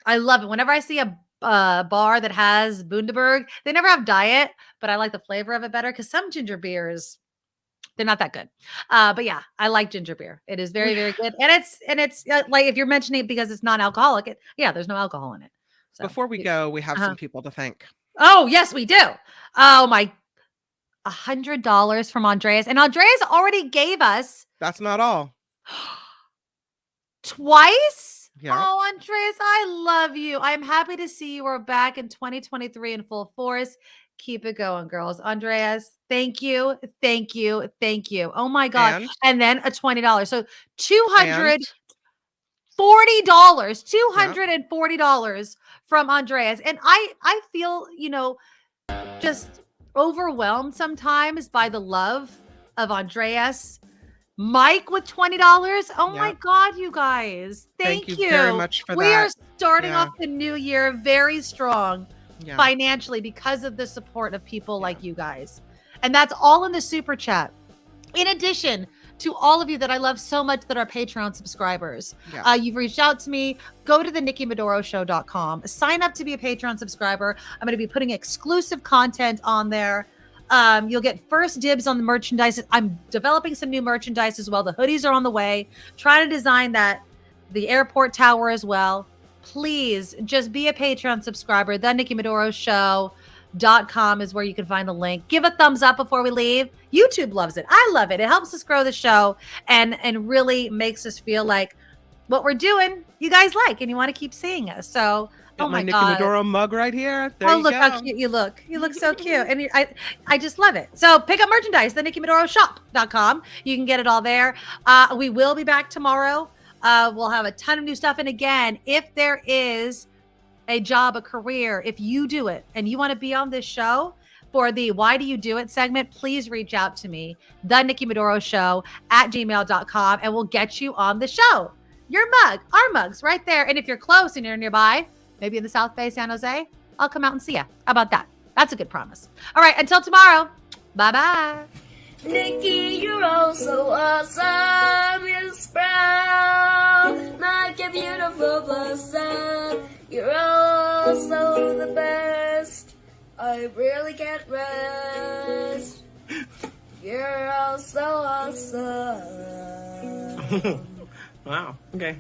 I love it. Whenever I see a bar that has Bundaberg, they never have diet, but I like the flavor of it better because some ginger beers, they're not that good. But yeah, I like ginger beer. It is very, very good. And it's like, if you're mentioning it because it's non-alcoholic, there's no alcohol in it. So, before we go, we have some people to thank. Oh, yes, we do. Oh, my. $100 from Andreas. And Andreas already gave us. That's not all. Twice? Yeah. Oh, Andreas, I love you. I'm happy to see you are back in 2023 in full force. Keep it going, girls. Andreas, thank you. Thank you. Thank you. Oh my God. And then a $20. So $240. $240 from Andreas. And I feel, just overwhelmed sometimes by the love of Andreas. Mike with $20. Oh my God, you guys. Thank you very much for that. We are starting off the new year very strong financially because of the support of people like you guys. And that's all in the super chat. In addition to all of you that I love so much that are Patreon subscribers. You've reached out to me. Go to the NikkiMedoroShow.com. Sign up to be a Patreon subscriber. I'm going to be putting exclusive content on there. You'll get first dibs on the merchandise. I'm developing some new merchandise as well. The hoodies are on the way. Trying to design the airport tower as well. Please just be a Patreon subscriber. The NikkiMedoroShow.com is where you can find the link. Give a thumbs up before we leave. YouTube loves it. I love it. It helps us grow the show and really makes us feel like what we're doing, you guys like, and you want to keep seeing us. So, oh my Nikki God. Medoro mug right here. There you look go. how cute you look. You look so cute. And I just love it. So pick up merchandise, the NikkiMedoroShop.com. You can get it all there. We will be back tomorrow. We'll have a ton of new stuff. And again, if there is a job, a career, if you do it and you want to be on this show for the Why Do You Do It segment, please reach out to me, the Nikki Medoro Show @gmail.com, and we'll get you on the show. Your mug, our mugs right there. And if you're close and you're nearby, maybe in the South Bay, San Jose, I'll come out and see you. How about that? That's a good promise. All right, until tomorrow, bye-bye. Nikki, you're all so awesome. You're proud, like a beautiful blossom. You're also the best. I really can't rest. You're all so awesome. Wow. Okay.